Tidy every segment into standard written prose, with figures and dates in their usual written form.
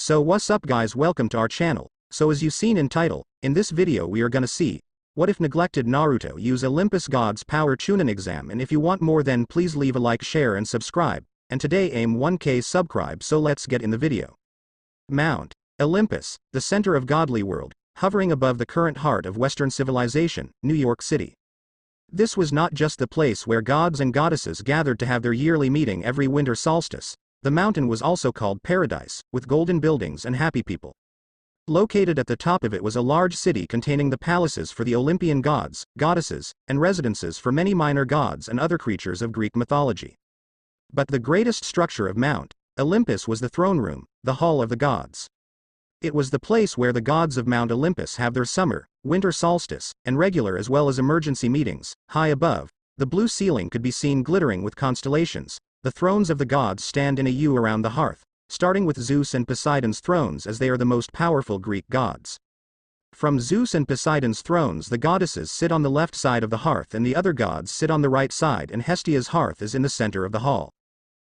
So what's up guys, welcome to our channel. So as you seen in title, in this video we are gonna see, what if neglected Naruto use Olympus God's power Chunin exam, and if you want more then please leave a like, share and subscribe, and today aim 1k subscribe, so let's get in the video. Mount Olympus, the center of godly world, hovering above the current heart of Western civilization, New York City. This was not just the place where gods and goddesses gathered to have their yearly meeting every winter solstice. The mountain was also called Paradise, with golden buildings and happy people. Located at the top of it was a large city containing the palaces for the Olympian gods, goddesses, and residences for many minor gods and other creatures of Greek mythology. But the greatest structure of Mount Olympus was the throne room, the hall of the gods. It was the place where the gods of Mount Olympus have their summer, winter solstice, and regular as well as emergency meetings. High above, the blue ceiling could be seen glittering with constellations. The thrones of the gods stand in a U around the hearth, starting with Zeus and Poseidon's thrones, as they are the most powerful Greek gods. From Zeus and Poseidon's thrones the goddesses sit on the left side of the hearth and the other gods sit on the right side, and Hestia's hearth is in the center of the hall.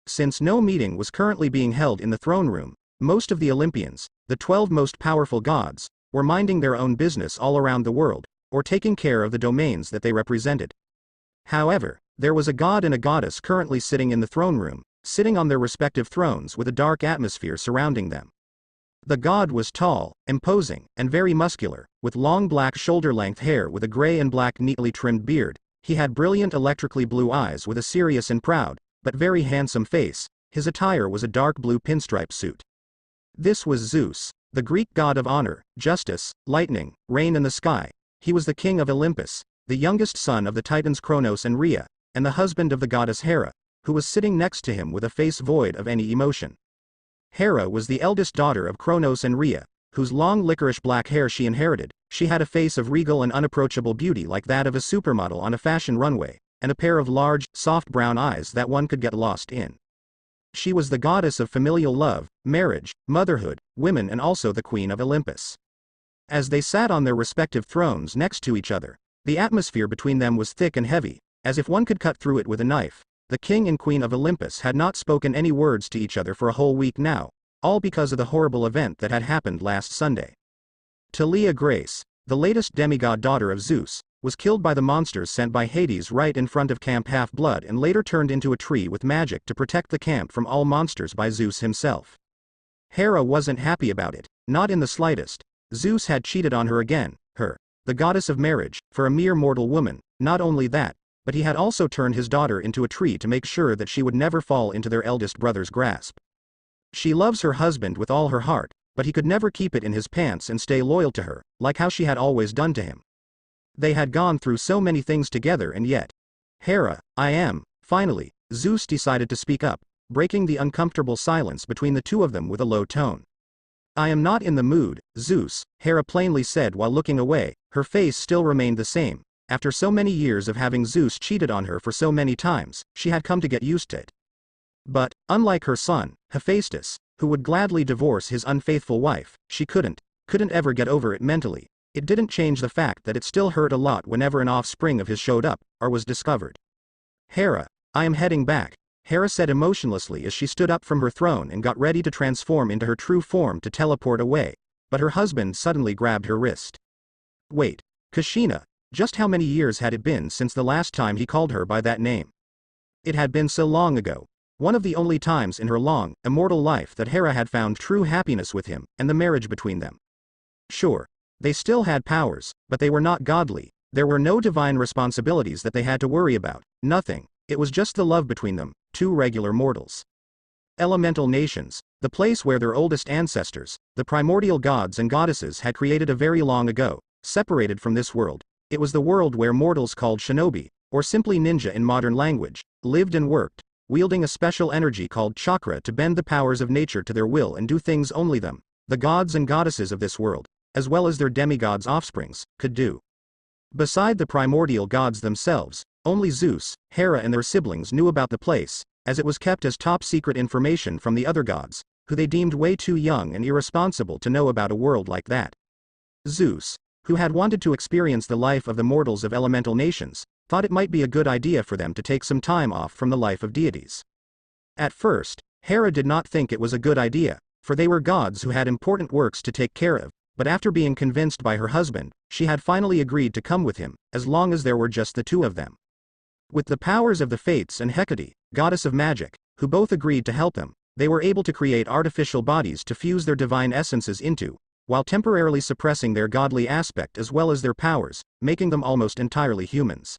Since no meeting was currently being held in the throne room, most of the Olympians, the 12 most powerful gods, were minding their own business all around the world, or taking care of the domains that they represented. However, there was a god and a goddess currently sitting in the throne room, sitting on their respective thrones with a dark atmosphere surrounding them. The god was tall, imposing, and very muscular, with long black shoulder-length hair with a gray and black neatly trimmed beard. He had brilliant electrically blue eyes with a serious and proud, but very handsome face. His attire was a dark blue pinstripe suit. This was Zeus, the Greek god of honor, justice, lightning, rain and the sky. He was the king of Olympus, the youngest son of the titans Kronos and Rhea, and the husband of the goddess Hera, who was sitting next to him with a face void of any emotion. Hera was the eldest daughter of Kronos and Rhea, whose long licorice black hair she inherited. She had a face of regal and unapproachable beauty like that of a supermodel on a fashion runway, and a pair of large, soft brown eyes that one could get lost in. She was the goddess of familial love, marriage, motherhood, women, and also the queen of Olympus. As they sat on their respective thrones next to each other, the atmosphere between them was thick and heavy, as if one could cut through it with a knife. The king and queen of Olympus had not spoken any words to each other for a whole week now, all because of the horrible event that had happened last Sunday. Talia Grace, the latest demigod daughter of Zeus, was killed by the monsters sent by Hades right in front of Camp Half-Blood, and later turned into a tree with magic to protect the camp from all monsters by Zeus himself. Hera wasn't happy about it, not in the slightest. Zeus had cheated on her again, the goddess of marriage, for a mere mortal woman. Not only that, but he had also turned his daughter into a tree to make sure that she would never fall into their eldest brother's grasp. She loves her husband with all her heart, but he could never keep it in his pants and stay loyal to her, like how she had always done to him. They had gone through so many things together, and yet, finally, Zeus decided to speak up, breaking the uncomfortable silence between the two of them with a low tone. I am not in the mood, Zeus, Hera plainly said while looking away. Her face still remained the same. After so many years of having Zeus cheated on her for so many times, she had come to get used to it. But, unlike her son, Hephaestus, who would gladly divorce his unfaithful wife, she couldn't ever get over it mentally. It didn't change the fact that it still hurt a lot whenever an offspring of his showed up, or was discovered. Hera, I am heading back, Hera said emotionlessly as she stood up from her throne and got ready to transform into her true form to teleport away, but her husband suddenly grabbed her wrist. Wait, Kushina, just how many years had it been since the last time he called her by that name? It had been so long ago, one of the only times in her long, immortal life that Hera had found true happiness with him, and the marriage between them. Sure, they still had powers, but they were not godly. There were no divine responsibilities that they had to worry about, nothing. It was just the love between them, two regular mortals. Elemental nations, the place where their oldest ancestors, the primordial gods and goddesses, had created a very long ago, separated from this world. It was the world where mortals called shinobi, or simply ninja in modern language, lived and worked, wielding a special energy called chakra to bend the powers of nature to their will and do things only them, the gods and goddesses of this world, as well as their demigods' offsprings, could do. Beside the primordial gods themselves, only Zeus, Hera and their siblings knew about the place, as it was kept as top secret information from the other gods, who they deemed way too young and irresponsible to know about a world like that. Zeus, who had wanted to experience the life of the mortals of elemental nations, thought it might be a good idea for them to take some time off from the life of deities. At first, Hera did not think it was a good idea, for they were gods who had important works to take care of, but after being convinced by her husband, she had finally agreed to come with him, as long as there were just the two of them. With the powers of the Fates and Hecate, goddess of magic, who both agreed to help them, they were able to create artificial bodies to fuse their divine essences into, while temporarily suppressing their godly aspect as well as their powers, making them almost entirely humans.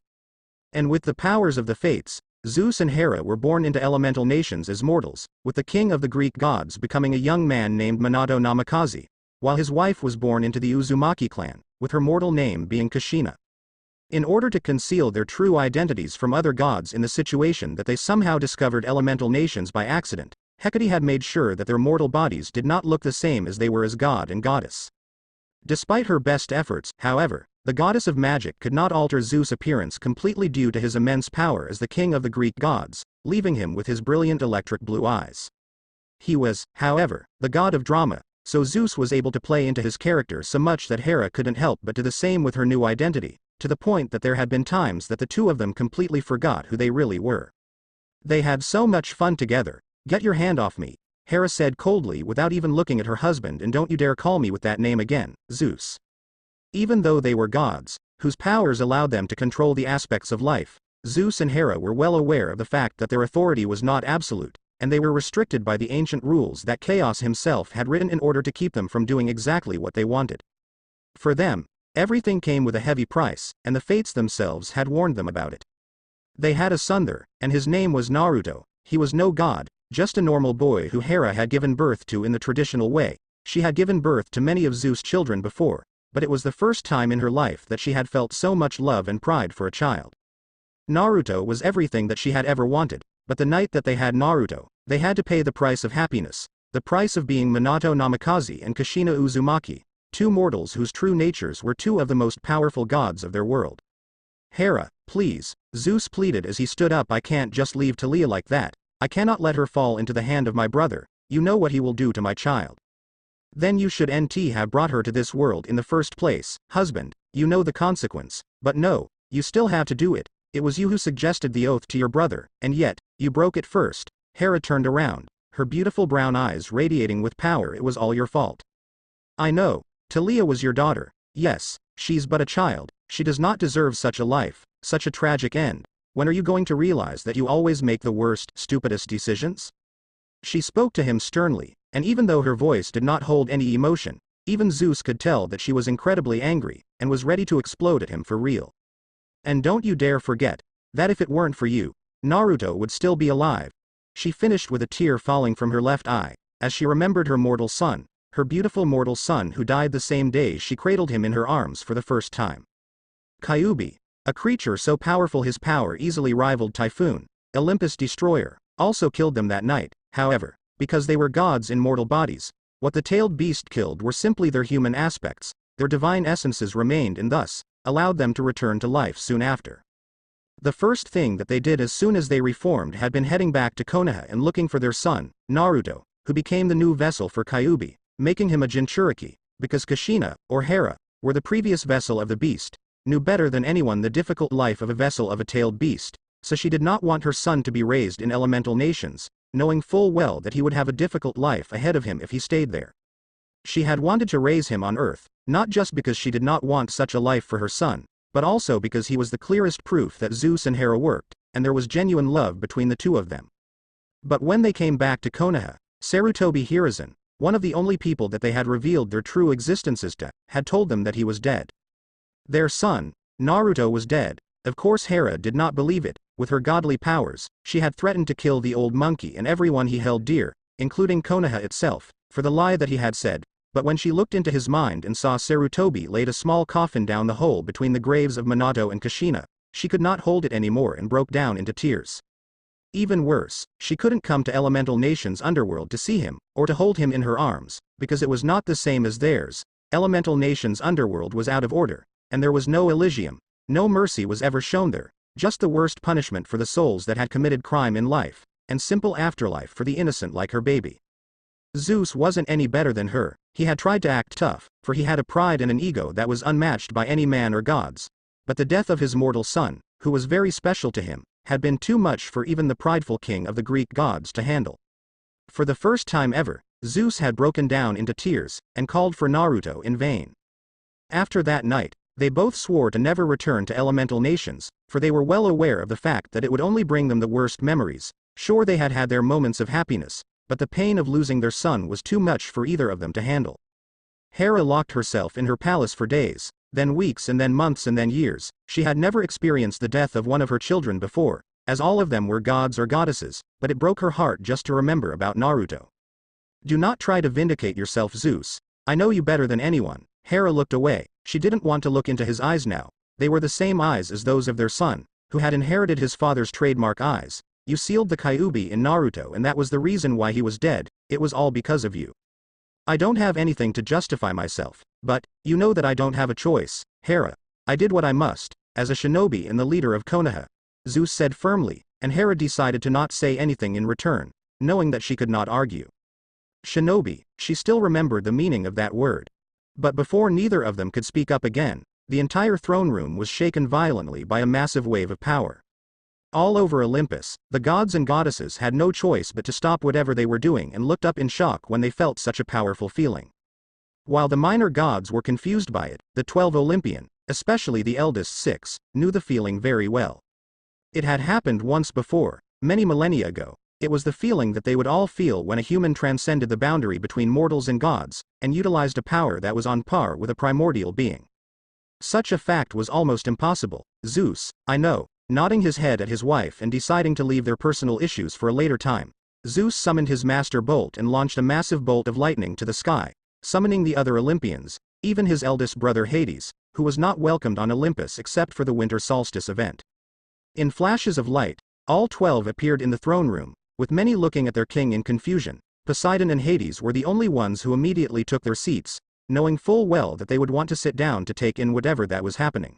And with the powers of the Fates, Zeus and Hera were born into elemental nations as mortals, with the king of the Greek gods becoming a young man named Minato Namikaze, while his wife was born into the Uzumaki clan, with her mortal name being Kushina. In order to conceal their true identities from other gods in the situation that they somehow discovered elemental nations by accident, Hecate had made sure that their mortal bodies did not look the same as they were as god and goddess. Despite her best efforts, however, the goddess of magic could not alter Zeus' appearance completely due to his immense power as the king of the Greek gods, leaving him with his brilliant electric blue eyes. He was, however, the god of drama, so Zeus was able to play into his character so much that Hera couldn't help but do the same with her new identity, to the point that there had been times that the two of them completely forgot who they really were. They had so much fun together. "Get your hand off me," Hera said coldly without even looking at her husband, "and don't you dare call me with that name again, Zeus." Even though they were gods, whose powers allowed them to control the aspects of life, Zeus and Hera were well aware of the fact that their authority was not absolute, and they were restricted by the ancient rules that Chaos himself had written in order to keep them from doing exactly what they wanted. For them, everything came with a heavy price, and the Fates themselves had warned them about it. They had a son there, and his name was Naruto. He was no god, just a normal boy who Hera had given birth to in the traditional way. She had given birth to many of Zeus' children before, but it was the first time in her life that she had felt so much love and pride for a child. Naruto was everything that she had ever wanted, but the night that they had Naruto, they had to pay the price of happiness, the price of being Minato Namikaze and Kushina Uzumaki, two mortals whose true natures were two of the most powerful gods of their world. "Hera, please," Zeus pleaded as he stood up. "I can't just leave Talia like that. I cannot let her fall into the hand of my brother. You know what he will do to my child. Then you should have brought her to this world in the first place, husband. You know the consequence, but no, you still have to do it. It was you who suggested the oath to your brother, and yet, you broke it first." Hera turned around, her beautiful brown eyes radiating with power. "It was all your fault. I know. Talia was your daughter. Yes, she's but a child. She does not deserve such a life, such a tragic end. When are you going to realize that you always make the worst, stupidest decisions?" She spoke to him sternly, and even though her voice did not hold any emotion, even Zeus could tell that she was incredibly angry, and was ready to explode at him for real. "And don't you dare forget that if it weren't for you, Naruto would still be alive." She finished with a tear falling from her left eye, as she remembered her mortal son, her beautiful mortal son who died the same day she cradled him in her arms for the first time. Kyuubi, a creature so powerful his power easily rivaled Typhoon, Olympus destroyer, also killed them that night. However, because they were gods in mortal bodies, what the tailed beast killed were simply their human aspects. Their divine essences remained and thus allowed them to return to life soon after. The first thing that they did as soon as they reformed had been heading back to Konoha and looking for their son, Naruto, who became the new vessel for Kyuubi, making him a Jinchuriki, because Kushina, or Hera, were the previous vessel of the beast, knew better than anyone the difficult life of a vessel of a tailed beast, so she did not want her son to be raised in elemental nations, knowing full well that he would have a difficult life ahead of him if he stayed there. She had wanted to raise him on Earth, not just because she did not want such a life for her son, but also because he was the clearest proof that Zeus and Hera worked, and there was genuine love between the two of them. But when they came back to Konoha, Sarutobi Hiruzen, one of the only people that they had revealed their true existences to, had told them that he was dead. Their son, Naruto, was dead. Of course Hera did not believe it. With her godly powers, she had threatened to kill the old monkey and everyone he held dear, including Konoha itself, for the lie that he had said. But when she looked into his mind and saw Sarutobi laid a small coffin down the hole between the graves of Minato and Kushina, she could not hold it anymore and broke down into tears. Even worse, she couldn't come to Elemental Nation's underworld to see him, or to hold him in her arms, because it was not the same as theirs. Elemental Nation's underworld was out of order, and there was no Elysium. No mercy was ever shown there, just the worst punishment for the souls that had committed crime in life, and simple afterlife for the innocent like her baby. Zeus wasn't any better than her. He had tried to act tough, for he had a pride and an ego that was unmatched by any man or gods. But the death of his mortal son, who was very special to him, had been too much for even the prideful king of the Greek gods to handle. For the first time ever, Zeus had broken down into tears, and called for Naruto in vain. After that night, they both swore to never return to elemental nations, for they were well aware of the fact that it would only bring them the worst memories. Sure, they had had their moments of happiness, but the pain of losing their son was too much for either of them to handle. Hera locked herself in her palace for days, then weeks, and then months, and then years. She had never experienced the death of one of her children before, as all of them were gods or goddesses, but it broke her heart just to remember about Naruto. Do not try to vindicate yourself, Zeus. I know you better than anyone. Hera looked away. She didn't want to look into his eyes now. They were the same eyes as those of their son, who had inherited his father's trademark eyes. You sealed the Kyuubi in Naruto, and that was the reason why he was dead. It was all because of you. I don't have anything to justify myself, but, you know that I don't have a choice, Hera. I did what I must, as a shinobi and the leader of Konoha. Zeus said firmly, and Hera decided to not say anything in return, knowing that she could not argue. Shinobi, she still remembered the meaning of that word. But before neither of them could speak up again, the entire throne room was shaken violently by a massive wave of power. All over Olympus, the gods and goddesses had no choice but to stop whatever they were doing and looked up in shock when they felt such a powerful feeling. While the minor gods were confused by it, the 12 Olympian, especially the eldest 6, knew the feeling very well. It had happened once before, many millennia ago. It was the feeling that they would all feel when a human transcended the boundary between mortals and gods, and utilized a power that was on par with a primordial being. Such a fact was almost impossible. Zeus, I know. Nodding his head at his wife and deciding to leave their personal issues for a later time, Zeus summoned his master bolt and launched a massive bolt of lightning to the sky, summoning the other Olympians, even his eldest brother Hades, who was not welcomed on Olympus except for the winter solstice event. In flashes of light, all 12 appeared in the throne room, with many looking at their king in confusion. Poseidon and Hades were the only ones who immediately took their seats, knowing full well that they would want to sit down to take in whatever that was happening.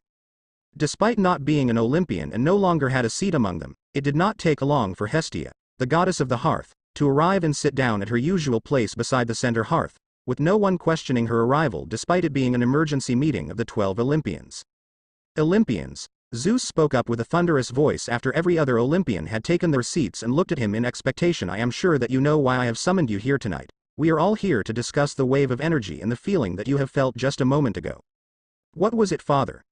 Despite not being an Olympian and no longer had a seat among them, it did not take long for Hestia, the goddess of the hearth, to arrive and sit down at her usual place beside the center hearth, with no one questioning her arrival despite it being an emergency meeting of the 12 Olympians. Olympians, Zeus spoke up with a thunderous voice after every other Olympian had taken their seats and looked at him in expectation. I am sure that you know why I have summoned you here tonight. We are all here to discuss the wave of energy and the feeling that you have felt just a moment ago. What was it, Father?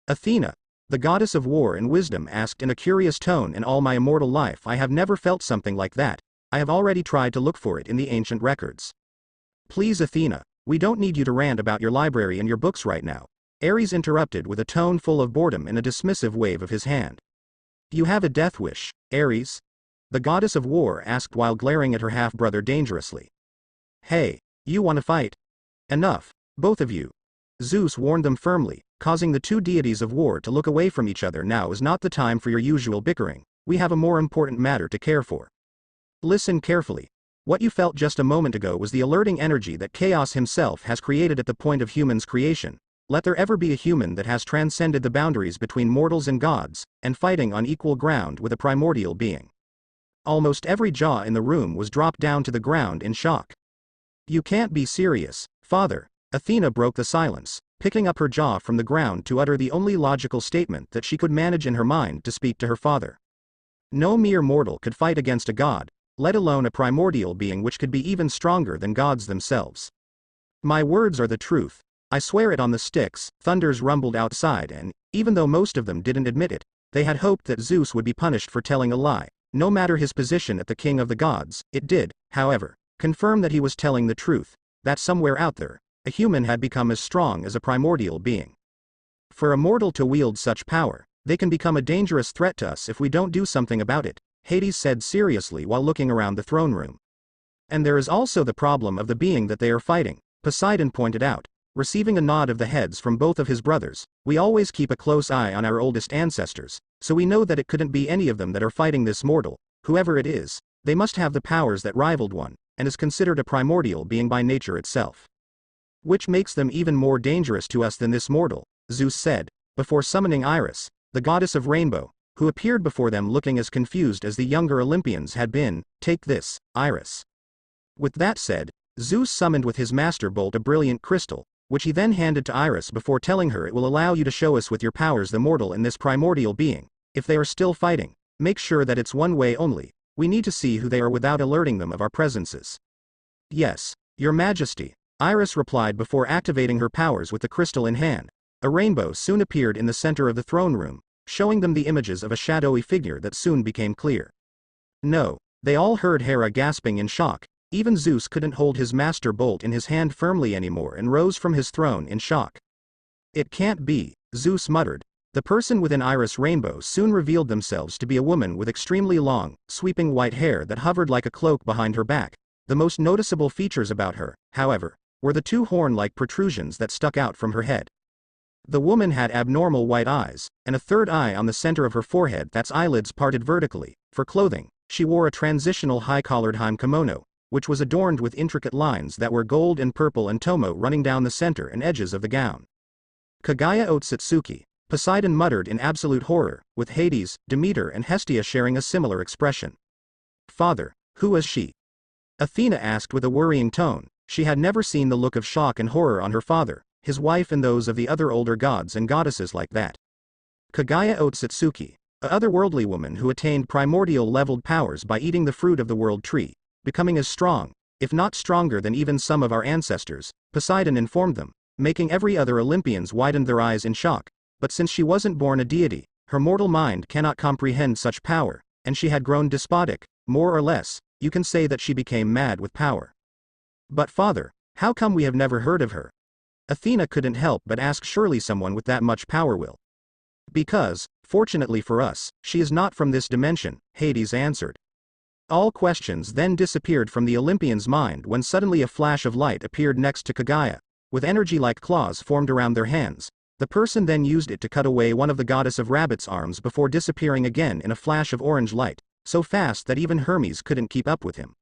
Athena, the goddess of war and wisdom, asked in a curious tone. In all my immortal life I have never felt something like that. I have already tried to look for it in the ancient records. Please, Athena, we don't need you to rant about your library and your books right now. Ares interrupted with a tone full of boredom and a dismissive wave of his hand. You have a death wish, Ares? The goddess of war asked while glaring at her half-brother dangerously. Hey, you want to fight? Enough, both of you. Zeus warned them firmly, causing the two deities of war to look away from each other. Now is not the time for your usual bickering. We have a more important matter to care for. Listen carefully. What you felt just a moment ago was the alerting energy that Chaos himself has created at the point of humans' creation. Let there ever be a human that has transcended the boundaries between mortals and gods, and fighting on equal ground with a primordial being. Almost every jaw in the room was dropped down to the ground in shock. You can't be serious, Father. Athena broke the silence, picking up her jaw from the ground to utter the only logical statement that she could manage in her mind to speak to her father. No mere mortal could fight against a god, let alone a primordial being which could be even stronger than gods themselves. My words are the truth. I swear it on the sticks. Thunders rumbled outside, and, even though most of them didn't admit it, they had hoped that Zeus would be punished for telling a lie. No matter his position at the king of the gods, it did, however, confirm that he was telling the truth, that somewhere out there, a human had become as strong as a primordial being. For a mortal to wield such power, they can become a dangerous threat to us if we don't do something about it, Hades said seriously while looking around the throne room. And there is also the problem of the being that they are fighting, Poseidon pointed out. Receiving a nod of the heads from both of his brothers, we always keep a close eye on our oldest ancestors, so we know that it couldn't be any of them that are fighting this mortal. Whoever it is, they must have the powers that rivaled one, and is considered a primordial being by nature itself. Which makes them even more dangerous to us than this mortal, Zeus said, before summoning Iris, the goddess of rainbow, who appeared before them looking as confused as the younger Olympians had been. Take this, Iris. With that said, Zeus summoned with his master bolt a brilliant crystal, which he then handed to Iris before telling her, it will allow you to show us with your powers the mortal and this primordial being. If they are still fighting, make sure that it's one way only. We need to see who they are without alerting them of our presences. Yes, Your Majesty, Iris replied before activating her powers with the crystal in hand. A rainbow soon appeared in the center of the throne room, showing them the images of a shadowy figure that soon became clear. No, they all heard Hera gasping in shock. Even Zeus couldn't hold his master bolt in his hand firmly anymore and rose from his throne in shock. It can't be, Zeus muttered. The person within Iris' rainbow soon revealed themselves to be a woman with extremely long, sweeping white hair that hovered like a cloak behind her back. The most noticeable features about her, however, were the two horn-like protrusions that stuck out from her head. The woman had abnormal white eyes, and a third eye on the center of her forehead that's eyelids parted vertically. For clothing, she wore a transitional high-collared hime kimono, which was adorned with intricate lines that were gold and purple and tomo running down the center and edges of the gown. Kagaya Otsutsuki, Poseidon muttered in absolute horror, with Hades, Demeter and Hestia sharing a similar expression. Father, who is she? Athena asked with a worrying tone. She had never seen the look of shock and horror on her father, his wife and those of the other older gods and goddesses like that. Kagaya Otsutsuki, a otherworldly woman who attained primordial leveled powers by eating the fruit of the world tree, becoming as strong, if not stronger than even some of our ancestors, Poseidon informed them, making every other Olympians widen their eyes in shock. But since she wasn't born a deity, her mortal mind cannot comprehend such power, and she had grown despotic, more or less. You can say that she became mad with power. But father, how come we have never heard of her? Athena couldn't help but ask. Surely someone with that much power will. Because, fortunately for us, she is not from this dimension, Hades answered. All questions then disappeared from the Olympian's mind when suddenly a flash of light appeared next to Kagaya. With energy like claws formed around their hands, the person then used it to cut away one of the goddess of rabbit's arms before disappearing again in a flash of orange light, so fast that even Hermes couldn't keep up with him.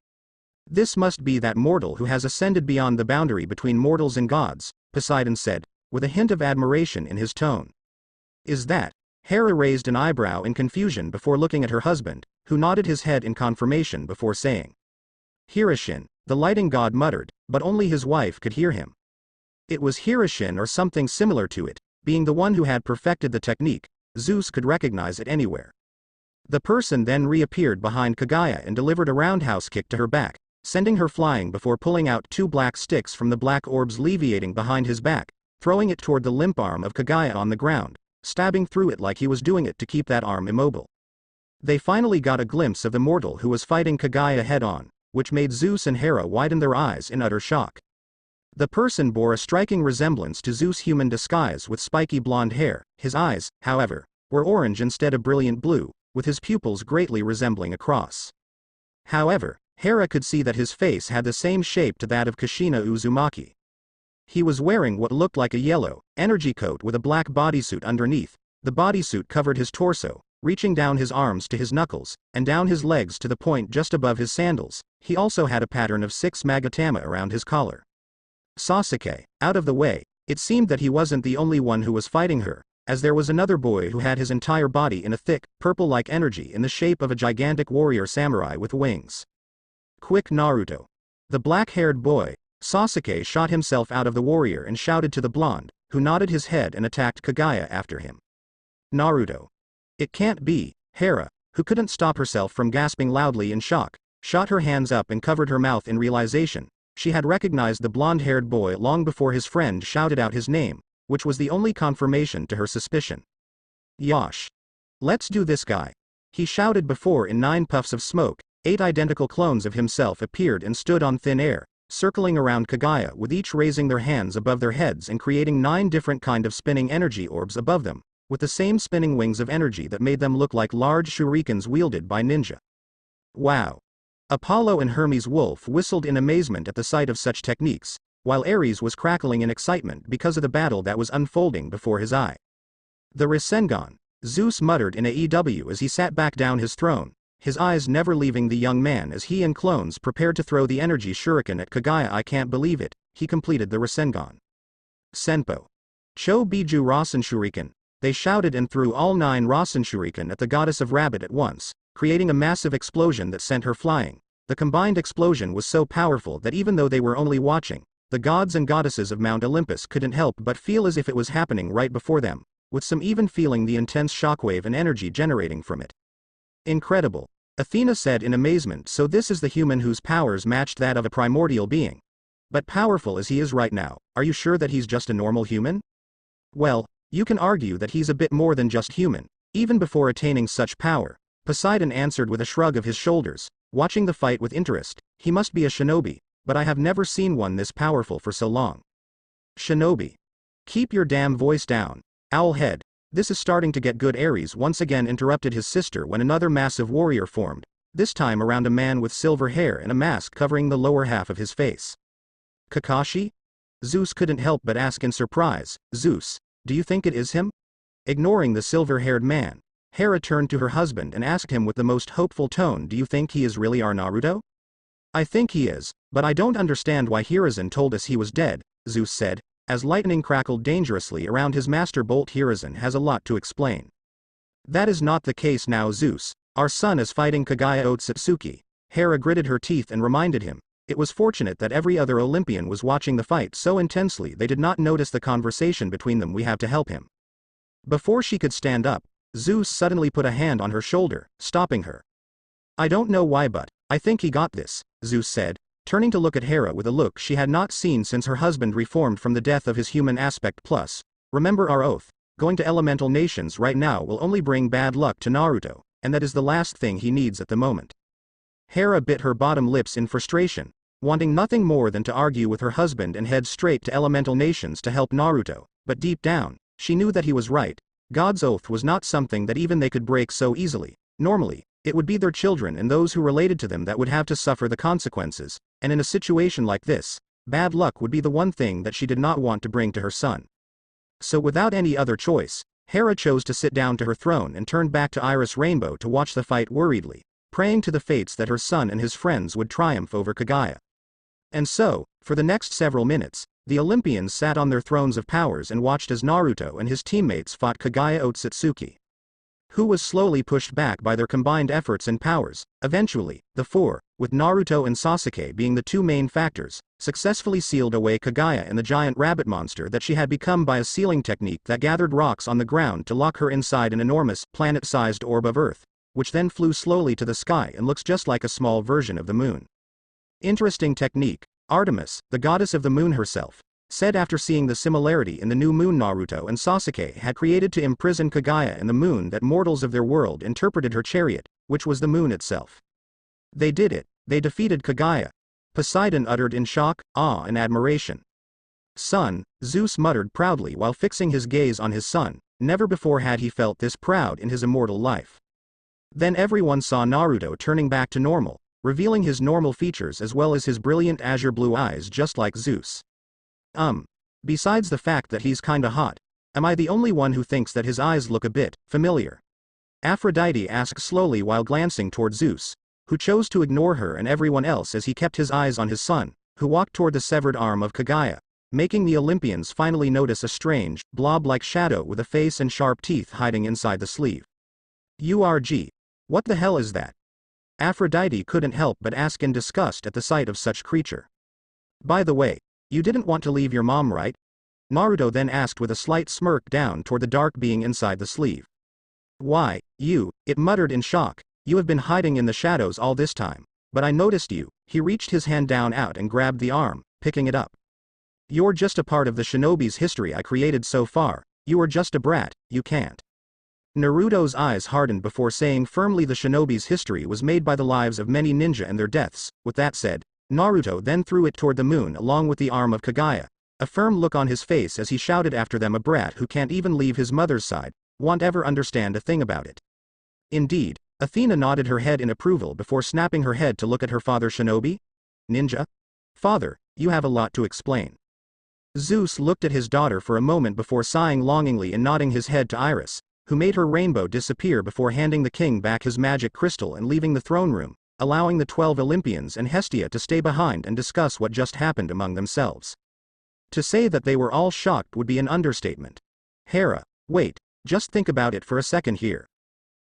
This must be that mortal who has ascended beyond the boundary between mortals and gods, Poseidon said, with a hint of admiration in his tone. Is that? Hera raised an eyebrow in confusion before looking at her husband, who nodded his head in confirmation before saying. Hirishin, the lighting god muttered, but only his wife could hear him. It was Hirishin or something similar to it, being the one who had perfected the technique. Zeus could recognize it anywhere. The person then reappeared behind Kagaya and delivered a roundhouse kick to her back, sending her flying before pulling out two black sticks from the black orbs leviating behind his back, throwing it toward the limp arm of Kagaya on the ground, stabbing through it like he was doing it to keep that arm immobile. They finally got a glimpse of the mortal who was fighting Kagaya head-on, which made Zeus and Hera widen their eyes in utter shock. The person bore a striking resemblance to Zeus' human disguise with spiky blonde hair. His eyes, however, were orange instead of brilliant blue, with his pupils greatly resembling a cross. However, Hera could see that his face had the same shape to that of Kushina Uzumaki. He was wearing what looked like a yellow, energy coat with a black bodysuit underneath. The bodysuit covered his torso, reaching down his arms to his knuckles, and down his legs to the point just above his sandals. He also had a pattern of 6 magatama around his collar. Sasuke, out of the way, it seemed that he wasn't the only one who was fighting her, as there was another boy who had his entire body in a thick, purple-like energy in the shape of a gigantic warrior samurai with wings. Quick Naruto. The black-haired boy, Sasuke, shot himself out of the warrior and shouted to the blonde, who nodded his head and attacked Kagaya after him. Naruto. It can't be. Hera, who couldn't stop herself from gasping loudly in shock, shot her hands up and covered her mouth in realization. She had recognized the blonde-haired boy long before his friend shouted out his name, which was the only confirmation to her suspicion. Yosh. Let's do this guy. He shouted before in 9 puffs of smoke. 8 identical clones of himself appeared and stood on thin air, circling around Kagaya with each raising their hands above their heads and creating 9 different kind of spinning energy orbs above them, with the same spinning wings of energy that made them look like large shurikens wielded by ninja. Wow. Apollo and Hermes Wolf whistled in amazement at the sight of such techniques, while Ares was crackling in excitement because of the battle that was unfolding before his eye. The Rasengan, Zeus muttered in AEW as he sat back down his throne, his eyes never leaving the young man as he and clones prepared to throw the energy shuriken at Kagaya. I can't believe it, he completed the Rasengan. Senpo. Cho Biju Rasen Shuriken. They shouted and threw all 9 Rasen Shuriken at the goddess of rabbit at once, creating a massive explosion that sent her flying. The combined explosion was so powerful that even though they were only watching, the gods and goddesses of Mount Olympus couldn't help but feel as if it was happening right before them, with some even feeling the intense shockwave and energy generating from it. Incredible. Athena said in amazement. So this is the human whose powers matched that of a primordial being. But powerful as he is right now, are you sure that he's just a normal human? Well, you can argue that he's a bit more than just human, even before attaining such power. Poseidon answered with a shrug of his shoulders, watching the fight with interest. He must be a shinobi, but I have never seen one this powerful for so long. Shinobi. Keep your damn voice down, Owlhead. This is starting to get good. Ares once again interrupted his sister when another massive warrior formed, this time around a man with silver hair and a mask covering the lower half of his face. Kakashi? Zeus couldn't help but ask in surprise. Zeus, do you think it is him? Ignoring the silver-haired man, Hera turned to her husband and asked him with the most hopeful tone, do you think he is really our Naruto? I think he is, but I don't understand why Hiruzen told us he was dead, Zeus said, as lightning crackled dangerously around his master bolt. Hiruzen has a lot to explain. That is not the case now, Zeus. Our son is fighting Kagaya Otsutsuki. Hera gritted her teeth and reminded him. It was fortunate that every other Olympian was watching the fight so intensely they did not notice the conversation between them. We have to help him. Before she could stand up, Zeus suddenly put a hand on her shoulder, stopping her. I don't know why, but I think he got this, Zeus said, turning to look at Hera with a look she had not seen since her husband reformed from the death of his human aspect. Plus, remember our oath, going to elemental nations right now will only bring bad luck to Naruto, and that is the last thing he needs at the moment. Hera bit her bottom lips in frustration, wanting nothing more than to argue with her husband and head straight to elemental nations to help Naruto, but deep down, she knew that he was right. God's oath was not something that even they could break so easily. Normally, it would be their children and those who related to them that would have to suffer the consequences, and in a situation like this, bad luck would be the one thing that she did not want to bring to her son. So without any other choice, Hera chose to sit down to her throne and turned back to Iris Rainbow to watch the fight worriedly, praying to the fates that her son and his friends would triumph over Kagaya. And so, for the next several minutes, the Olympians sat on their thrones of powers and watched as Naruto and his teammates fought Kagaya Otsutsuki, who was slowly pushed back by their combined efforts and powers. Eventually, the four, with Naruto and Sasuke being the two main factors, successfully sealed away Kagaya and the giant rabbit monster that she had become by a sealing technique that gathered rocks on the ground to lock her inside an enormous, planet-sized orb of Earth, which then flew slowly to the sky and looks just like a small version of the moon. Interesting technique, Artemis, the goddess of the moon herself, said after seeing the similarity in the new moon Naruto and Sasuke had created to imprison Kagaya in the moon that mortals of their world interpreted her chariot, which was the moon itself. They did it, they defeated Kagaya. Poseidon uttered in shock, awe and admiration. Son, Zeus muttered proudly while fixing his gaze on his son. Never before had he felt this proud in his immortal life. Then everyone saw Naruto turning back to normal, revealing his normal features as well as his brilliant azure blue eyes just like Zeus. Besides the fact that he's kinda hot, am I the only one who thinks that his eyes look a bit familiar? Aphrodite asked slowly while glancing toward Zeus, who chose to ignore her and everyone else as he kept his eyes on his son, who walked toward the severed arm of Kagaya, making the Olympians finally notice a strange, blob-like shadow with a face and sharp teeth hiding inside the sleeve. URG. What the hell is that? Aphrodite couldn't help but ask in disgust at the sight of such creature. By the way, you didn't want to leave your mom, right? Naruto then asked with a slight smirk down toward the dark being inside the sleeve. Why, it muttered in shock, you have been hiding in the shadows all this time, but I noticed you. He reached his hand down out and grabbed the arm, picking it up. You're just a part of the shinobi's history I created so far, you are just a brat, you can't. Naruto's eyes hardened before saying firmly the shinobi's history was made by the lives of many ninja and their deaths. With that said, Naruto then threw it toward the moon along with the arm of Kagaya, a firm look on his face as he shouted after them, a brat who can't even leave his mother's side, won't ever understand a thing about it. Indeed, Athena nodded her head in approval before snapping her head to look at her father. Shinobi? Ninja? Father, you have a lot to explain. Zeus looked at his daughter for a moment before sighing longingly and nodding his head to Iris, who made her rainbow disappear before handing the king back his magic crystal and leaving the throne room, allowing the 12 Olympians and Hestia to stay behind and discuss what just happened among themselves. To say that they were all shocked would be an understatement. Hera, wait, just think about it for a second here.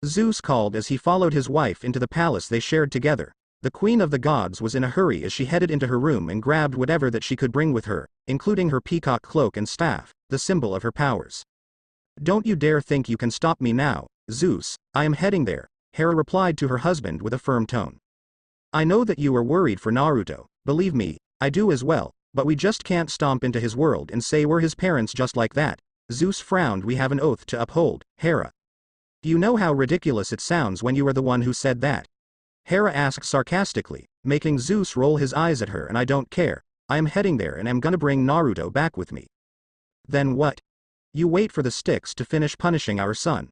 Zeus called as he followed his wife into the palace they shared together. The queen of the gods was in a hurry as she headed into her room and grabbed whatever that she could bring with her, including her peacock cloak and staff, the symbol of her powers. Don't you dare think you can stop me now, Zeus, I am heading there. Hera replied to her husband with a firm tone. I know that you are worried for Naruto, believe me, I do as well, but we just can't stomp into his world and say we're his parents just like that. Zeus frowned. We have an oath to uphold, Hera. Do you know how ridiculous it sounds when you are the one who said that? Hera asked sarcastically, making Zeus roll his eyes at her. And I don't care, I am heading there and am gonna bring Naruto back with me. Then what? You wait for the sticks to finish punishing our son.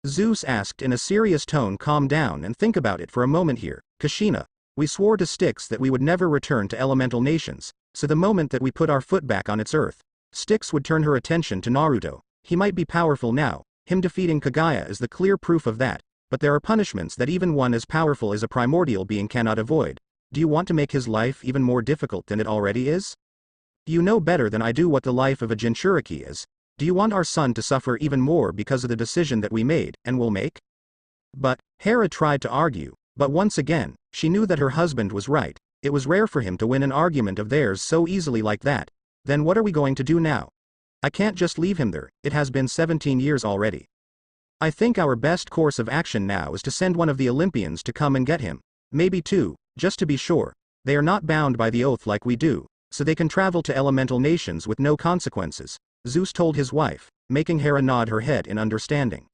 Zeus asked in a serious tone. Calm down and think about it for a moment here, Kushina. We swore to Styx that we would never return to elemental nations, so the moment that we put our foot back on its earth, Styx would turn her attention to Naruto. He might be powerful now, him defeating Kaguya is the clear proof of that, but there are punishments that even one as powerful as a primordial being cannot avoid. Do you want to make his life even more difficult than it already is? You know better than I do what the life of a Jinchuriki is. Do you want our son to suffer even more because of the decision that we made, and will make? But, Hera tried to argue, but once again, she knew that her husband was right. It was rare for him to win an argument of theirs so easily like that. Then what are we going to do now? I can't just leave him there, it has been 17 years already. I think our best course of action now is to send one of the Olympians to come and get him. Maybe two, just to be sure. They are not bound by the oath like we do, so they can travel to elemental nations with no consequences, Zeus told his wife, making Hera nod her head in understanding.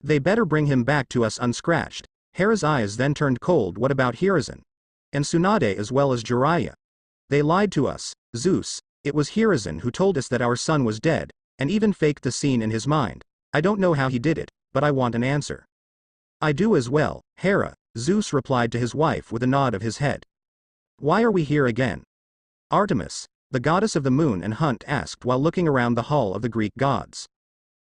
They better bring him back to us unscratched. Hera's eyes then turned cold. What about Hiruzen? And Tsunade as well as Jiraiya? They lied to us, Zeus. It was Hiruzen who told us that our son was dead, and even faked the scene in his mind. I don't know how he did it, but I want an answer. I do as well, Hera, Zeus replied to his wife with a nod of his head. Why are we here again? Artemis, the goddess of the moon and hunt, asked while looking around the hall of the Greek gods.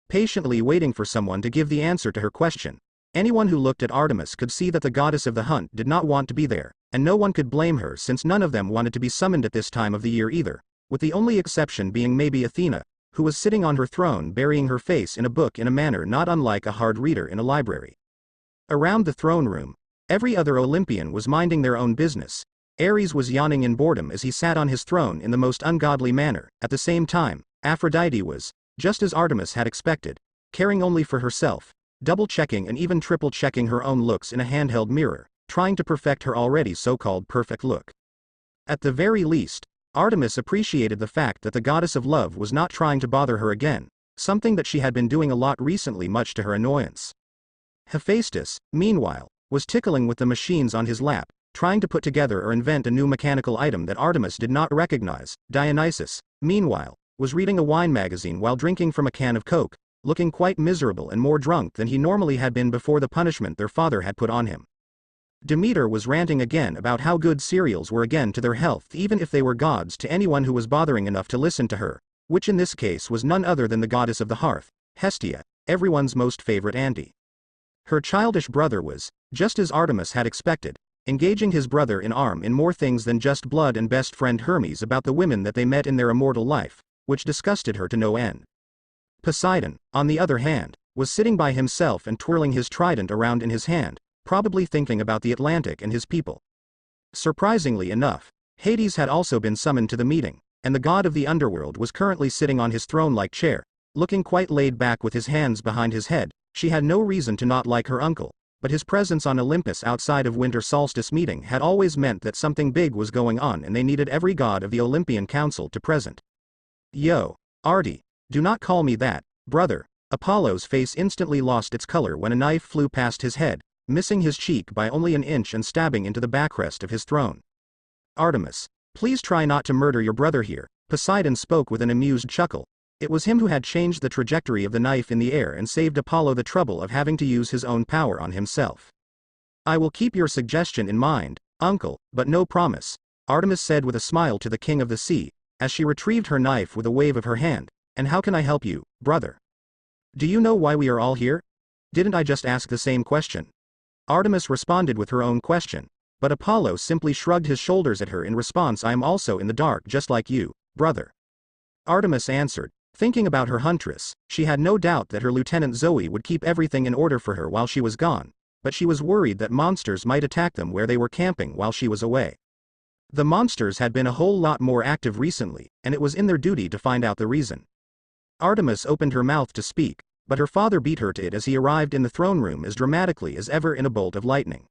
Patiently waiting for someone to give the answer to her question. Anyone who looked at Artemis could see that the goddess of the hunt did not want to be there, and no one could blame her since none of them wanted to be summoned at this time of the year either, with the only exception being maybe Athena, who was sitting on her throne burying her face in a book in a manner not unlike a hard reader in a library. Around the throne room, every other Olympian was minding their own business. Ares was yawning in boredom as he sat on his throne in the most ungodly manner. At the same time, Aphrodite was, just as Artemis had expected, caring only for herself, double-checking and even triple-checking her own looks in a handheld mirror, trying to perfect her already so-called perfect look. At the very least, Artemis appreciated the fact that the goddess of love was not trying to bother her again, something that she had been doing a lot recently much to her annoyance. Hephaestus, meanwhile, was tickling with the machines on his lap, trying to put together or invent a new mechanical item that Artemis did not recognize. Dionysus, meanwhile, was reading a wine magazine while drinking from a can of Coke, looking quite miserable and more drunk than he normally had been before the punishment their father had put on him. Demeter was ranting again about how good cereals were again to their health even if they were gods to anyone who was bothering enough to listen to her, which in this case was none other than the goddess of the hearth, Hestia, everyone's most favorite auntie. Her childish brother was, just as Artemis had expected, engaging his brother in arm in more things than just blood and best friend Hermes about the women that they met in their immortal life, which disgusted her to no end. Poseidon, on the other hand, was sitting by himself and twirling his trident around in his hand, probably thinking about the Atlantic and his people. Surprisingly enough, Hades had also been summoned to the meeting, and the god of the underworld was currently sitting on his throne-like chair, looking quite laid back with his hands behind his head. She had no reason to not like her uncle, but his presence on Olympus outside of winter solstice meeting had always meant that something big was going on and they needed every god of the Olympian Council to present. Yo, Artie. Do not call me that, brother. Apollo's face instantly lost its color when a knife flew past his head, missing his cheek by only an inch and stabbing into the backrest of his throne. Artemis, please try not to murder your brother here, Poseidon spoke with an amused chuckle. It was him who had changed the trajectory of the knife in the air and saved Apollo the trouble of having to use his own power on himself. I will keep your suggestion in mind, uncle, but no promise, Artemis said with a smile to the king of the sea, as she retrieved her knife with a wave of her hand. And how can I help you, brother? Do you know why we are all here? Didn't I just ask the same question? Artemis responded with her own question, but Apollo simply shrugged his shoulders at her in response. I am also in the dark just like you, brother. Artemis answered, thinking about her huntress. She had no doubt that her Lieutenant Zoe would keep everything in order for her while she was gone, but she was worried that monsters might attack them where they were camping while she was away. The monsters had been a whole lot more active recently, and it was in their duty to find out the reason. Artemis opened her mouth to speak, but her father beat her to it as he arrived in the throne room as dramatically as ever in a bolt of lightning.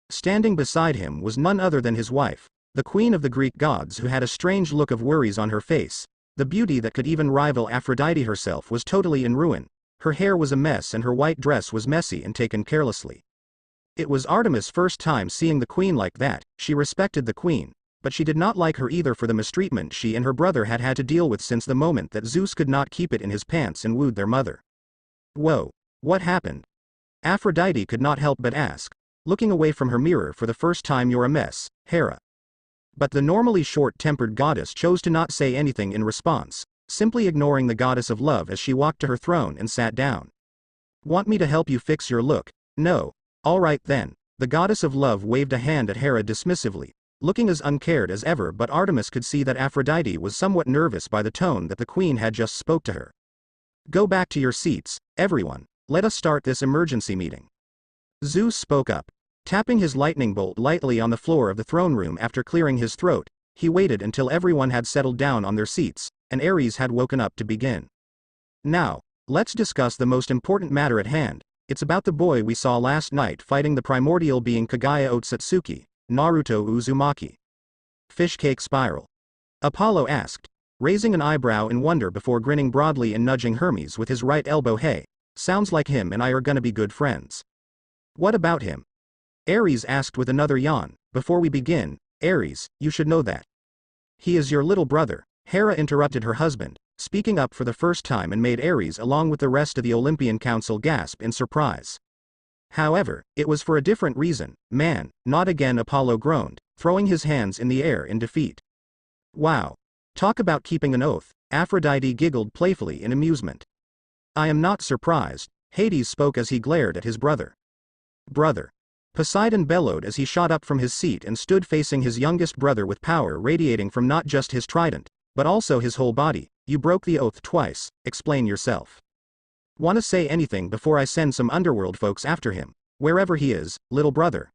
Standing beside him was none other than his wife, the queen of the Greek gods, who had a strange look of worries on her face. The beauty that could even rival Aphrodite herself was totally in ruin. Her hair was a mess and her white dress was messy and taken carelessly. It was Artemis' first time seeing the queen like that. She respected the queen, but she did not like her either for the mistreatment she and her brother had had to deal with since the moment that Zeus could not keep it in his pants and wooed their mother. Whoa, what happened? Aphrodite could not help but ask, looking away from her mirror for the first time. You're a mess, Hera. But the normally short-tempered goddess chose to not say anything in response, simply ignoring the goddess of love as she walked to her throne and sat down. Want me to help you fix your look? No. All right then. The goddess of love waved a hand at Hera dismissively, looking as uncared as ever, but Artemis could see that Aphrodite was somewhat nervous by the tone that the queen had just spoke to her. Go back to your seats, everyone. Let us start this emergency meeting. Zeus spoke up. Tapping his lightning bolt lightly on the floor of the throne room after clearing his throat, he waited until everyone had settled down on their seats, and Ares had woken up to begin. Now, let's discuss the most important matter at hand. It's about the boy we saw last night fighting the primordial being Kaguya Otsutsuki, Naruto Uzumaki. Fish cake spiral? Apollo asked, raising an eyebrow in wonder before grinning broadly and nudging Hermes with his right elbow. Hey, sounds like him and I are gonna be good friends. What about him? Ares asked with another yawn. Before we begin, Ares, you should know that. He is your little brother. Hera interrupted her husband, speaking up for the first time, and made Ares along with the rest of the Olympian council gasp in surprise. However, it was for a different reason. Man, not again, Apollo groaned, throwing his hands in the air in defeat. Wow. Talk about keeping an oath, Aphrodite giggled playfully in amusement. I am not surprised, Hades spoke as he glared at his brother. Brother. Poseidon bellowed as he shot up from his seat and stood facing his youngest brother with power radiating from not just his trident, but also his whole body. You broke the oath twice, explain yourself. Wanna say anything before I send some underworld folks after him, wherever he is, little brother?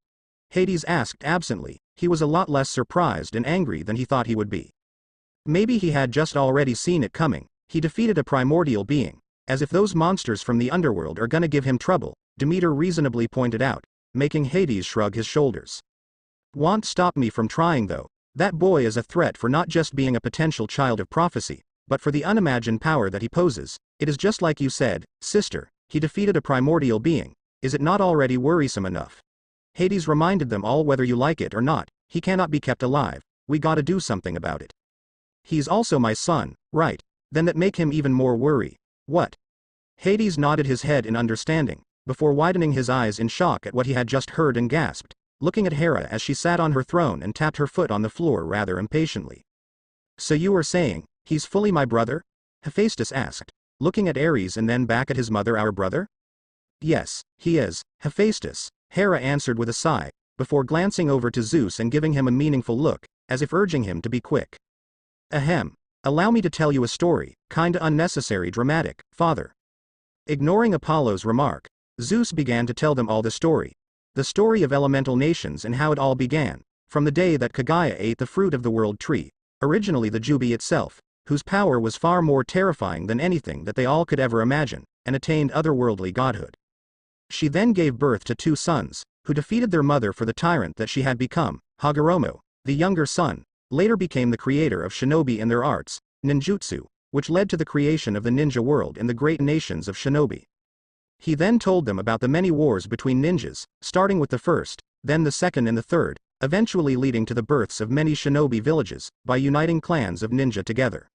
Hades asked absently. He was a lot less surprised and angry than he thought he would be. Maybe he had just already seen it coming. He defeated a primordial being. As if those monsters from the underworld are gonna give him trouble, Demeter reasonably pointed out, making Hades shrug his shoulders. Won't stop me from trying though. That boy is a threat for not just being a potential child of prophecy, but for the unimagined power that he poses. It is just like you said, sister, he defeated a primordial being. Is it not already worrisome enough? Hades reminded them all, whether you like it or not, he cannot be kept alive. We gotta do something about it. He's also my son, right? Then that make him even more worry. What? Hades nodded his head in understanding, before widening his eyes in shock at what he had just heard and gasped, looking at Hera as she sat on her throne and tapped her foot on the floor rather impatiently. So you were saying, he's fully my brother? Hephaestus asked, looking at Ares and then back at his mother. Our brother? Yes, he is, Hephaestus, Hera answered with a sigh, before glancing over to Zeus and giving him a meaningful look, as if urging him to be quick. Ahem. Allow me to tell you a story, kinda unnecessary dramatic, father. Ignoring Apollo's remark, Zeus began to tell them all the story of elemental nations and how it all began, from the day that Kaguya ate the fruit of the world tree, originally the Jubi itself, whose power was far more terrifying than anything that they all could ever imagine, and attained otherworldly godhood. She then gave birth to 2 sons, who defeated their mother for the tyrant that she had become. Hagoromo, the younger son, later became the creator of shinobi and their arts, ninjutsu, which led to the creation of the ninja world and the great nations of shinobi. He then told them about the many wars between ninjas, starting with the first, then the second and the third, eventually leading to the births of many shinobi villages, by uniting clans of ninja together.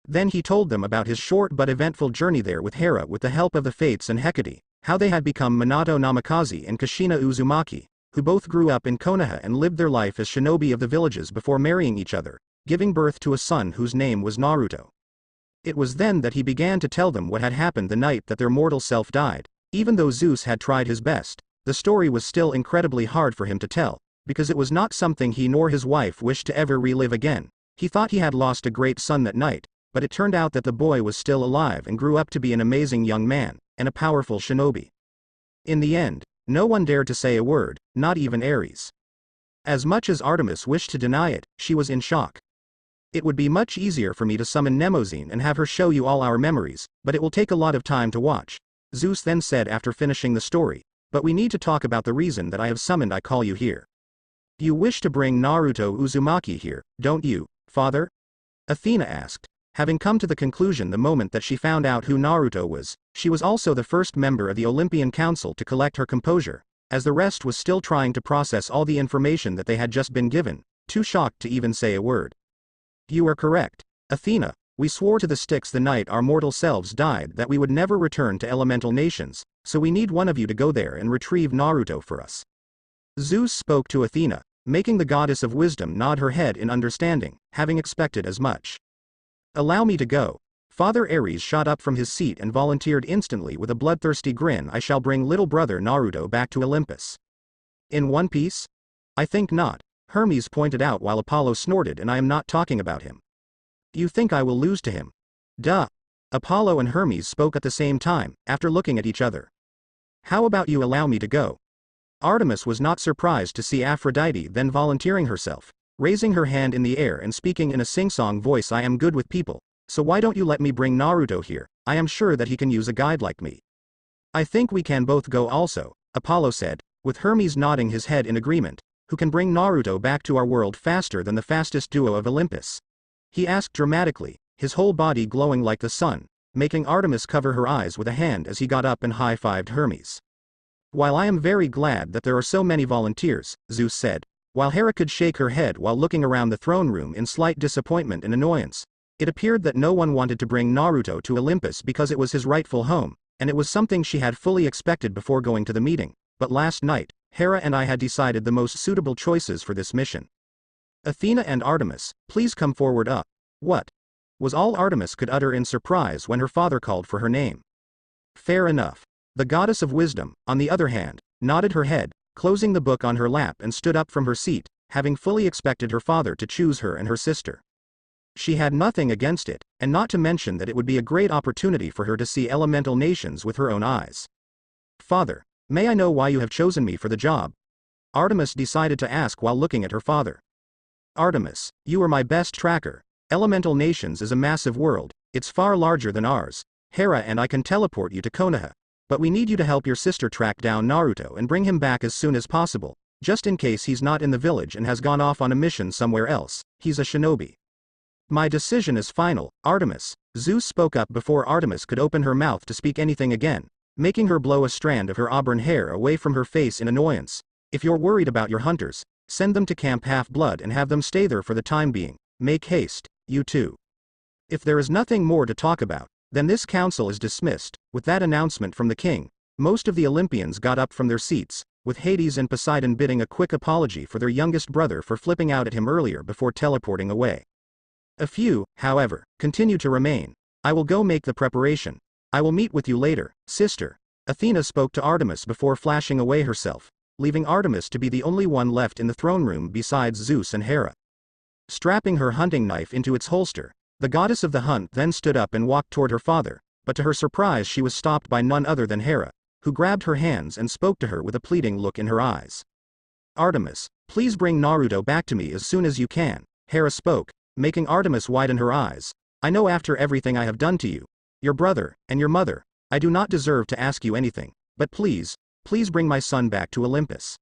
Then he told them about his short but eventful journey there with Hera with the help of the Fates and Hecate, how they had become Minato Namikaze and Kushina Uzumaki, who both grew up in Konoha and lived their life as shinobi of the villages before marrying each other, giving birth to a son whose name was Naruto. It was then that he began to tell them what had happened the night that their mortal self died. Even though Zeus had tried his best, the story was still incredibly hard for him to tell, because it was not something he nor his wife wished to ever relive again. He thought he had lost a great son that night, but it turned out that the boy was still alive and grew up to be an amazing young man, and a powerful shinobi. In the end, no one dared to say a word, not even Ares. As much as Artemis wished to deny it, she was in shock. It would be much easier for me to summon Mnemosyne and have her show you all our memories, but it will take a lot of time to watch. Zeus then said after finishing the story, but we need to talk about the reason that I have summoned I call you here. You wish to bring Naruto Uzumaki here, don't you, father? Athena asked. Having come to the conclusion the moment that she found out who Naruto was, she was also the first member of the Olympian Council to collect her composure, as the rest was still trying to process all the information that they had just been given, too shocked to even say a word. You are correct, Athena. We swore to the Styx the night our mortal selves died that we would never return to elemental nations, so we need one of you to go there and retrieve Naruto for us. Zeus spoke to Athena, making the goddess of wisdom nod her head in understanding, having expected as much. Allow me to go. Father Ares shot up from his seat and volunteered instantly with a bloodthirsty grin. I shall bring little brother Naruto back to Olympus. In one piece? I think not, Hermes pointed out while Apollo snorted, and I am not talking about him. You think I will lose to him? Duh. Apollo and Hermes spoke at the same time, after looking at each other. How about you allow me to go? Artemis was not surprised to see Aphrodite then volunteering herself, raising her hand in the air and speaking in a sing-song voice. I am good with people, so why don't you let me bring Naruto here? I am sure that he can use a guide like me. I think we can both go also, Apollo said, with Hermes nodding his head in agreement. Who can bring Naruto back to our world faster than the fastest duo of Olympus? He asked dramatically, his whole body glowing like the sun, making Artemis cover her eyes with a hand as he got up and high-fived Hermes. While I am very glad that there are so many volunteers, Zeus said, while Hera could shake her head while looking around the throne room in slight disappointment and annoyance. It appeared that no one wanted to bring Naruto to Olympus because it was his rightful home, and it was something she had fully expected before going to the meeting, but last night, Hera and I had decided the most suitable choices for this mission. Athena and Artemis, please come forward up. What? Was all Artemis could utter in surprise when her father called for her name. Fair enough. The goddess of wisdom, on the other hand, nodded her head, closing the book on her lap and stood up from her seat, having fully expected her father to choose her and her sister. She had nothing against it, and not to mention that it would be a great opportunity for her to see elemental nations with her own eyes. Father, may I know why you have chosen me for the job? Artemis decided to ask while looking at her father. Artemis, you are my best tracker. Elemental nations is a massive world, it's far larger than ours. Hera and I can teleport you to Konoha. But we need you to help your sister track down Naruto and bring him back as soon as possible, just in case he's not in the village and has gone off on a mission somewhere else. He's a shinobi. My decision is final, Artemis. Zeus spoke up before Artemis could open her mouth to speak anything again, making her blow a strand of her auburn hair away from her face in annoyance. If you're worried about your hunters, send them to Camp Half-Blood and have them stay there for the time being. Make haste, you two. If there is nothing more to talk about, then this council is dismissed. With that announcement from the king, most of the Olympians got up from their seats, with Hades and Poseidon bidding a quick apology for their youngest brother for flipping out at him earlier before teleporting away. A few, however, continued to remain. I will go make the preparation. I will meet with you later, sister. Athena spoke to Artemis before flashing away herself, leaving Artemis to be the only one left in the throne room besides Zeus and Hera. Strapping her hunting knife into its holster, the goddess of the hunt then stood up and walked toward her father, but to her surprise she was stopped by none other than Hera, who grabbed her hands and spoke to her with a pleading look in her eyes. Artemis, please bring Naruto back to me as soon as you can, Hera spoke, making Artemis widen her eyes. I know after everything I have done to you, your brother, and your mother, I do not deserve to ask you anything, but please bring my son back to Olympus.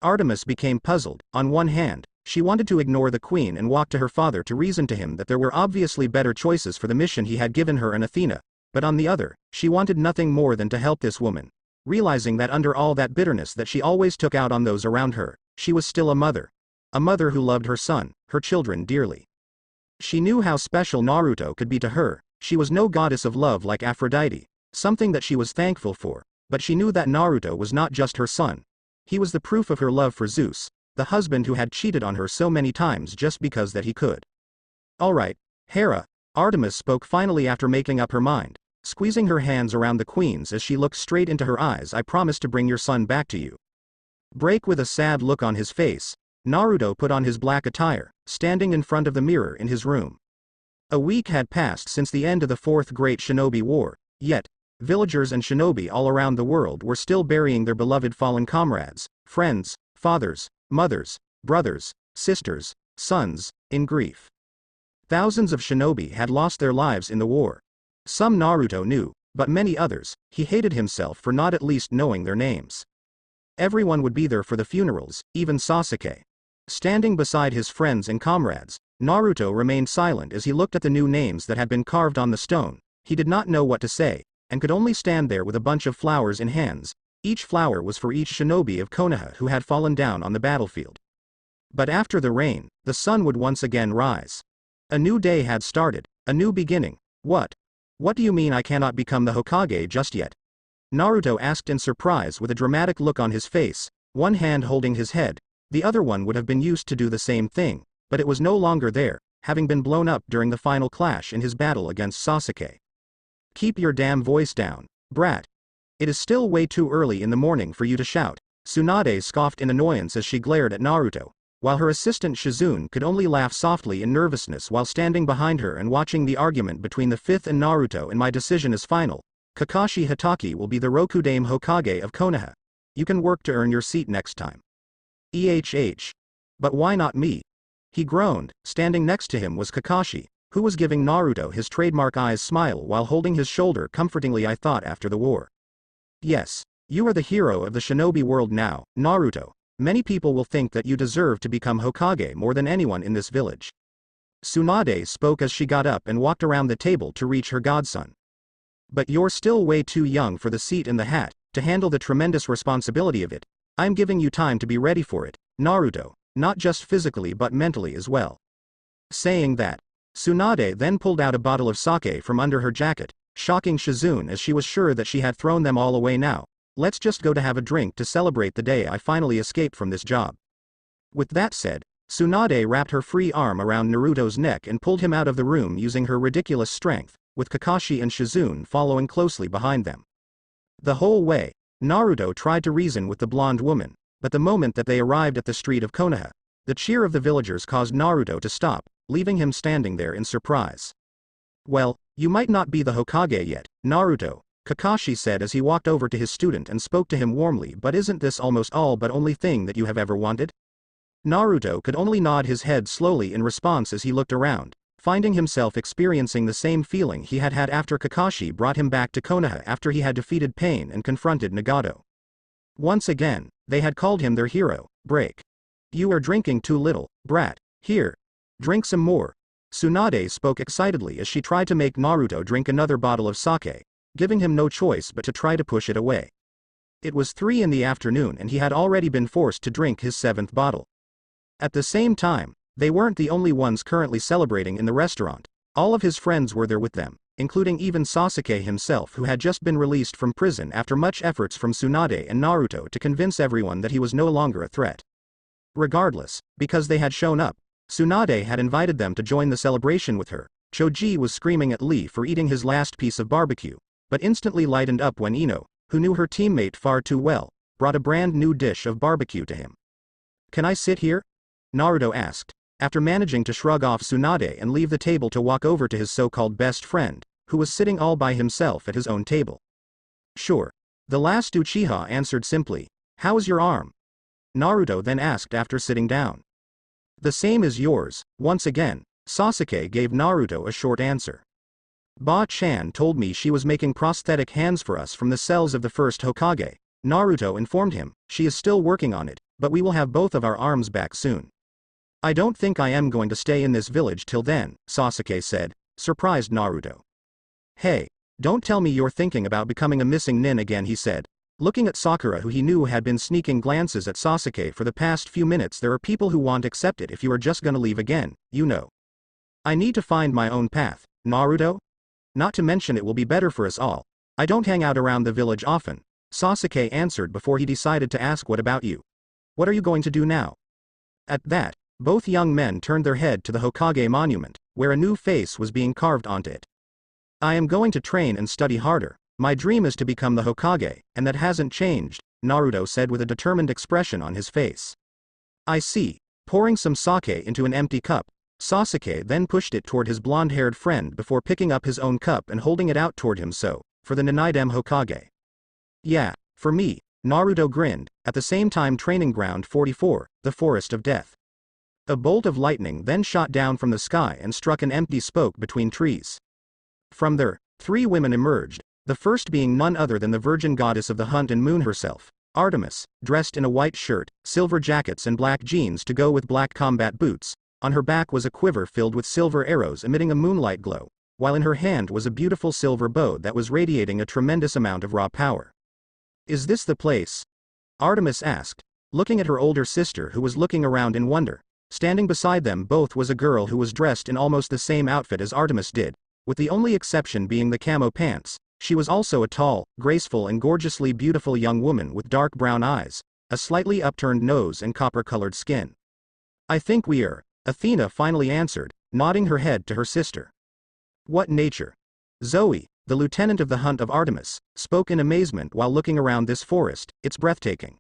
Artemis became puzzled. On one hand, she wanted to ignore the queen and walk to her father to reason to him that there were obviously better choices for the mission he had given her and Athena, but on the other, she wanted nothing more than to help this woman. Realizing that under all that bitterness that she always took out on those around her, she was still a mother who loved her son, her children dearly. She knew how special Naruto could be to her. She was no goddess of love like Aphrodite, something that she was thankful for, but she knew that Naruto was not just her son. He was the proof of her love for Zeus, the husband who had cheated on her so many times just because that he could. Alright, Hera, Artemis spoke finally after making up her mind, squeezing her hands around the queen's as she looked straight into her eyes. I promise to bring your son back to you. Break with a sad look on his face, Naruto put on his black attire, standing in front of the mirror in his room. A week had passed since the end of the Fourth Great Shinobi War, yet, villagers and shinobi all around the world were still burying their beloved fallen comrades, friends, fathers, mothers, brothers, sisters, sons, in grief. Thousands of shinobi had lost their lives in the war. Some Naruto knew, but many others, he hated himself for not at least knowing their names. Everyone would be there for the funerals, even Sasuke. Standing beside his friends and comrades, Naruto remained silent as he looked at the new names that had been carved on the stone. He did not know what to say, and could only stand there with a bunch of flowers in hands. Each flower was for each shinobi of Konoha who had fallen down on the battlefield. But after the rain, the sun would once again rise. A new day had started, a new beginning. What? What do you mean I cannot become the Hokage just yet? Naruto asked in surprise with a dramatic look on his face, one hand holding his head. The other one would have been used to do the same thing, but it was no longer there, having been blown up during the final clash in his battle against Sasuke. Keep your damn voice down, brat. It is still way too early in the morning for you to shout. Tsunade scoffed in annoyance as she glared at Naruto, while her assistant Shizune could only laugh softly in nervousness while standing behind her and watching the argument between the fifth and Naruto. And my decision is final. Kakashi Hatake will be the Rokudame Hokage of Konoha. You can work to earn your seat next time. But why not me? He groaned. Standing next to him was Kakashi, who was giving Naruto his trademark eyes smile while holding his shoulder comfortingly. I thought after the war. Yes, you are the hero of the shinobi world now, Naruto. Many people will think that you deserve to become Hokage more than anyone in this village. Tsunade spoke as she got up and walked around the table to reach her godson. But you're still way too young for the seat in the hat, to handle the tremendous responsibility of it. I'm giving you time to be ready for it, Naruto, not just physically but mentally as well. Saying that, Tsunade then pulled out a bottle of sake from under her jacket, shocking Shizune as she was sure that she had thrown them all away now. Let's just go to have a drink to celebrate the day I finally escaped from this job. With that said, Tsunade wrapped her free arm around Naruto's neck and pulled him out of the room using her ridiculous strength, with Kakashi and Shizune following closely behind them. The whole way, Naruto tried to reason with the blonde woman, but the moment that they arrived at the street of Konoha, the cheer of the villagers caused Naruto to stop, leaving him standing there in surprise. Well, you might not be the Hokage yet, Naruto, Kakashi said as he walked over to his student and spoke to him warmly. But isn't this almost all but only thing that you have ever wanted? Naruto could only nod his head slowly in response as he looked around, finding himself experiencing the same feeling he had had after Kakashi brought him back to Konoha after he had defeated Pain and confronted Nagato. Once again, they had called him their hero. Break. You are drinking too little, brat. Here. Drink some more. Tsunade spoke excitedly as she tried to make Naruto drink another bottle of sake, giving him no choice but to try to push it away. It was 3 in the afternoon and he had already been forced to drink his 7th bottle. At the same time, they weren't the only ones currently celebrating in the restaurant. All of his friends were there with them, including even Sasuke himself, who had just been released from prison after much efforts from Tsunade and Naruto to convince everyone that he was no longer a threat. Regardless, because they had shown up, Tsunade had invited them to join the celebration with her. Choji was screaming at Lee for eating his last piece of barbecue, but instantly lightened up when Ino, who knew her teammate far too well, brought a brand new dish of barbecue to him. Can I sit here? Naruto asked, after managing to shrug off Tsunade and leave the table to walk over to his so-called best friend, who was sitting all by himself at his own table. Sure. The last Uchiha answered simply. How is your arm? Naruto then asked after sitting down. The same as yours. Once again, Sasuke gave Naruto a short answer. Ba-chan told me she was making prosthetic hands for us from the cells of the first Hokage. Naruto informed him. She is still working on it, but we will have both of our arms back soon. I don't think I am going to stay in this village till then, Sasuke said, surprised Naruto. Hey, don't tell me you're thinking about becoming a missing nin again, he said, looking at Sakura, who he knew had been sneaking glances at Sasuke for the past few minutes. There are people who won't accept it if you are just gonna leave again, you know. I need to find my own path, Naruto. Not to mention it will be better for us all. I don't hang out around the village often, Sasuke answered before he decided to ask, what about you? What are you going to do now? At that, both young men turned their head to the Hokage monument, where a new face was being carved onto it. I am going to train and study harder. My dream is to become the Hokage, and that hasn't changed, Naruto said with a determined expression on his face. I see. Pouring some sake into an empty cup, Sasuke then pushed it toward his blonde-haired friend before picking up his own cup and holding it out toward him. So, for the Ninaidem Hokage. Yeah, for me, Naruto grinned, at the same time. Training ground 44, the Forest of Death. A bolt of lightning then shot down from the sky and struck an empty spoke between trees. From there, 3 women emerged, the first being none other than the virgin goddess of the hunt and moon herself, Artemis, dressed in a white shirt, silver jackets and black jeans to go with black combat boots. On her back was a quiver filled with silver arrows emitting a moonlight glow, while in her hand was a beautiful silver bow that was radiating a tremendous amount of raw power. "Is this the place?" Artemis asked, looking at her older sister who was looking around in wonder. Standing beside them both was a girl who was dressed in almost the same outfit as Artemis did, with the only exception being the camo pants. She was also a tall, graceful and gorgeously beautiful young woman with dark brown eyes, a slightly upturned nose and copper-colored skin. "I think we are," Athena finally answered, nodding her head to her sister. "What nature?" Zoe, the lieutenant of the hunt of Artemis, spoke in amazement while looking around this forest. "It's breathtaking."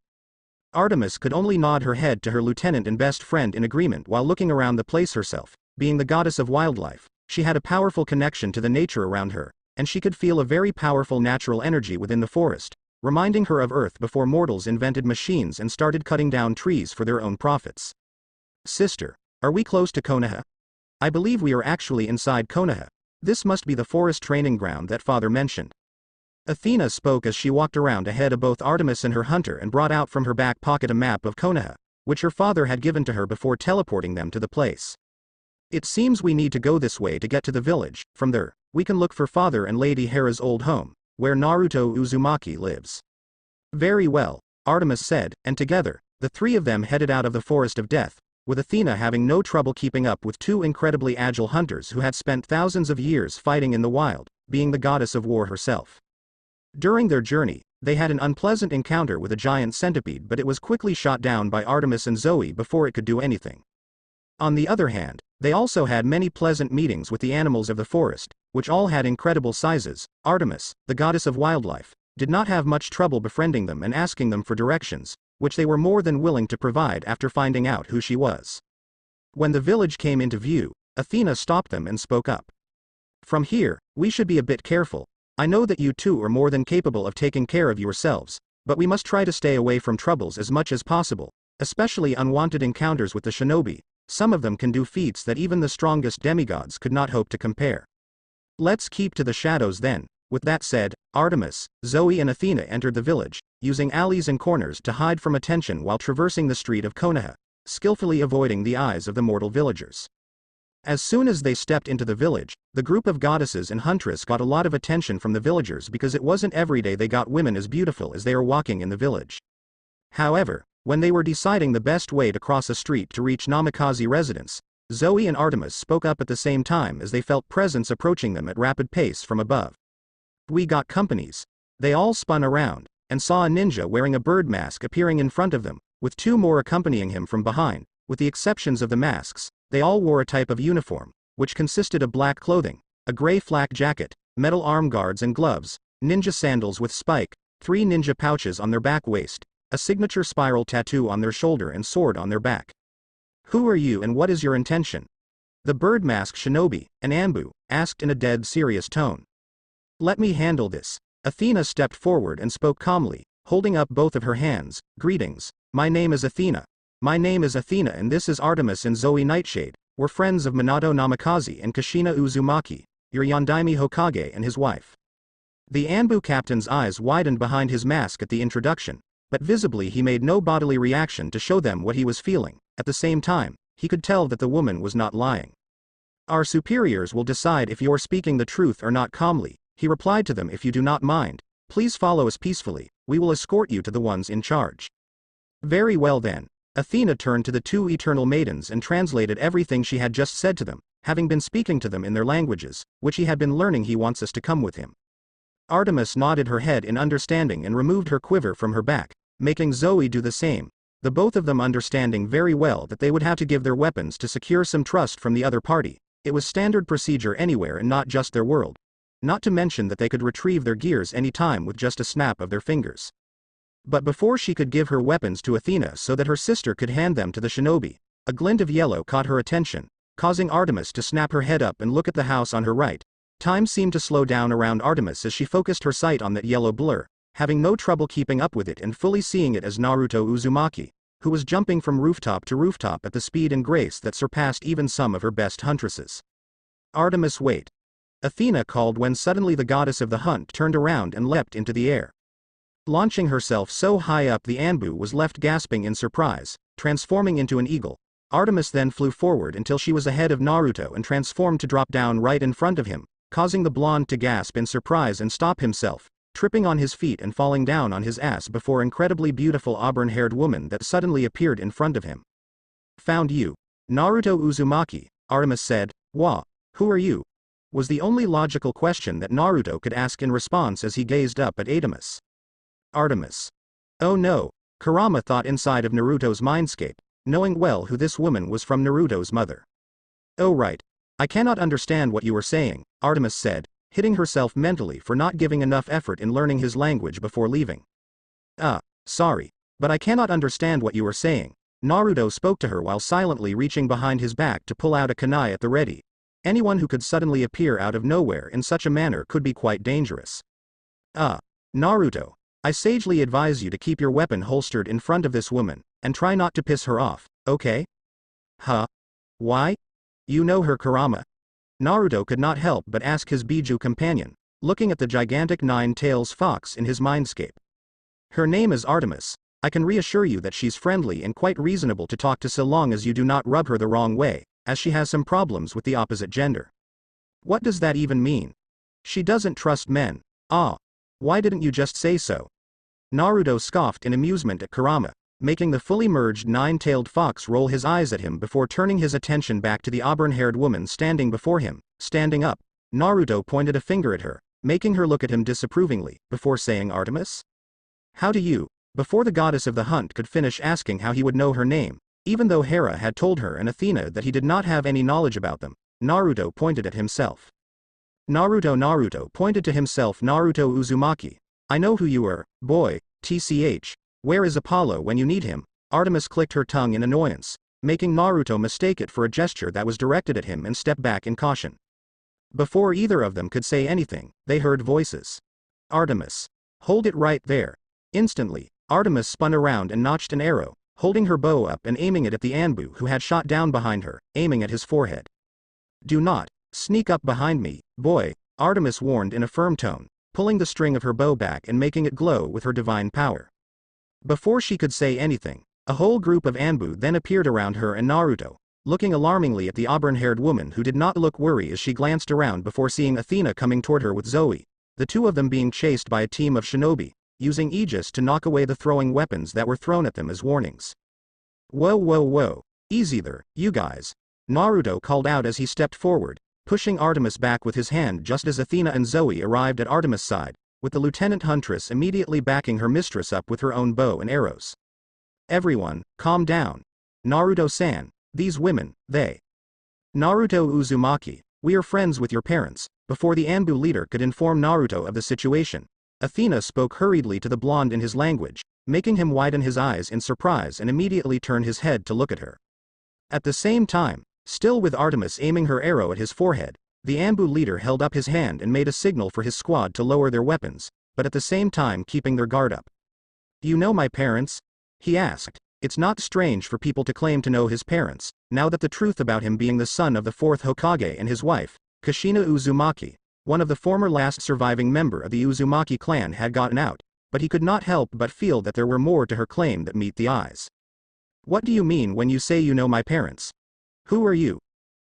Artemis could only nod her head to her lieutenant and best friend in agreement while looking around the place herself. Being the goddess of wildlife, she had a powerful connection to the nature around her, and she could feel a very powerful natural energy within the forest, reminding her of Earth before mortals invented machines and started cutting down trees for their own profits. "Sister, are we close to Konoha?" "I believe we are actually inside Konoha. This must be the forest training ground that father mentioned." Athena spoke as she walked around ahead of both Artemis and her hunter and brought out from her back pocket a map of Konoha, which her father had given to her before teleporting them to the place. "It seems we need to go this way to get to the village. From there, we can look for Father and Lady Hera's old home, where Naruto Uzumaki lives." "Very well," Artemis said, and together, the 3 of them headed out of the Forest of Death, with Athena having no trouble keeping up with 2 incredibly agile hunters who had spent thousands of years fighting in the wild, being the goddess of war herself. During their journey, they had an unpleasant encounter with a giant centipede, but it was quickly shot down by Artemis and Zoe before it could do anything. On the other hand, they also had many pleasant meetings with the animals of the forest, which all had incredible sizes. Artemis, the goddess of wildlife, did not have much trouble befriending them and asking them for directions, which they were more than willing to provide after finding out who she was. When the village came into view, Athena stopped them and spoke up. "From here, we should be a bit careful. I know that you 2 are more than capable of taking care of yourselves, but we must try to stay away from troubles as much as possible, especially unwanted encounters with the shinobi. Some of them can do feats that even the strongest demigods could not hope to compare. Let's keep to the shadows then." With that said, Artemis, Zoe and Athena entered the village, using alleys and corners to hide from attention while traversing the street of Konoha, skillfully avoiding the eyes of the mortal villagers. As soon as they stepped into the village, the group of goddesses and huntress got a lot of attention from the villagers because it wasn't every day they got women as beautiful as they are walking in the village. However, when they were deciding the best way to cross a street to reach Namikaze residence, Zoe and Artemis spoke up at the same time as they felt presence approaching them at rapid pace from above. "We got companies." They all spun around, and saw a ninja wearing a bird mask appearing in front of them, with 2 more accompanying him from behind. With the exceptions of the masks, they all wore a type of uniform, which consisted of black clothing, a gray flak jacket, metal arm guards and gloves, ninja sandals with spike, 3 ninja pouches on their back waist, a signature spiral tattoo on their shoulder and sword on their back. "Who are you and what is your intention?" The bird mask shinobi, an Anbu, asked in a dead serious tone. "Let me handle this." Athena stepped forward and spoke calmly, holding up both of her hands. "Greetings, my name is Athena. My name is Athena and this is Artemis and Zoe Nightshade. We're friends of Minato Namikaze and Kushina Uzumaki, your Yondaime Hokage and his wife." The Anbu captain's eyes widened behind his mask at the introduction, but visibly he made no bodily reaction to show them what he was feeling. At the same time, he could tell that the woman was not lying. "Our superiors will decide if you're speaking the truth or not." Calmly, he replied to them. "If you do not mind, please follow us peacefully. We will escort you to the ones in charge." "Very well then." Athena turned to the 2 eternal maidens and translated everything she had just said to them, having been speaking to them in their languages, which he had been learning. "He wants us to come with him." Artemis nodded her head in understanding and removed her quiver from her back, making Zoe do the same, the both of them understanding very well that they would have to give their weapons to secure some trust from the other party. It was standard procedure anywhere and not just their world. Not to mention that they could retrieve their gears any time with just a snap of their fingers. But before she could give her weapons to Athena so that her sister could hand them to the shinobi, a glint of yellow caught her attention, causing Artemis to snap her head up and look at the house on her right. Time seemed to slow down around Artemis as she focused her sight on that yellow blur, having no trouble keeping up with it and fully seeing it as Naruto Uzumaki, who was jumping from rooftop to rooftop at the speed and grace that surpassed even some of her best huntresses. Artemis, wait! Athena called when suddenly the goddess of the hunt turned around and leapt into the air. Launching herself so high up the Anbu was left gasping in surprise, transforming into an eagle. Artemis then flew forward until she was ahead of Naruto and transformed to drop down right in front of him, causing the blonde to gasp in surprise and stop himself, tripping on his feet and falling down on his ass before incredibly beautiful auburn-haired woman that suddenly appeared in front of him. Found you. Naruto Uzumaki, Artemis said. Wha? Who are you? Was the only logical question that Naruto could ask in response as he gazed up at Artemis. Artemis. Oh no, Kurama thought inside of Naruto's mindscape, knowing well who this woman was from Naruto's mother. Oh right. I cannot understand what you are saying, Artemis said, hitting herself mentally for not giving enough effort in learning his language before leaving. Sorry, but I cannot understand what you are saying. Naruto spoke to her while silently reaching behind his back to pull out a kunai at the ready. Anyone who could suddenly appear out of nowhere in such a manner could be quite dangerous. Naruto, I sagely advise you to keep your weapon holstered in front of this woman, and try not to piss her off, okay? Huh? Why? You know her, Kurama? Naruto could not help but ask his Biju companion, looking at the gigantic nine-tails fox in his mindscape. Her name is Artemis. I can reassure you that she's friendly and quite reasonable to talk to so long as you do not rub her the wrong way, as she has some problems with the opposite gender. What does that even mean? She doesn't trust men. Why didn't you just say so? Naruto scoffed in amusement at Kurama, making the fully merged nine-tailed fox roll his eyes at him before turning his attention back to the auburn-haired woman standing before him. Standing up, Naruto pointed a finger at her, making her look at him disapprovingly, before saying, Artemis? How do you? Before the goddess of the hunt could finish asking how he would know her name, even though Hera had told her and Athena that he did not have any knowledge about them, Naruto pointed at himself. Naruto pointed to himself. Naruto Uzumaki. I know who you are, boy, tch. Where is Apollo when you need him? Artemis clicked her tongue in annoyance, making Naruto mistake it for a gesture that was directed at him and step back in caution. Before either of them could say anything, they heard voices. Artemis. Hold it right there. Instantly, Artemis spun around and notched an arrow, holding her bow up and aiming it at the Anbu who had shot down behind her, aiming at his forehead. Do not sneak up behind me, boy, Artemis warned in a firm tone, pulling the string of her bow back and making it glow with her divine power. Before she could say anything, a whole group of Anbu then appeared around her and Naruto, looking alarmingly at the auburn-haired woman who did not look worried as she glanced around before seeing Athena coming toward her with Zoe, the two of them being chased by a team of shinobi, using Aegis to knock away the throwing weapons that were thrown at them as warnings. Whoa, easy there, you guys, Naruto called out as he stepped forward, pushing Artemis back with his hand just as Athena and Zoe arrived at Artemis' side, with the lieutenant huntress immediately backing her mistress up with her own bow and arrows. Everyone, calm down. Naruto-san, these women, they. Naruto Uzumaki, we are friends with your parents. Before the Anbu leader could inform Naruto of the situation, Athena spoke hurriedly to the blonde in his language, making him widen his eyes in surprise and immediately turn his head to look at her. At the same time, still with Artemis aiming her arrow at his forehead, the Anbu leader held up his hand and made a signal for his squad to lower their weapons, but at the same time keeping their guard up. Do you know my parents? He asked. It's not strange for people to claim to know his parents, now that the truth about him being the son of the fourth Hokage and his wife, Kushina Uzumaki, one of the former last surviving member of the Uzumaki clan, had gotten out, but he could not help but feel that there were more to her claim that meet the eyes. What do you mean when you say you know my parents? Who are you?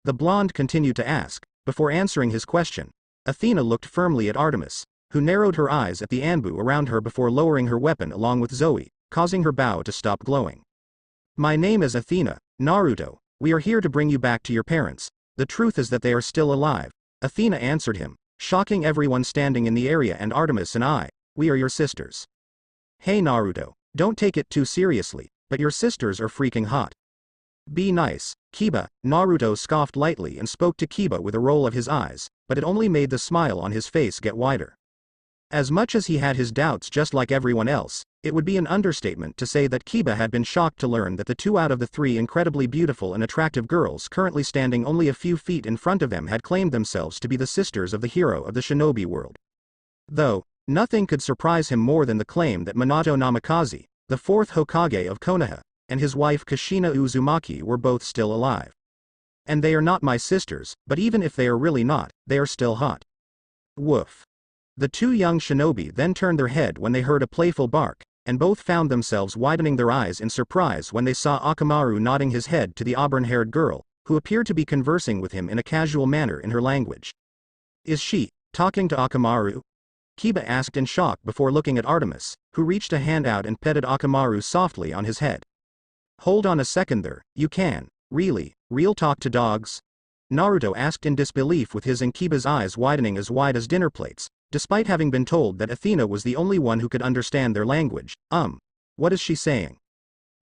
The blonde continued to ask. Before answering his question, Athena looked firmly at Artemis, who narrowed her eyes at the Anbu around her before lowering her weapon along with Zoe, causing her bow to stop glowing. My name is Athena, Naruto, we are here to bring you back to your parents. The truth is that they are still alive, Athena answered him, shocking everyone standing in the area. And Artemis and I, we are your sisters. Hey Naruto, don't take it too seriously, but your sisters are freaking hot. Be nice, Kiba. Naruto scoffed lightly and spoke to Kiba with a roll of his eyes, but it only made the smile on his face get wider. As much as he had his doubts just like everyone else, it would be an understatement to say that Kiba had been shocked to learn that the two out of the three incredibly beautiful and attractive girls currently standing only a few feet in front of them had claimed themselves to be the sisters of the hero of the shinobi world. Though, nothing could surprise him more than the claim that Minato Namikaze, the fourth Hokage of Konoha, and his wife Kushina Uzumaki were both still alive. And they are not my sisters, but even if they are really not, they are still hot. Woof. The two young shinobi then turned their head when they heard a playful bark, and both found themselves widening their eyes in surprise when they saw Akamaru nodding his head to the auburn-haired girl, who appeared to be conversing with him in a casual manner in her language. Is she talking to Akamaru? Kiba asked in shock before looking at Artemis, who reached a hand out and petted Akamaru softly on his head. Hold on a second there, you can, really, real talk to dogs? Naruto asked in disbelief with his and Kiba's eyes widening as wide as dinner plates, despite having been told that Athena was the only one who could understand their language. What is she saying?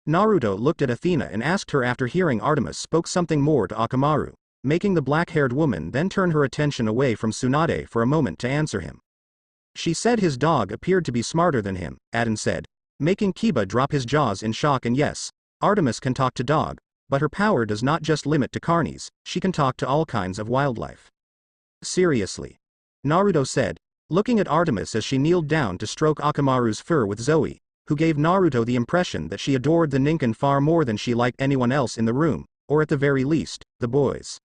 Naruto looked at Athena and asked her after hearing Artemis spoke something more to Akamaru, making the black-haired woman then turn her attention away from Tsunade for a moment to answer him. She said his dog appeared to be smarter than him, Aden said, making Kiba drop his jaws in shock. And yes, Artemis can talk to dog, but her power does not just limit to carnies, she can talk to all kinds of wildlife. Seriously? Naruto said, looking at Artemis as she kneeled down to stroke Akamaru's fur with Zoe, who gave Naruto the impression that she adored the Ninken far more than she liked anyone else in the room, or at the very least, the boys.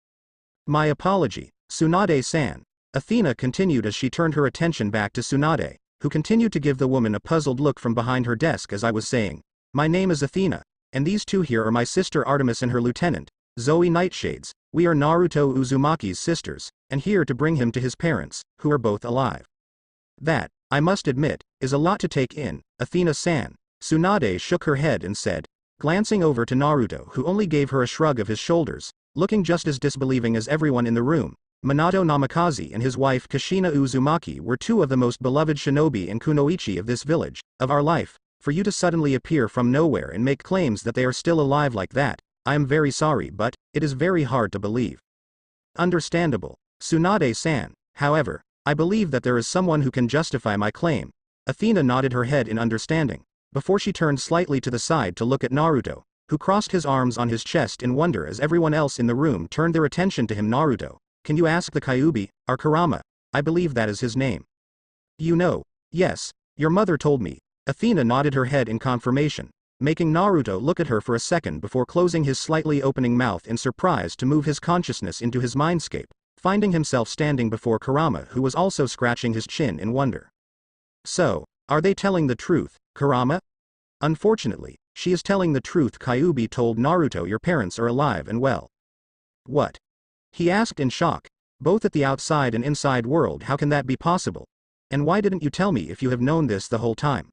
My apology, Tsunade-san. Athena continued as she turned her attention back to Tsunade, who continued to give the woman a puzzled look from behind her desk. As I was saying, my name is Athena, and these two here are my sister Artemis and her lieutenant, Zoe Nightshades. We are Naruto Uzumaki's sisters, and here to bring him to his parents, who are both alive. That, I must admit, is a lot to take in, Athena-san. Tsunade shook her head and said, glancing over to Naruto, who only gave her a shrug of his shoulders, looking just as disbelieving as everyone in the room. Minato Namikaze and his wife Kushina Uzumaki were two of the most beloved shinobi and kunoichi of this village, of our life. For you to suddenly appear from nowhere and make claims that they are still alive like that, I am very sorry, but it is very hard to believe. Understandable, Tsunade-san. However, I believe that there is someone who can justify my claim. Athena nodded her head in understanding, before she turned slightly to the side to look at Naruto, who crossed his arms on his chest in wonder as everyone else in the room turned their attention to him. Naruto, can you ask the Kyuubi, or Kurama? I believe that is his name. You know, yes, your mother told me. Athena nodded her head in confirmation, making Naruto look at her for a second before closing his slightly opening mouth in surprise to move his consciousness into his mindscape, finding himself standing before Kurama, who was also scratching his chin in wonder. So, are they telling the truth, Kurama? Unfortunately, she is telling the truth. Kyuubi told Naruto your parents are alive and well. What? He asked in shock, both at the outside and inside world. How can that be possible? And why didn't you tell me if you have known this the whole time?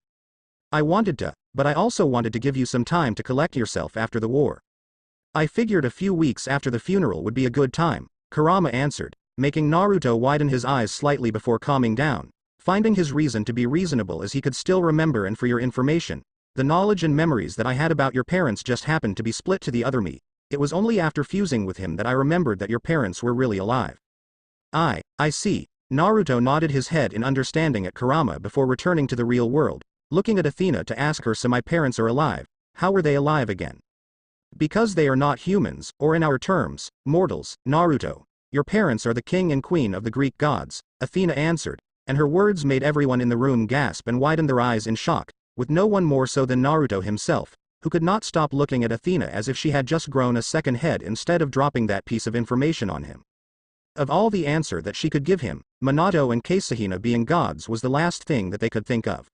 I wanted to, but I also wanted to give you some time to collect yourself after the war. I figured a few weeks after the funeral would be a good time, Kurama answered, making Naruto widen his eyes slightly before calming down, finding his reason to be reasonable as he could still remember. And for your information, the knowledge and memories that I had about your parents just happened to be split to the other me. It was only after fusing with him that I remembered that your parents were really alive. I see. Naruto nodded his head in understanding at Kurama before returning to the real world, looking at Athena to ask her, so my parents are alive, how were they alive again? Because they are not humans, or in our terms, mortals, Naruto. Your parents are the king and queen of the Greek gods, Athena answered, and her words made everyone in the room gasp and widen their eyes in shock, with no one more so than Naruto himself, who could not stop looking at Athena as if she had just grown a second head instead of dropping that piece of information on him. Of all the answer that she could give him, Minato and Kasehina being gods was the last thing that they could think of.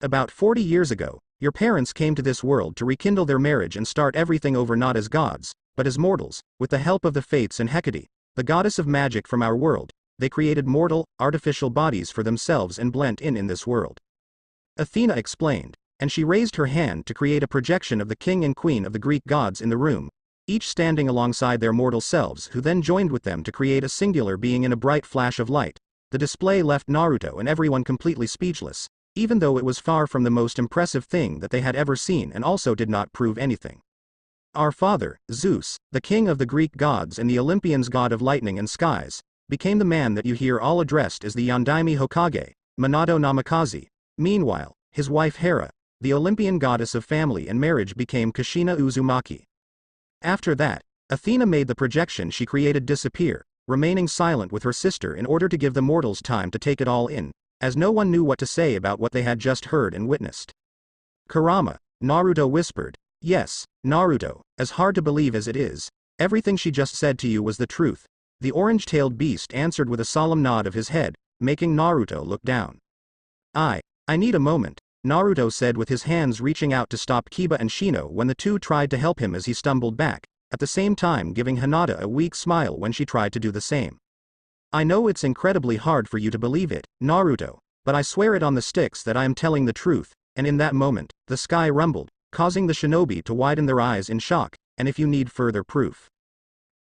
About 40 years ago, your parents came to this world to rekindle their marriage and start everything over, not as gods, but as mortals. With the help of the Fates and Hecate, the goddess of magic from our world, they created mortal, artificial bodies for themselves and blent in this world. Athena explained, and she raised her hand to create a projection of the king and queen of the Greek gods in the room, each standing alongside their mortal selves, who then joined with them to create a singular being in a bright flash of light. The display left Naruto and everyone completely speechless, even though it was far from the most impressive thing that they had ever seen and also did not prove anything. Our father, Zeus, the king of the Greek gods and the Olympians, god of lightning and skies, became the man that you hear all addressed as the Yondaime Hokage, Minato Namikaze. Meanwhile, his wife Hera, the Olympian goddess of family and marriage, became Kushina Uzumaki. After that, Athena made the projection she created disappear, remaining silent with her sister in order to give the mortals time to take it all in, as no one knew what to say about what they had just heard and witnessed. Kurama, Naruto whispered, Yes, Naruto, as hard to believe as it is, everything she just said to you was the truth. The orange-tailed beast answered with a solemn nod of his head, making Naruto look down. I need a moment, Naruto said with his hands reaching out to stop Kiba and Shino when the two tried to help him as he stumbled back, at the same time giving Hinata a weak smile when she tried to do the same. I know it's incredibly hard for you to believe it, Naruto, but I swear it on the sticks that I am telling the truth, and in that moment, the sky rumbled, causing the shinobi to widen their eyes in shock, and if you need further proof.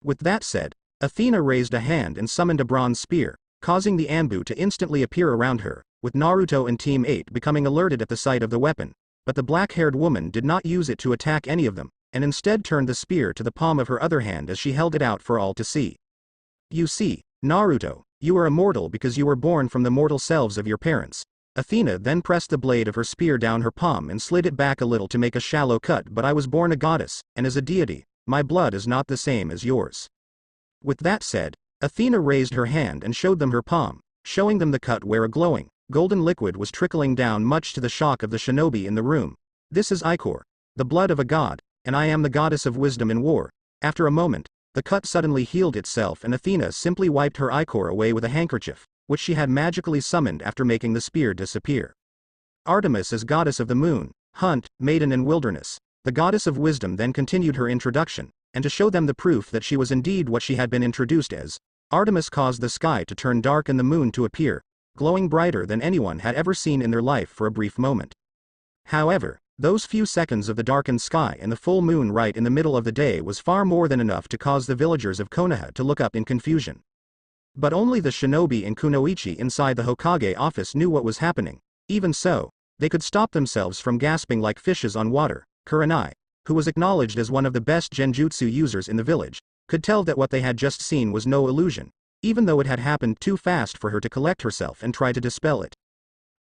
With that said, Athena raised a hand and summoned a bronze spear, causing the Anbu to instantly appear around her, with Naruto and Team 8 becoming alerted at the sight of the weapon, but the black-haired woman did not use it to attack any of them, and instead turned the spear to the palm of her other hand as she held it out for all to see. You see, Naruto, you are immortal because you were born from the mortal selves of your parents. Athena then pressed the blade of her spear down her palm and slid it back a little to make a shallow cut, but I was born a goddess, and as a deity, my blood is not the same as yours. With that said, Athena raised her hand and showed them her palm, showing them the cut where a glowing, golden liquid was trickling down, much to the shock of the shinobi in the room. This is ichor, the blood of a god, and I am the goddess of wisdom in war. After a moment, the cut suddenly healed itself and Athena simply wiped her ichor away with a handkerchief, which she had magically summoned after making the spear disappear. Artemis is goddess of the moon, hunt, maiden and wilderness. The goddess of wisdom then continued her introduction, and to show them the proof that she was indeed what she had been introduced as, Artemis caused the sky to turn dark and the moon to appear, glowing brighter than anyone had ever seen in their life for a brief moment. However, those few seconds of the darkened sky and the full moon right in the middle of the day was far more than enough to cause the villagers of Konoha to look up in confusion. But only the shinobi and kunoichi inside the Hokage office knew what was happening. Even so, they could stop themselves from gasping like fishes on water. Kurenai, who was acknowledged as one of the best genjutsu users in the village, could tell that what they had just seen was no illusion, even though it had happened too fast for her to collect herself and try to dispel it.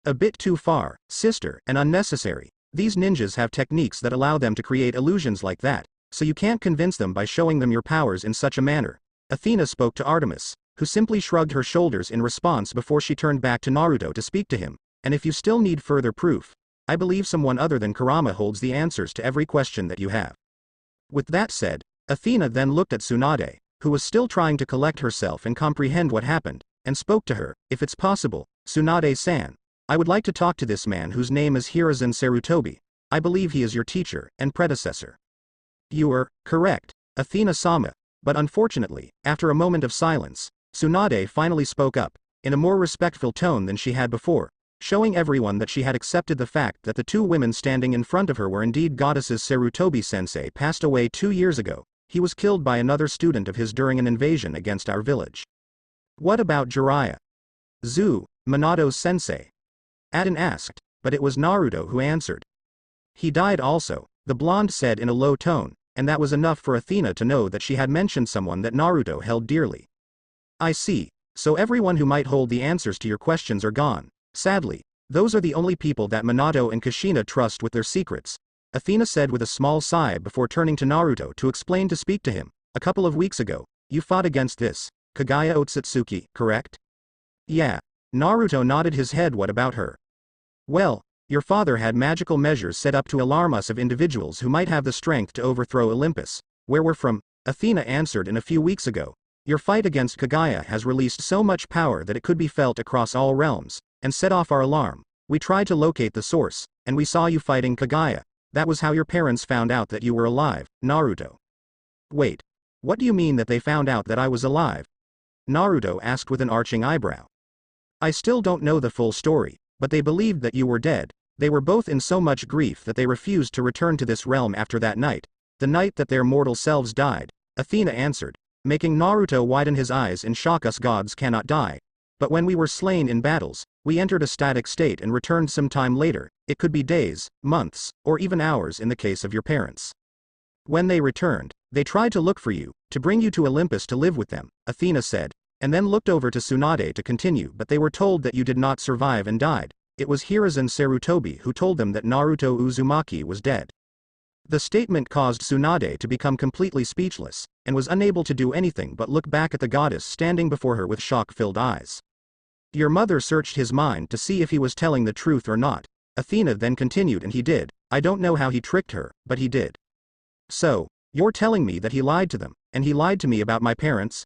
A bit too far, sister, and unnecessary. These ninjas have techniques that allow them to create illusions like that, so you can't convince them by showing them your powers in such a manner. Athena spoke to Artemis, who simply shrugged her shoulders in response before she turned back to Naruto to speak to him, and if you still need further proof, I believe someone other than Kurama holds the answers to every question that you have. With that said, Athena then looked at Tsunade, who was still trying to collect herself and comprehend what happened, and spoke to her. If it's possible, Tsunade-san, I would like to talk to this man whose name is Hiruzen Sarutobi. I believe he is your teacher and predecessor. You are correct, Athena-sama, but unfortunately, after a moment of silence, Tsunade finally spoke up, in a more respectful tone than she had before, showing everyone that she had accepted the fact that the two women standing in front of her were indeed goddesses. Sarutobi-sensei passed away 2 years ago. He was killed by another student of his during an invasion against our village. What about Jiraiya? Minato's sensei? Aden asked, but it was Naruto who answered. He died also, the blonde said in a low tone, and that was enough for Athena to know that she had mentioned someone that Naruto held dearly. I see, so everyone who might hold the answers to your questions are gone. Sadly, those are the only people that Minato and Kushina trust with their secrets, Athena said with a small sigh before turning to Naruto to explain to speak to him. A couple of weeks ago, you fought against this Kagaya Otsutsuki, correct? Yeah. Naruto nodded his head. What about her? Well, your father had magical measures set up to alarm us of individuals who might have the strength to overthrow Olympus. Where we're from, Athena answered. In a few weeks ago, your fight against Kagaya has released so much power that it could be felt across all realms, and set off our alarm. We tried to locate the source, and we saw you fighting Kagaya. That was how your parents found out that you were alive, Naruto. Wait. What do you mean that they found out that I was alive? Naruto asked with an arching eyebrow. I still don't know the full story, but they believed that you were dead. They were both in so much grief that they refused to return to this realm after that night, the night that their mortal selves died, Athena answered, making Naruto widen his eyes in shock. Us gods cannot die. But when we were slain in battles, we entered a static state and returned some time later. It could be days, months, or even hours in the case of your parents. When they returned, they tried to look for you, to bring you to Olympus to live with them, Athena said, and then looked over to Tsunade to continue, but they were told that you did not survive and died. It was Hiruzen Sarutobi who told them that Naruto Uzumaki was dead. The statement caused Tsunade to become completely speechless, and was unable to do anything but look back at the goddess standing before her with shock-filled eyes. Your mother searched his mind to see if he was telling the truth or not, Athena then continued, and he did. I don't know how he tricked her, but he did. So, you're telling me that he lied to them, and he lied to me about my parents?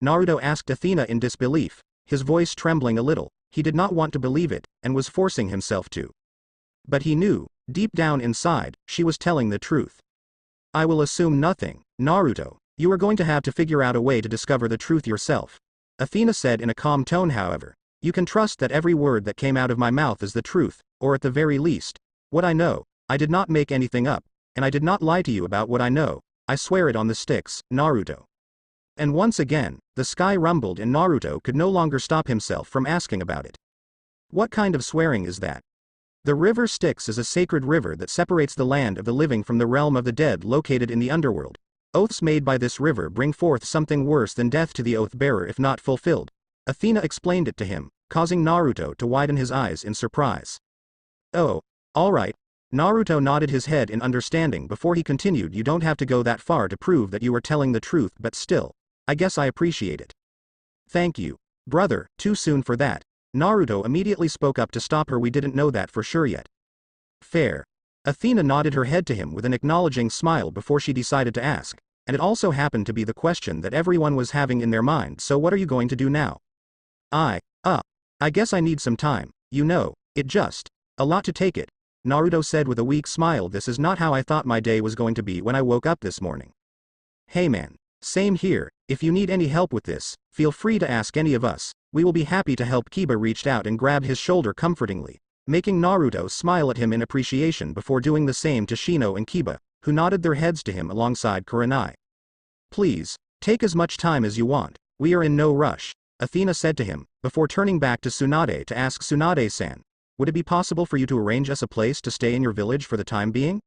Naruto asked Athena in disbelief, his voice trembling a little. He did not want to believe it, and was forcing himself to. But he knew, deep down inside, she was telling the truth. I will assume nothing, Naruto. You are going to have to figure out a way to discover the truth yourself. Athena said in a calm tone, however. You can trust that every word that came out of my mouth is the truth, or at the very least, what I know. I did not make anything up, and I did not lie to you about what I know. I swear it on the sticks, Naruto. And once again, the sky rumbled and Naruto could no longer stop himself from asking about it. What kind of swearing is that? The river Styx is a sacred river that separates the land of the living from the realm of the dead located in the underworld. Oaths made by this river bring forth something worse than death to the oath-bearer if not fulfilled. Athena explained it to him, causing Naruto to widen his eyes in surprise. Oh, alright. Naruto nodded his head in understanding before he continued. You don't have to go that far to prove that you are telling the truth, but still, I guess I appreciate it. Thank you. Brother, too soon for that. Naruto immediately spoke up to stop her. We didn't know that for sure yet. Fair. Athena nodded her head to him with an acknowledging smile before she decided to ask, and it also happened to be the question that everyone was having in their mind. So what are you going to do now? I guess I need some time, you know, it just, a lot to take it. Naruto said with a weak smile. This is not how I thought my day was going to be when I woke up this morning. Hey man. Same here. If you need any help with this, feel free to ask any of us. We will be happy to help. Kiba reached out and grabbed his shoulder comfortingly, making Naruto smile at him in appreciation before doing the same to Shino and Kiba, who nodded their heads to him alongside Kurenai. Please, take as much time as you want. We are in no rush, Athena said to him, before turning back to Tsunade to ask Tsunade-san, would it be possible for you to arrange us a place to stay in your village for the time being?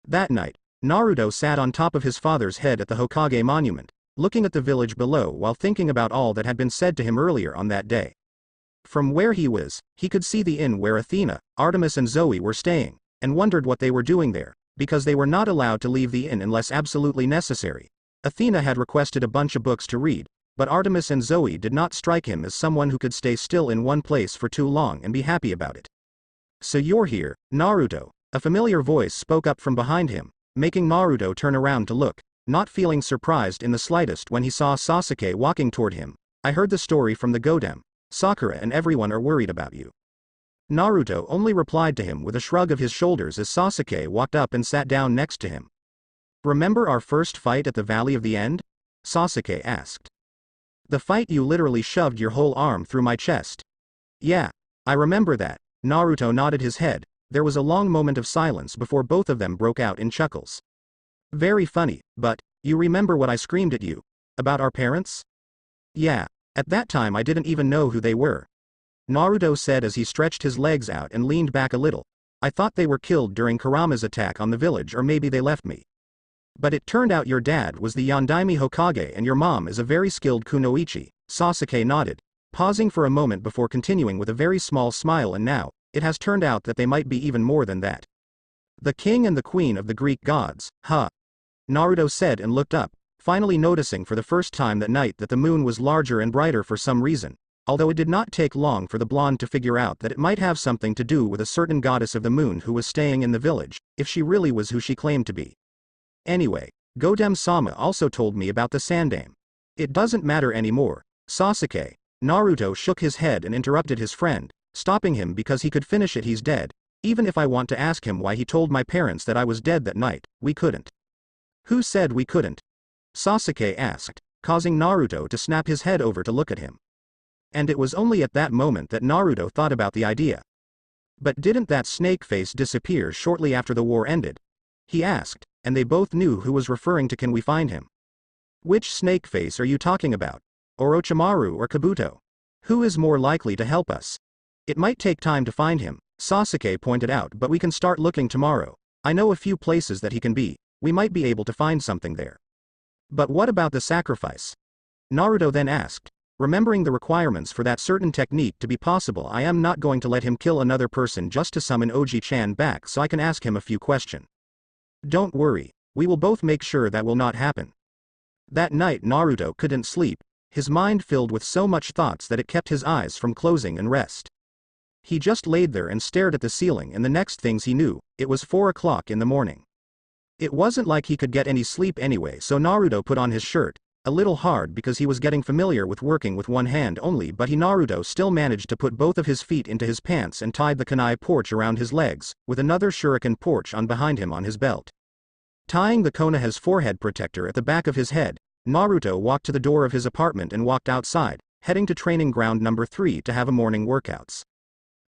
That night, Naruto sat on top of his father's head at the Hokage monument, looking at the village below while thinking about all that had been said to him earlier on that day. From where he was, he could see the inn where Athena, Artemis and Zoe were staying, and wondered what they were doing there, because they were not allowed to leave the inn unless absolutely necessary. Athena had requested a bunch of books to read, but Artemis and Zoe did not strike him as someone who could stay still in one place for too long and be happy about it. So you're here, Naruto, a familiar voice spoke up from behind him, making Naruto turn around to look, not feeling surprised in the slightest when he saw Sasuke walking toward him. I heard the story from the Godem. Sakura and everyone are worried about you. Naruto only replied to him with a shrug of his shoulders as Sasuke walked up and sat down next to him. Remember our first fight at the Valley of the End? Sasuke asked. The fight you literally shoved your whole arm through my chest. Yeah, I remember that. Naruto nodded his head. There was a long moment of silence before both of them broke out in chuckles. Very funny, but, you remember what I screamed at you? About our parents? Yeah, at that time I didn't even know who they were. Naruto said as he stretched his legs out and leaned back a little. I thought they were killed during Kurama's attack on the village, or maybe they left me. But it turned out your dad was the Yondaime Hokage and your mom is a very skilled kunoichi. Sasuke nodded, pausing for a moment before continuing with a very small smile. And now, it has turned out that they might be even more than that. The king and the queen of the Greek gods, huh? Naruto said and looked up, finally noticing for the first time that night that the moon was larger and brighter for some reason, although it did not take long for the blonde to figure out that it might have something to do with a certain goddess of the moon who was staying in the village, if she really was who she claimed to be. Anyway, Godem-sama also told me about the Sandaime. It doesn't matter anymore, Sasuke. Naruto shook his head and interrupted his friend, stopping him because he could finish it. He's dead. Even if I want to ask him why he told my parents that I was dead that night, we couldn't. Who said we couldn't? Sasuke asked, causing Naruto to snap his head over to look at him. And it was only at that moment that Naruto thought about the idea. But didn't that snake face disappear shortly after the war ended? He asked, and they both knew who was referring to. Can we find him? Which snake face are you talking about? Orochimaru or Kabuto? Who is more likely to help us? It might take time to find him, Sasuke pointed out, but we can start looking tomorrow. I know a few places that he can be. We might be able to find something there. But what about the sacrifice? Naruto then asked, remembering the requirements for that certain technique to be possible. I am not going to let him kill another person just to summon Oji-chan back so I can ask him a few questions. Don't worry, we will both make sure that will not happen. That night Naruto couldn't sleep, his mind filled with so much thoughts that it kept his eyes from closing and rest. He just laid there and stared at the ceiling, and the next things he knew, it was 4 o'clock in the morning. It wasn't like he could get any sleep anyway, so Naruto put on his shirt, a little hard because he was getting familiar with working with one hand only, but Naruto still managed to put both of his feet into his pants and tied the kunai porch around his legs, with another shuriken porch on behind him on his belt. Tying the Konoha's forehead protector at the back of his head, Naruto walked to the door of his apartment and walked outside, heading to training ground number 3 to have a morning workouts.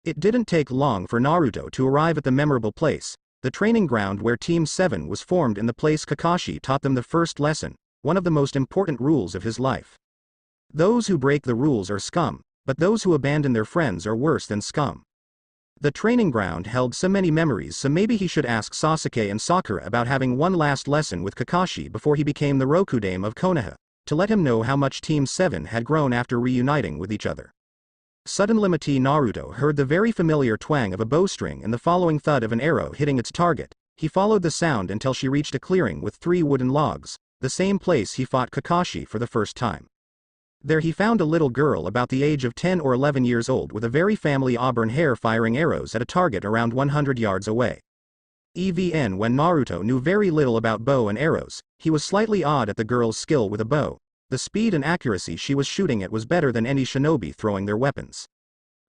It didn't take long for Naruto to arrive at the memorable place, the training ground where Team 7 was formed, in the place Kakashi taught them the first lesson, one of the most important rules of his life. Those who break the rules are scum, but those who abandon their friends are worse than scum. The training ground held so many memories, so maybe he should ask Sasuke and Sakura about having one last lesson with Kakashi before he became the Rokudame of Konoha, to let him know how much Team 7 had grown after reuniting with each other. Suddenly Naruto heard the very familiar twang of a bowstring and the following thud of an arrow hitting its target. He followed the sound until she reached a clearing with 3 wooden logs, the same place he fought Kakashi for the first time. There he found a little girl about the age of 10 or 11 years old with a very family auburn hair firing arrows at a target around 100 yards away. Even when Naruto knew very little about bow and arrows, he was slightly awed at the girl's skill with a bow. The speed and accuracy she was shooting at was better than any shinobi throwing their weapons.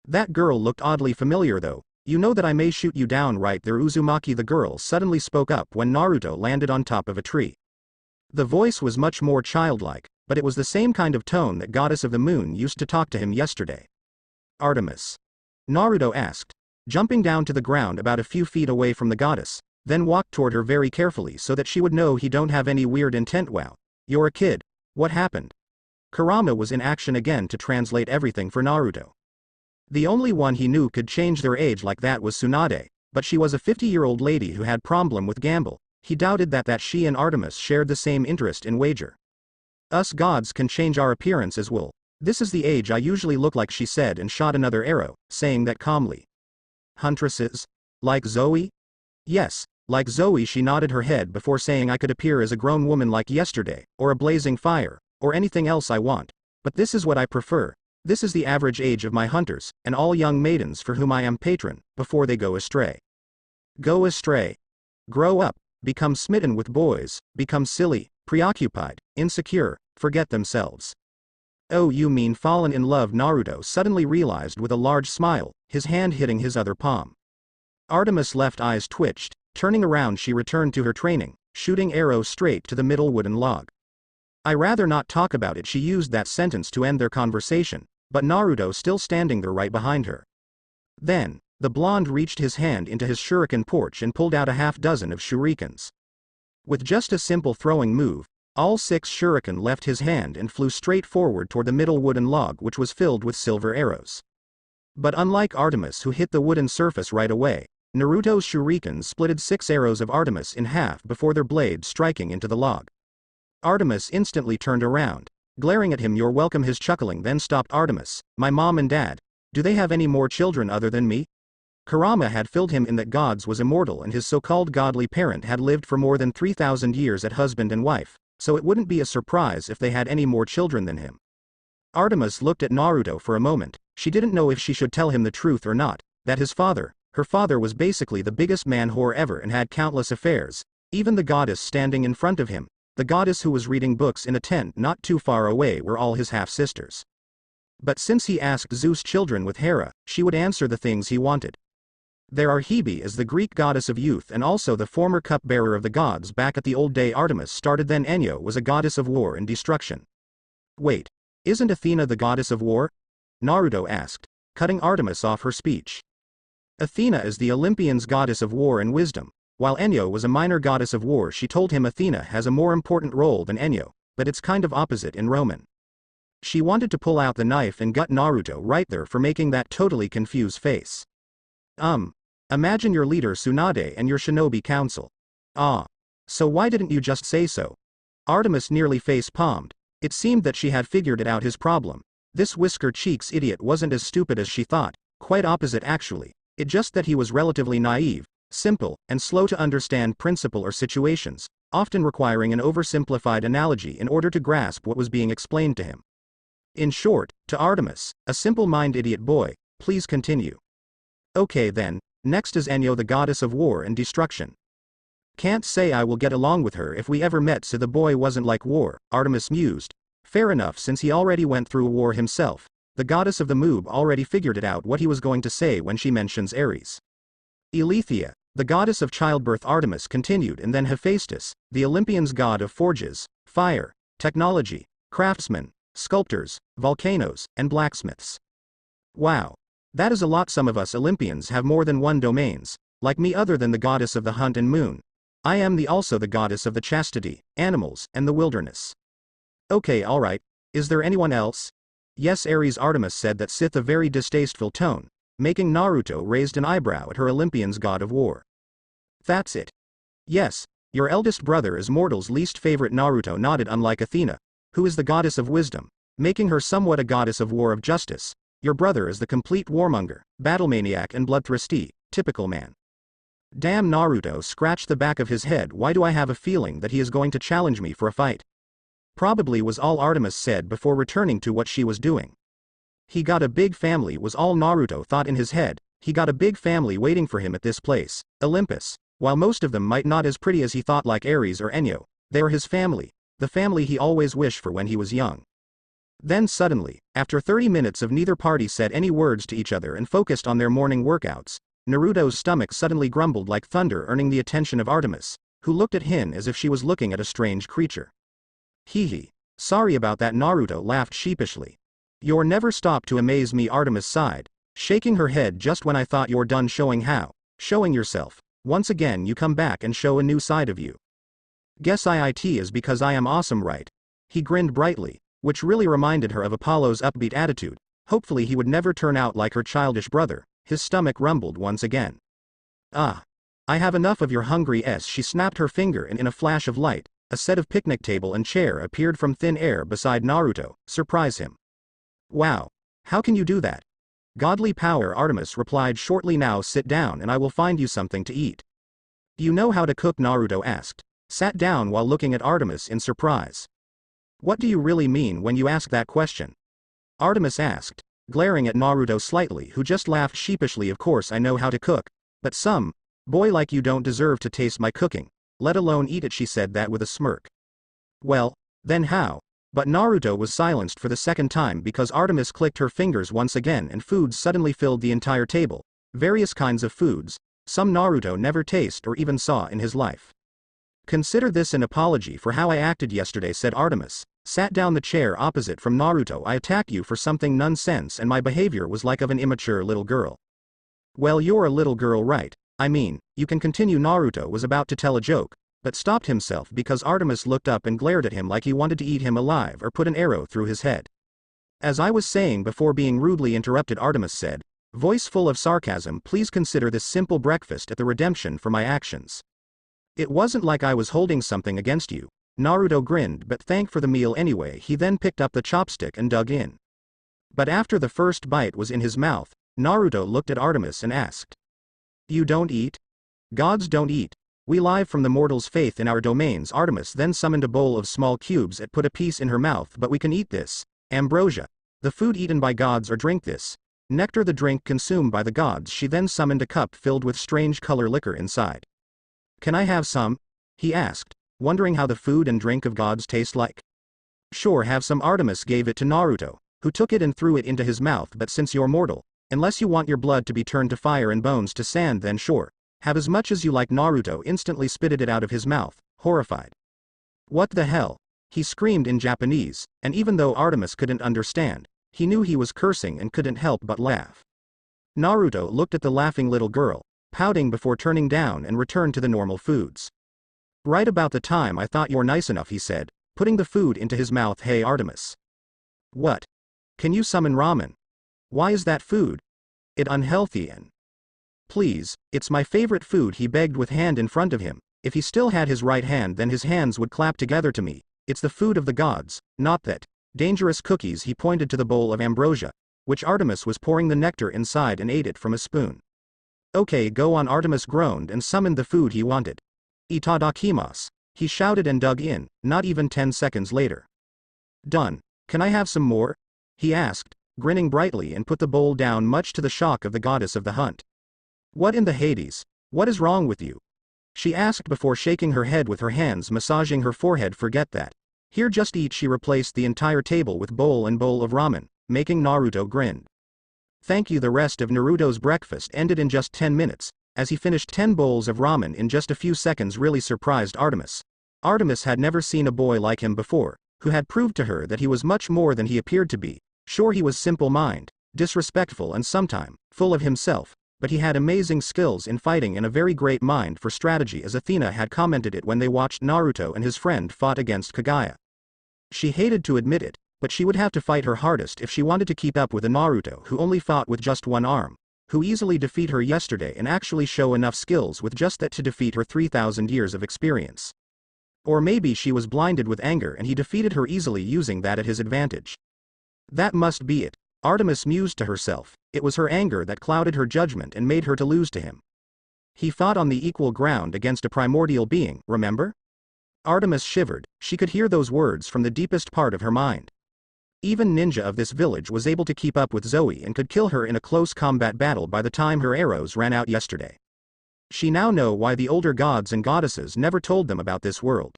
That girl looked oddly familiar though. You know that I may shoot you down right there, Uzumaki, the girl suddenly spoke up when Naruto landed on top of a tree. The voice was much more childlike, but it was the same kind of tone that Goddess of the Moon used to talk to him yesterday. Artemis? Naruto asked, jumping down to the ground about a few feet away from the goddess, then walked toward her very carefully so that she would know he don't have any weird intent. Wow. You're a kid. What happened? Kurama was in action again to translate everything for Naruto. The only one he knew could change their age like that was Tsunade, but she was a 50-year-old lady who had problem with gamble. He doubted that she and Artemis shared the same interest in wager. Us gods can change our appearance as well. This is the age I usually look like, she said, and shot another arrow, saying that calmly. Huntresses? Like Zoe? Yes, like Zoe. She nodded her head before saying, I could appear as a grown woman like yesterday, or a blazing fire, or anything else I want. But this is what I prefer. This is the average age of my hunters, and all young maidens for whom I am patron, before they go astray. Go astray. Grow up. Become smitten with boys, become silly, preoccupied, insecure, forget themselves. Oh, you mean fallen in love? Naruto suddenly realized with a large smile, his hand hitting his other palm. Artemis' left eyes twitched. Turning around, she returned to her training, shooting arrows straight to the middle wooden log. I rather not talk about it. She used that sentence to end their conversation, but Naruto still standing there right behind her. Then, the blonde reached his hand into his shuriken porch and pulled out a half-dozen of shurikens. With just a simple throwing move, all 6 shuriken left his hand and flew straight forward toward the middle wooden log, which was filled with silver arrows. But unlike Artemis, who hit the wooden surface right away, Naruto's shurikens splitted 6 arrows of Artemis in half before their blades striking into the log. Artemis instantly turned around, glaring at him. You're welcome, his chuckling then stopped. Artemis, my mom and dad, do they have any more children other than me? Kurama had filled him in that gods was immortal and his so-called godly parent had lived for more than 3,000 years as husband and wife, so it wouldn't be a surprise if they had any more children than him. Artemis looked at Naruto for a moment. She didn't know if she should tell him the truth or not, that her father was basically the biggest man whore ever and had countless affairs, even the goddess standing in front of him, the goddess who was reading books in a tent not too far away, were all his half-sisters. But since he asked Zeus' children with Hera, she would answer the things he wanted. There are Hebe as the Greek goddess of youth and also the former cupbearer of the gods back at the old day. Artemis started. Then Enyo was a goddess of war and destruction. Wait, isn't Athena the goddess of war? Naruto asked, cutting Artemis off her speech. Athena is the Olympians' goddess of war and wisdom, while Enyo was a minor goddess of war. She told him Athena has a more important role than Enyo, but it's kind of opposite in Roman. She wanted to pull out the knife and gut Naruto right there for making that totally confused face. Imagine your leader Tsunade and your shinobi council. So why didn't you just say so? Artemis nearly face-palmed. It seemed that she had figured out his problem. This Whisker Cheeks idiot wasn't as stupid as she thought, quite opposite actually. It just that he was relatively naive, simple, and slow to understand principle or situations, often requiring an oversimplified analogy in order to grasp what was being explained to him. In short, to Artemis, a simple-minded idiot boy. Please continue. Okay then, next is Enyo, the goddess of war and destruction. Can't say I will get along with her if we ever met, so the boy wasn't like war, Artemis mused. Fair enough, since he already went through a war himself. The goddess of the moob already figured it out what he was going to say when she mentions Ares. Elethea, the goddess of childbirth, Artemis continued, and then Hephaestus, the Olympians' god of forges, fire, technology, craftsmen, sculptors, volcanoes, and blacksmiths. Wow. That is a lot. Some of us Olympians have more than one domains. Like me, other than the goddess of the hunt and moon, I am also the goddess of the chastity, animals, and the wilderness. Okay, alright. Is there anyone else? Yes, Ares, Artemis said that with a very distasteful tone, making Naruto raised an eyebrow at her Olympian's god of war. That's it. Yes, your eldest brother is mortal's least favorite. Naruto nodded. Unlike Athena, who is the goddess of wisdom, making her somewhat a goddess of war, of justice, your brother is the complete warmonger, battle maniac, and bloodthirsty, typical man. Damn, Naruto scratched the back of his head. Why do I have a feeling that he is going to challenge me for a fight? Probably, was all Artemis said before returning to what she was doing. He got a big family, was all Naruto thought in his head. He got a big family waiting for him at this place, Olympus. While most of them might not as pretty as he thought, like Ares or Enyo, they are his family, the family he always wished for when he was young. Then suddenly, after 30 minutes of neither party said any words to each other and focused on their morning workouts, Naruto's stomach suddenly grumbled like thunder, earning the attention of Artemis, who looked at him as if she was looking at a strange creature. Hee. Sorry about that, Naruto laughed sheepishly. You're never stop to amaze me, Artemis sighed, shaking her head. Just when I thought you're done showing yourself, once again you come back and show a new side of you. Guess it is because I am awesome, right? He grinned brightly, which really reminded her of Apollo's upbeat attitude. Hopefully he would never turn out like her childish brother. His stomach rumbled once again. Ah. I have enough of your hungry s. She snapped her finger, and in a flash of light, a set of picnic table and chair appeared from thin air beside Naruto. Surprise him. Wow. How can you do that? Godly power, Artemis replied shortly. Now sit down and I will find you something to eat. Do you know how to cook? Naruto asked, sat down while looking at Artemis in surprise. What do you really mean when you ask that question? Artemis asked, glaring at Naruto slightly, who just laughed sheepishly. Of course I know how to cook, but some boy like you don't deserve to taste my cooking, let alone eat it. She said that with a smirk. Well, then how? But Naruto was silenced for the second time because Artemis clicked her fingers once again and foods suddenly filled the entire table, various kinds of foods, some Naruto never tasted or even saw in his life. Consider this an apology for how I acted yesterday, said Artemis, sat down the chair opposite from Naruto. I attacked you for something nonsense and my behavior was like of an immature little girl. Well, you're a little girl, right? I mean, you can continue. Naruto was about to tell a joke, but stopped himself because Artemis looked up and glared at him like he wanted to eat him alive or put an arrow through his head. As I was saying before being rudely interrupted, Artemis said, voice full of sarcasm, please consider this simple breakfast at the redemption for my actions. It wasn't like I was holding something against you. Naruto grinned, but thanked for the meal anyway. He then picked up the chopstick and dug in. But after the first bite was in his mouth, Naruto looked at Artemis and asked, you don't eat? Gods don't eat. We live from the mortal's faith in our domains. Artemis then summoned a bowl of small cubes and put a piece in her mouth. But we can eat this. Ambrosia, the food eaten by gods, or drink this. Nectar, the drink consumed by the gods. She then summoned a cup filled with strange color liquor inside. Can I have some? He asked, wondering how the food and drink of gods taste like. Sure, have some. Artemis gave it to Naruto, who took it and threw it into his mouth. But since you're mortal, unless you want your blood to be turned to fire and bones to sand, then sure, have as much as you like. Naruto instantly spitted it out of his mouth, horrified. What the hell? He screamed in Japanese, and even though Artemis couldn't understand, he knew he was cursing and couldn't help but laugh. Naruto looked at the laughing little girl, pouting before turning down and returned to the normal foods. Right about the time I thought you're nice enough, he said, putting the food into his mouth. Hey Artemis. What? Can you summon ramen? Why is that food? It unhealthy and... Please, it's my favorite food, he begged with hand in front of him. If he still had his right hand, then his hands would clap together to me. It's the food of the gods, not that. Dangerous cookies. He pointed to the bowl of ambrosia, which Artemis was pouring the nectar inside, and ate it from a spoon. Okay, go on. Artemis groaned and summoned the food he wanted. Itadakimasu, he shouted and dug in, not even 10 seconds later. Done. Can I have some more? He asked, grinning brightly, and put the bowl down, much to the shock of the goddess of the hunt. What in the Hades? What is wrong with you? She asked before shaking her head with her hands massaging her forehead. Forget that. Here, just eat. She replaced the entire table with bowl and bowl of ramen, making Naruto grin. Thank you. The rest of Naruto's breakfast ended in just 10 minutes, as he finished 10 bowls of ramen in just a few seconds really surprised Artemis. Artemis had never seen a boy like him before, who had proved to her that he was much more than he appeared to be. Sure, he was simple-minded, disrespectful and sometimes full of himself, but he had amazing skills in fighting and a very great mind for strategy, as Athena had commented it when they watched Naruto and his friend fought against Kagaya. She hated to admit it, but she would have to fight her hardest if she wanted to keep up with a Naruto who only fought with just one arm, who easily defeat her yesterday and actually show enough skills with just that to defeat her 3,000 years of experience. Or maybe she was blinded with anger and he defeated her easily using that at his advantage. That must be it, Artemis mused to herself. It was her anger that clouded her judgment and made her to lose to him. He fought on the equal ground against a primordial being, remember? Artemis shivered. She could hear those words from the deepest part of her mind. Even ninja of this village was able to keep up with Zoe and could kill her in a close combat battle by the time her arrows ran out yesterday. She now knew why the older gods and goddesses never told them about this world.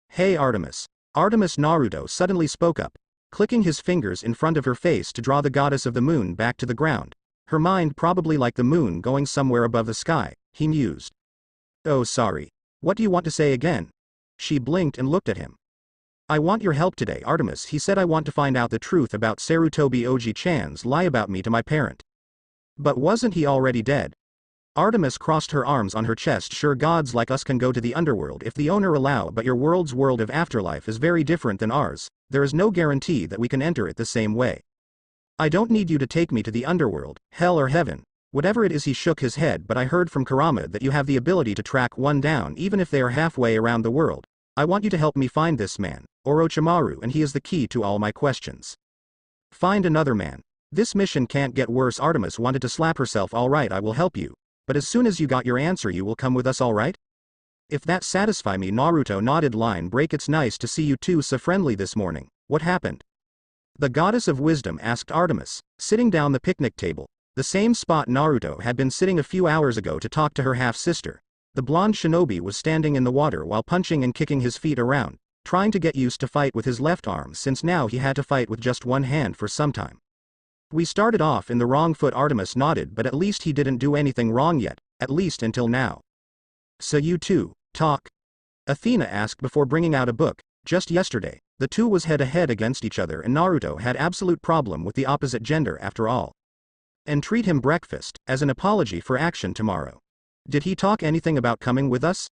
Hey Artemis. Artemis. Naruto suddenly spoke up, clicking his fingers in front of her face to draw the goddess of the moon back to the ground. Her mind probably like the moon going somewhere above the sky, he mused. Oh sorry. What do you want to say again? She blinked and looked at him. I want your help today, Artemis. He said I want to find out the truth about Sarutobi Oji-chan's lie about me to my parent. But wasn't he already dead? Artemis crossed her arms on her chest. Sure, gods like us can go to the underworld if the owner allow, but your world's world of afterlife is very different than ours. There is no guarantee that we can enter it the same way. I don't need you to take me to the underworld, hell or heaven, whatever it is. He shook his head. But I heard from Kurama that you have the ability to track one down even if they are halfway around the world. I want you to help me find this man, Orochimaru, and he is the key to all my questions. Find another man. This mission can't get worse. Artemis wanted to slap herself. All right, I will help you. But as soon as you got your answer you will come with us, all right? If that satisfy me. Naruto nodded. Line break. It's nice to see you two so friendly this morning. What happened? The goddess of wisdom asked Artemis, sitting down the picnic table, the same spot Naruto had been sitting a few hours ago to talk to her half-sister. The blonde shinobi was standing in the water while punching and kicking his feet around, trying to get used to fight with his left arm since now he had to fight with just one hand for some time. We started off in the wrong foot. Artemis nodded. But at least he didn't do anything wrong yet, at least until now. So you two talk? Athena asked before bringing out a book. Just yesterday, the two was head-to-head against each other and Naruto had absolute problem with the opposite gender after all. And treat him breakfast, as an apology for action tomorrow. Did he talk anything about coming with us?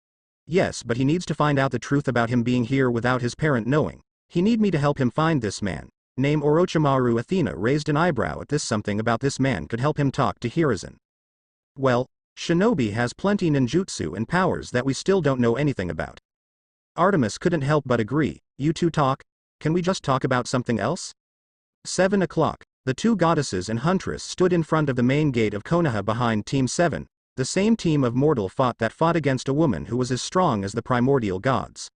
Yes, but he needs to find out the truth about him being here without his parent knowing. He need me to help him find this man. Name Orochimaru. Athena raised an eyebrow at this. Something about this man could help him talk to Hiruzen. Well, Shinobi has plenty ninjutsu and powers that we still don't know anything about. Artemis couldn't help but agree. You two talk? Can we just talk about something else? 7 o'clock. The two goddesses and Huntress stood in front of the main gate of Konoha behind Team 7, the same team of mortal that fought against a woman who was as strong as the primordial gods.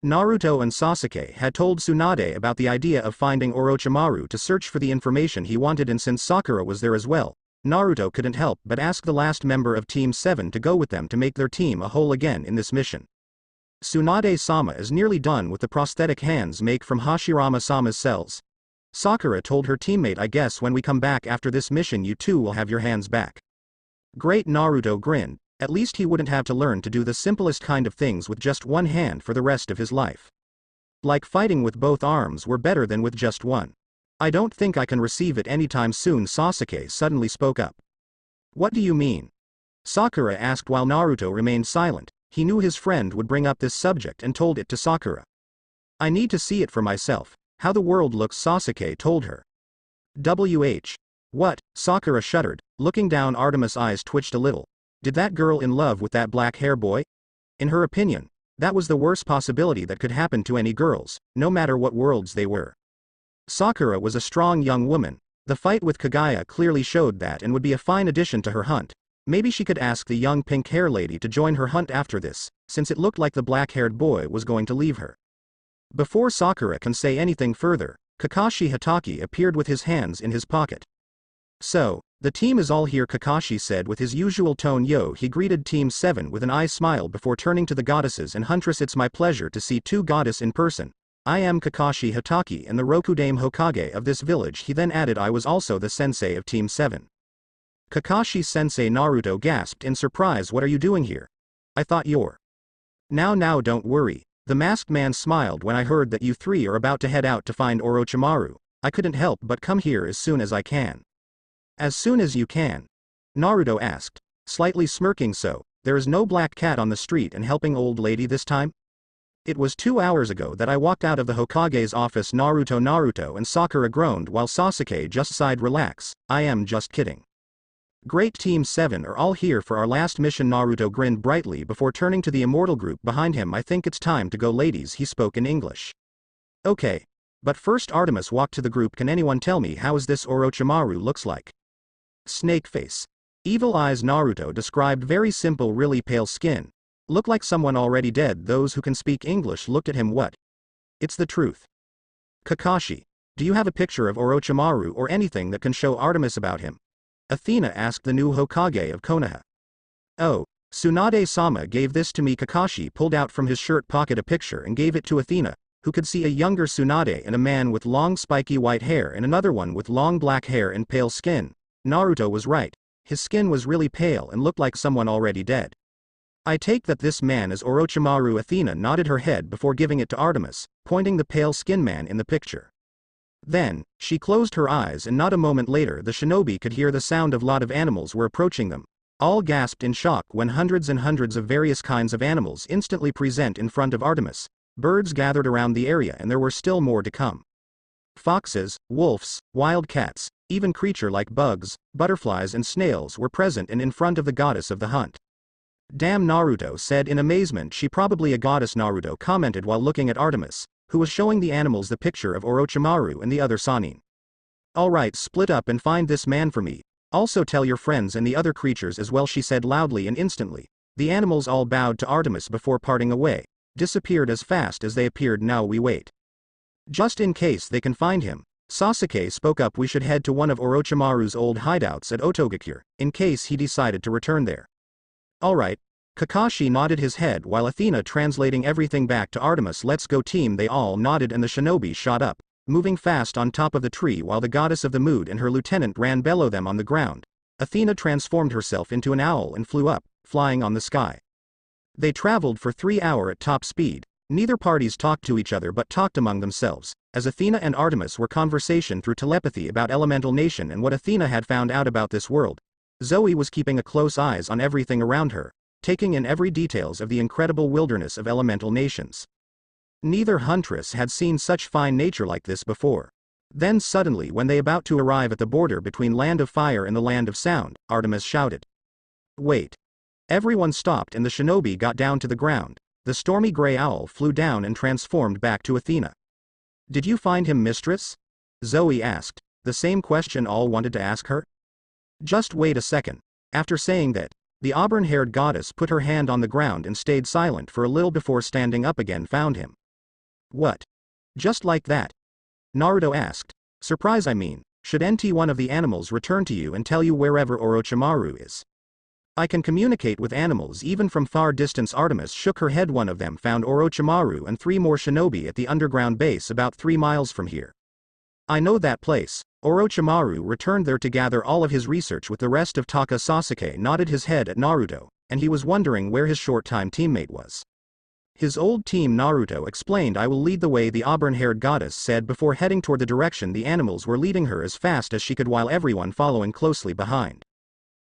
Naruto and Sasuke had told Tsunade about the idea of finding Orochimaru to search for the information he wanted, and since Sakura was there as well, Naruto couldn't help but ask the last member of Team 7 to go with them to make their team a whole again in this mission. Tsunade-sama is nearly done with the prosthetic hands make from Hashirama-sama's cells. Sakura told her teammate, I guess when we come back after this mission you two will have your hands back. Great. Naruto grinned. At least he wouldn't have to learn to do the simplest kind of things with just one hand for the rest of his life. Like fighting with both arms were better than with just one. I don't think I can receive it anytime soon. Sasuke suddenly spoke up. What do you mean? Sakura asked while Naruto remained silent. He knew his friend would bring up this subject and told it to Sakura. I need to see it for myself. How the world looks, Sasuke told her. What? Sakura shuddered, looking down. Artemis' eyes twitched a little. Did that girl in love with that black hair boy? In her opinion, that was the worst possibility that could happen to any girls, no matter what worlds they were. Sakura was a strong young woman. The fight with Kagaya clearly showed that and would be a fine addition to her hunt. Maybe she could ask the young pink-hair lady to join her hunt after this, since it looked like the black-haired boy was going to leave her. Before Sakura can say anything further, Kakashi Hatake appeared with his hands in his pocket. So, The team is all here, Kakashi said with his usual tone. He greeted Team 7 with an eye smile before turning to the goddesses and Huntress. It's my pleasure to see two goddess in person. I am Kakashi Hatake and the Rokudame Hokage of this village. He then added I was also the sensei of Team 7. Kakashi sensei, Naruto gasped in surprise. What are you doing here? I thought you're... Now don't worry. The masked man smiled. When I heard that you three are about to head out to find Orochimaru, I couldn't help but come here as soon as I can. As soon as you can? Naruto asked, slightly smirking. So, there is no black cat on the street and helping old lady this time? It was 2 hours ago that I walked out of the Hokage's office. Naruto and Sakura groaned while Sasuke just sighed. Relax, I am just kidding. Great, Team 7 are all here for our last mission. Naruto grinned brightly before turning to the immortal group behind him. I think it's time to go, ladies. He spoke in English. Okay. But first, Artemis walked to the group. Can anyone tell me how is this Orochimaru looks like? Snake face. Evil eyes. Naruto described very simple, really pale skin. Look like someone already dead. Those who can speak English looked at him. What? It's the truth. Kakashi, do you have a picture of Orochimaru or anything that can show Artemis about him? Athena asked the new Hokage of Konoha. Oh, Tsunade-sama gave this to me. Kakashi pulled out from his shirt pocket a picture and gave it to Athena, who could see a younger Tsunade and a man with long spiky white hair and another one with long black hair and pale skin. Naruto was right. His skin was really pale and looked like someone already dead. I take that this man is Orochimaru. Athena nodded her head before giving it to Artemis, pointing the pale skin man in the picture. Then, she closed her eyes and not a moment later the shinobi could hear the sound of lot of animals were approaching them. All gasped in shock when hundreds and hundreds of various kinds of animals instantly present in front of Artemis. Birds gathered around the area and there were still more to come. Foxes, wolves, wild cats, even creature like bugs, butterflies and snails were present and in front of the goddess of the hunt. Damn, Naruto said in amazement. She probably a goddess, Naruto commented while looking at Artemis, who was showing the animals the picture of Orochimaru and the other Sannin. Alright, split up and find this man for me. Also tell your friends and the other creatures as well, she said loudly, and instantly, the animals all bowed to Artemis before parting away, disappeared as fast as they appeared. Now we wait. Just in case they can find him, Sasuke spoke up. We should head to one of Orochimaru's old hideouts at Otogakure, in case he decided to return there. Alright. Kakashi nodded his head while Athena translating everything back to Artemis. Let's go, team. They all nodded and the shinobi shot up, moving fast on top of the tree while the goddess of the mood and her lieutenant ran below them on the ground. Athena transformed herself into an owl and flew up, flying on the sky. They traveled for 3 hours at top speed. Neither parties talked to each other but talked among themselves, as Athena and Artemis were conversation through telepathy about Elemental Nation and what Athena had found out about this world. Zoe was keeping a close eyes on everything around her, taking in every details of the incredible wilderness of Elemental Nations. Neither Huntress had seen such fine nature like this before. Then suddenly, when they about to arrive at the border between Land of Fire and the Land of Sound, Artemis shouted. Wait. Everyone stopped and the shinobi got down to the ground. The stormy gray owl flew down and transformed back to Athena. Did you find him, mistress? Zoe asked, the same question all wanted to ask her. Just wait a second. After saying that, the auburn-haired goddess put her hand on the ground and stayed silent for a little before standing up again. Found him. What? Just like that? Naruto asked. Surprise, I mean, should one of the animals return to you and tell you wherever Orochimaru is? I can communicate with animals even from far distance. Artemis shook her head. One of them found Orochimaru and 3 more shinobi at the underground base about 3 miles from here. I know that place. Orochimaru returned there to gather all of his research with the rest of Taka. Sasuke nodded his head at Naruto, and he was wondering where his short-time teammate was. His old team, Naruto explained. I will lead the way, the auburn-haired goddess said before heading toward the direction the animals were leading her as fast as she could while everyone following closely behind.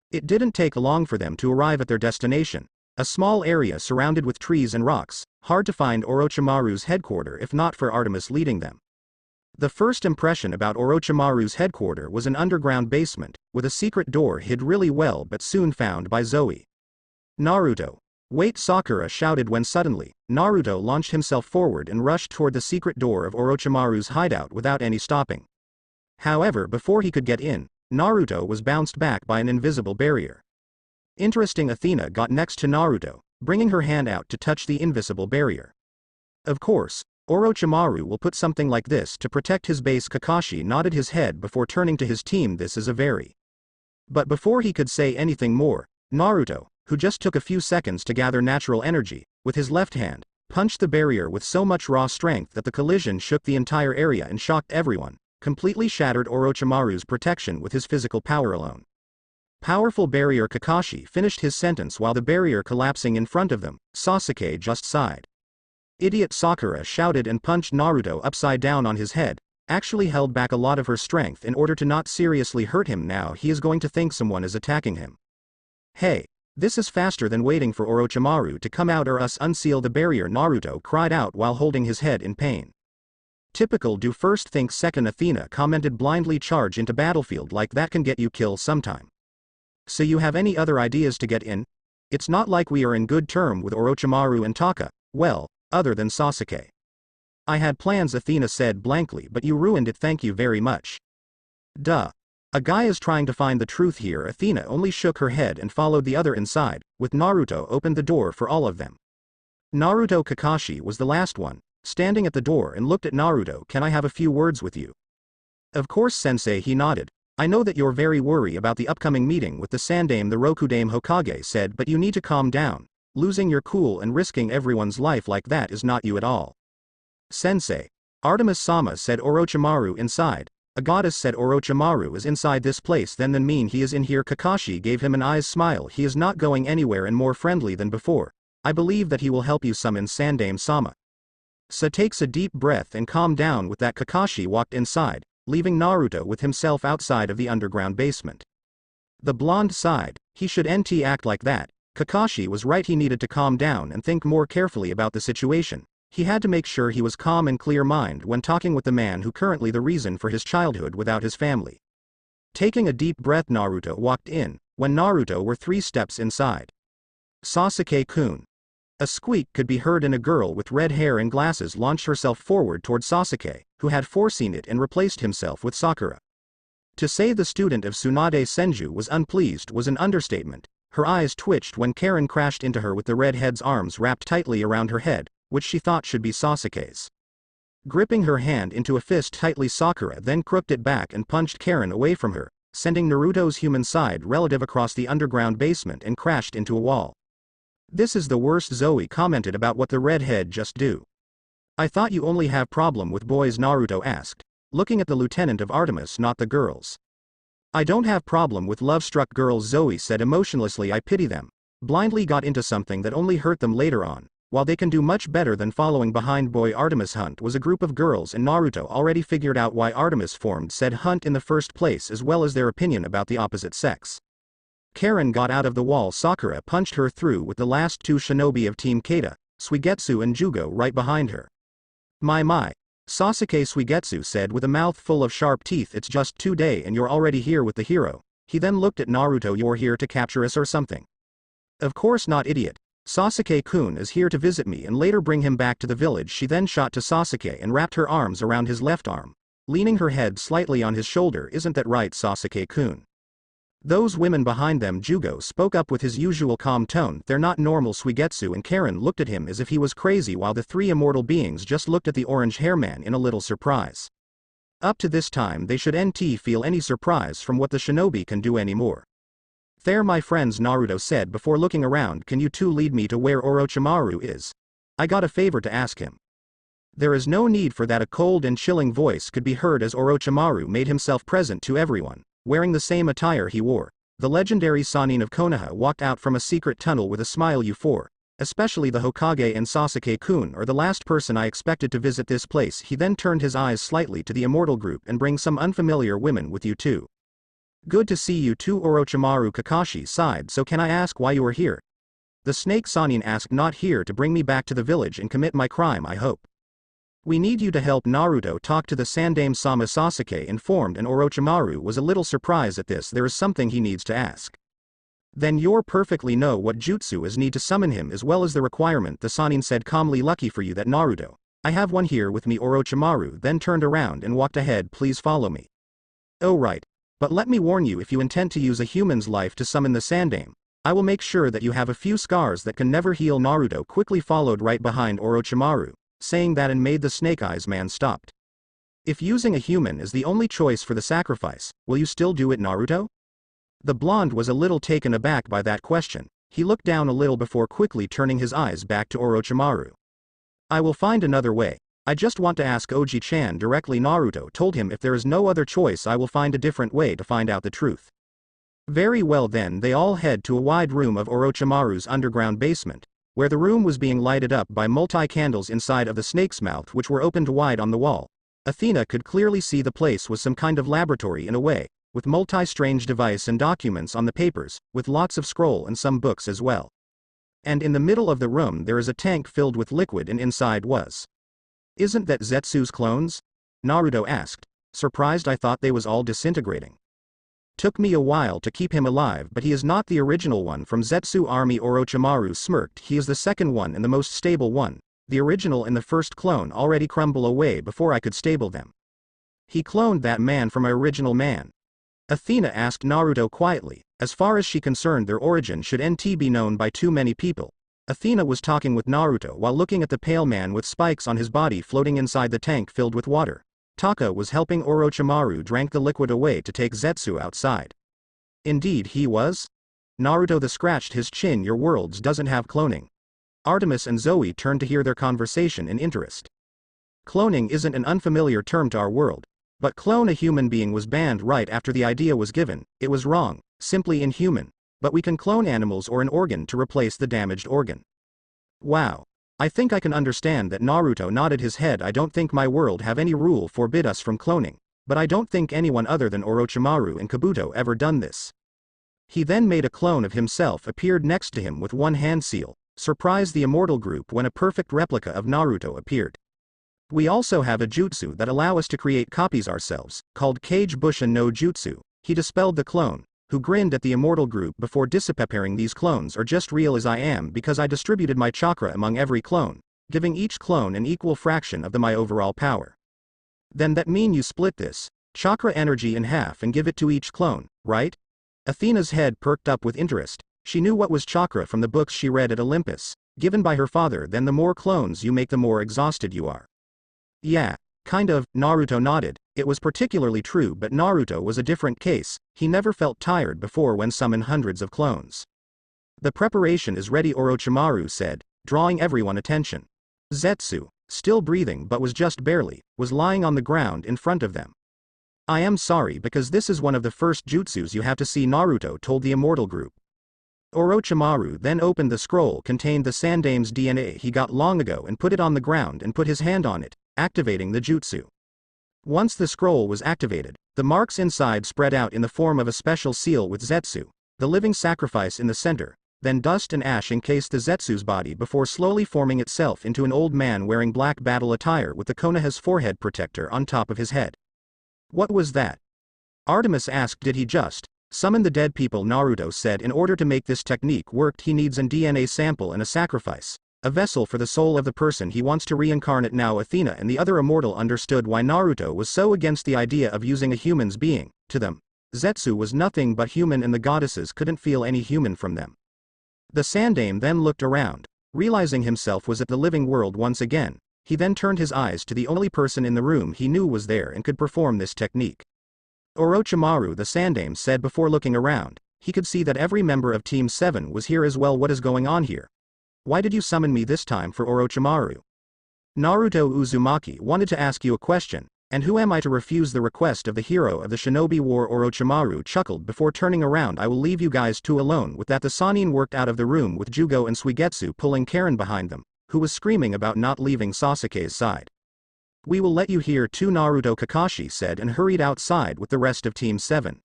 It didn't take long for them to arrive at their destination, a small area surrounded with trees and rocks, hard to find Orochimaru's headquarters if not for Artemis leading them. The first impression about Orochimaru's headquarters was an underground basement, with a secret door hid really well but soon found by Zoe. Naruto. Wait, Sakura shouted when suddenly, Naruto launched himself forward and rushed toward the secret door of Orochimaru's hideout without any stopping. However, before he could get in, Naruto was bounced back by an invisible barrier. Interesting. Athena got next to Naruto, bringing her hand out to touch the invisible barrier. Of course, Orochimaru will put something like this to protect his base. Kakashi nodded his head before turning to his team. This is a very But before he could say anything more, Naruto, who just took a few seconds to gather natural energy, with his left hand, punched the barrier with so much raw strength that the collision shook the entire area and shocked everyone, completely shattered Orochimaru's protection with his physical power alone. Powerful barrier. Kakashi finished his sentence while the barrier collapsing in front of them. Sasuke just sighed. Idiot. Sakura shouted and punched Naruto upside down on his head, actually held back a lot of her strength in order to not seriously hurt him. Now he is going to think someone is attacking him. Hey, this is faster than waiting for Orochimaru to come out or us unseal the barrier, Naruto cried out while holding his head in pain. Typical. Do first think second, Athena commented. Blindly charge into battlefield like that can get you killed sometime. So you have any other ideas to get in? It's not like we are in good term with Orochimaru and Taka, well, other than Sasuke. I had plans, Athena said blankly, but you ruined it. Thank you very much. Duh. A guy is trying to find the truth here. Athena only shook her head and followed the other inside, with Naruto opened the door for all of them. Naruto. Kakashi was the last one, standing at the door and looked at Naruto. Can I have a few words with you? Of course, sensei, he nodded. I know that you're very worried about the upcoming meeting with the Sandaime. The Rokudaime Hokage said, but you need to calm down. Losing your cool and risking everyone's life like that is not you at all. Sensei. Artemis-sama said. Orochimaru inside. A goddess said. Orochimaru is inside this place. Then mean he is in here. Kakashi gave him an eyes smile. He is not going anywhere and more friendly than before. I believe that he will help you summon Sandaime-sama. Sa takes a deep breath and calmed down with that. Kakashi walked inside, leaving Naruto with himself outside of the underground basement. The blonde sighed. He should act like that. Kakashi was right. He needed to calm down and think more carefully about the situation. He had to make sure he was calm and clear-minded when talking with the man who currently the reason for his childhood without his family. Taking a deep breath, Naruto walked in, when Naruto were 3 steps inside. Sasuke-kun. A squeak could be heard and a girl with red hair and glasses launched herself forward toward Sasuke, who had foreseen it and replaced himself with Sakura. To say the student of Tsunade Senju was unpleased was an understatement. Her eyes twitched when Karen crashed into her with the redhead's arms wrapped tightly around her head, which she thought should be Sasuke's. Gripping her hand into a fist tightly, Sakura then crooked it back and punched Karen away from her, sending Naruto's human side relative across the underground basement and crashed into a wall. This is the worst. Zoe commented about what the redhead just do. I thought you only have problem with boys, Naruto asked, looking at the lieutenant of Artemis, not the girls. I don't have problem with love-struck girls, Zoe said emotionlessly. I pity them. Blindly got into something that only hurt them later on, while they can do much better than following behind boy. Artemis Hunt was a group of girls and Naruto already figured out why Artemis formed said hunt in the first place as well as their opinion about the opposite sex. Karen got out of the wall. Sakura punched her through with the last 2 shinobi of Team Keita, Suigetsu and Jugo right behind her. My. Sasuke, Suigetsu said with a mouth full of sharp teeth. It's just 2 days and you're already here with the hero. He then looked at Naruto. You're here to capture us or something? Of course not, idiot. Sasuke-kun is here to visit me and later bring him back to the village. She then shot to Sasuke and wrapped her arms around his left arm, leaning her head slightly on his shoulder. Isn't that right, Sasuke-kun? Those women behind them, Jugo spoke up with his usual calm tone. They're not normal. Suigetsu and Karen looked at him as if he was crazy while the 3 immortal beings just looked at the orange hair man in a little surprise. Up to this time they should feel any surprise from what the shinobi can do anymore. There, my friends, Naruto said before looking around. Can you 2 lead me to where Orochimaru is? I got a favor to ask him. There is no need for that. A cold and chilling voice could be heard as Orochimaru made himself present to everyone, wearing the same attire he wore. The legendary Sannin of Konoha walked out from a secret tunnel with a smile. You 4, especially the Hokage and Sasuke-kun, are the last person I expected to visit this place. He then turned his eyes slightly to the immortal group and bring some unfamiliar women with you too. Good to see you too, Orochimaru. Kakashi sighed. So can I ask why you are here? The snake, Sannin asked. Not here to bring me back to the village and commit my crime, I hope. We need you to help Naruto talk to the Sandaime-sama. Sasuke informed, and Orochimaru was a little surprised at this. There is something he needs to ask. Then you're perfectly know what jutsu is need to summon him as well as the requirement, the Sannin said calmly. Lucky for you that, Naruto. I have one here with me. Orochimaru then turned around and walked ahead. Please follow me. Oh right. But let me warn you, if you intend to use a human's life to summon the Sandaime, I will make sure that you have a few scars that can never heal. Naruto quickly followed right behind Orochimaru, saying that and made the Snake Eyes man stopped. If using a human is the only choice for the sacrifice, will you still do it, Naruto? The blonde was a little taken aback by that question. He looked down a little before quickly turning his eyes back to Orochimaru. I will find another way. I just want to ask Oji-chan directly. Naruto told him if there is no other choice I will find a different way to find out the truth. Very well then they all head to a wide room of Orochimaru's underground basement, where the room was being lighted up by multi-candles inside of the snake's mouth which were opened wide on the wall. Athena could clearly see the place was some kind of laboratory in a way, with multi-strange device and documents on the papers, with lots of scroll and some books as well. And in the middle of the room there is a tank filled with liquid and inside was. Isn't that Zetsu's clones? Naruto asked, surprised. I thought they was all disintegrating. Took me a while to keep him alive, but he is not the original one from Zetsu army. Orochimaru smirked. He is the second one and the most stable one. The original and the first clone already crumble away before I could stable them. He cloned that man from my original man. Athena asked Naruto quietly. As far as she concerned, their origin should NT be known by too many people. Athena was talking with Naruto while looking at the pale man with spikes on his body floating inside the tank filled with water. Taka was helping Orochimaru drank the liquid away to take Zetsu outside. Indeed he was? Naruto scratched his chin. Your worlds doesn't have cloning. Artemis and Zoe turned to hear their conversation in interest. Cloning isn't an unfamiliar term to our world. But clone a human being was banned right after the idea was given. It was wrong, simply inhuman. But we can clone animals or an organ to replace the damaged organ. Wow. I think I can understand that. Naruto nodded his head. I don't think my world have any rule forbid us from cloning, but I don't think anyone other than Orochimaru and Kabuto ever done this. He then made a clone of himself appeared next to him with one hand seal, surprised the immortal group when a perfect replica of Naruto appeared. We also have a jutsu that allow us to create copies ourselves, called Kage Bushin no Jutsu. He dispelled the clone, who grinned at the immortal group before disappearing. These clones are just real as I am because I distributed my chakra among every clone, giving each clone an equal fraction of my overall power. Then that mean you split this chakra energy in half and give it to each clone, right? Athena's head perked up with interest. She knew what was chakra from the books she read at Olympus, given by her father. Then the more clones you make the more exhausted you are. Yeah, kind of, Naruto nodded. It was particularly true, but Naruto was a different case. He never felt tired before when summoned hundreds of clones. The preparation is ready, Orochimaru said, drawing everyone's attention. Zetsu, still breathing but was just barely, was lying on the ground in front of them. I am sorry because this is one of the first jutsus you have to see, Naruto told the immortal group. Orochimaru then opened the scroll contained the Sandame's DNA he got long ago and put it on the ground and put his hand on it, activating the jutsu. Once the scroll was activated, the marks inside spread out in the form of a special seal with Zetsu, the living sacrifice in the center, then dust and ash encased the Zetsu's body before slowly forming itself into an old man wearing black battle attire with the Konoha's forehead protector on top of his head. What was that? Artemis asked. Did he just summon the dead people? Naruto said in order to make this technique work he needs an DNA sample and a sacrifice. A vessel for the soul of the person he wants to reincarnate. Now Athena and the other immortal understood why Naruto was so against the idea of using a human's being. To them, Zetsu was nothing but human and the goddesses couldn't feel any human from them. The Sandame then looked around, realizing himself was at the living world once again. He then turned his eyes to the only person in the room he knew was there and could perform this technique. Orochimaru, the Sandame said before looking around. He could see that every member of Team 7 was here as well. What is going on here? Why did you summon me this time? For Orochimaru, Naruto Uzumaki wanted to ask you a question, and who am I to refuse the request of the hero of the Shinobi War? Orochimaru chuckled before turning around. I will leave you guys two alone. With that the Sannin worked out of the room with Jugo and Suigetsu pulling Karen behind them, who was screaming about not leaving Sasuke's side. We will let you hear too, Naruto Kakashi said and hurried outside with the rest of Team 7.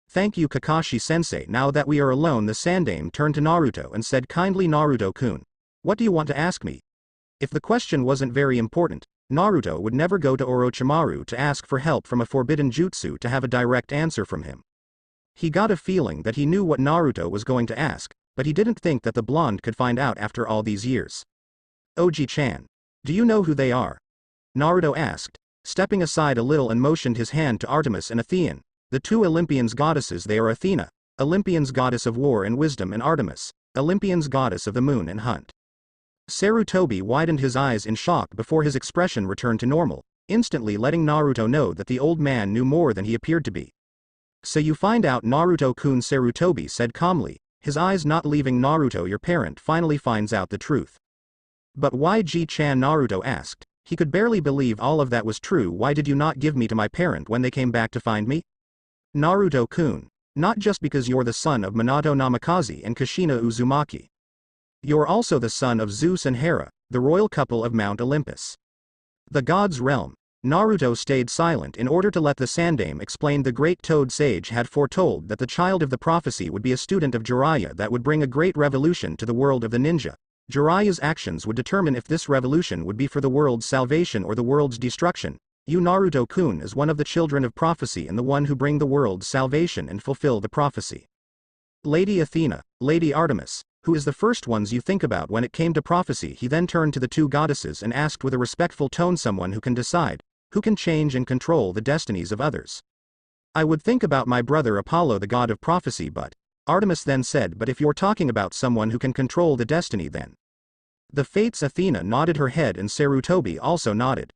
Thank you Kakashi-sensei. Now that we are alone, the Sandame turned to Naruto and said kindly, Naruto-kun, what do you want to ask me? If the question wasn't very important, Naruto would never go to Orochimaru to ask for help from a forbidden jutsu to have a direct answer from him. He got a feeling that he knew what Naruto was going to ask, but he didn't think that the blonde could find out after all these years. Oji-chan, do you know who they are? Naruto asked, stepping aside a little and motioned his hand to Artemis and Athene, the two Olympians goddesses. They are Athena, Olympians goddess of war and wisdom, and Artemis, Olympians goddess of the moon and hunt. Sarutobi widened his eyes in shock before his expression returned to normal, instantly letting Naruto know that the old man knew more than he appeared to be. So you find out Naruto-kun, Sarutobi said calmly, his eyes not leaving Naruto. Your parent finally finds out the truth. But why, Ji-chan? Naruto asked. He could barely believe all of that was true. Why did you not give me to my parent when they came back to find me? Naruto-kun. Not just because you're the son of Minato Namikaze and Kushina Uzumaki. You're also the son of Zeus and Hera, the royal couple of Mount Olympus. The gods' realm. Naruto stayed silent in order to let the Sandaime explain. The great Toad Sage had foretold that the child of the prophecy would be a student of Jiraiya that would bring a great revolution to the world of the ninja. Jiraiya's actions would determine if this revolution would be for the world's salvation or the world's destruction. You, Naruto-kun, is one of the children of prophecy and the one who bring the world's salvation and fulfill the prophecy. Lady Athena, Lady Artemis, who is the first ones you think about when it came to prophecy? He then turned to the two goddesses and asked with a respectful tone, someone who can decide, who can change and control the destinies of others. I would think about my brother Apollo, the god of prophecy, but Artemis then said, but if you're talking about someone who can control the destiny, then the fates. Athena nodded her head and Sarutobi also nodded.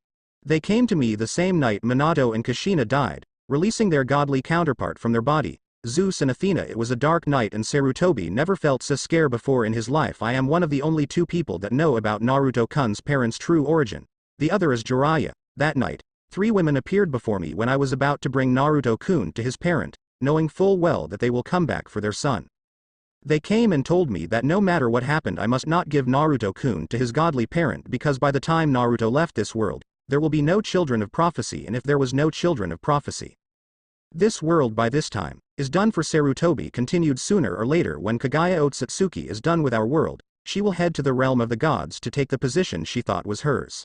They came to me the same night Minato and Kushina died, releasing their godly counterpart from their body, Zeus and Athena. It was a dark night and Sarutobi never felt so scared before in his life. I am one of the only two people that know about Naruto-kun's parents' true origin. The other is Jiraiya. That night, 3 women appeared before me when I was about to bring Naruto-kun to his parent, knowing full well that they will come back for their son. They came and told me that no matter what happened I must not give Naruto-kun to his godly parent because by the time Naruto left this world, there will be no children of prophecy, and if there was no children of prophecy, this world by this time is done for. Sarutobi continued, sooner or later when Kagaya Otsutsuki is done with our world, she will head to the realm of the gods to take the position she thought was hers.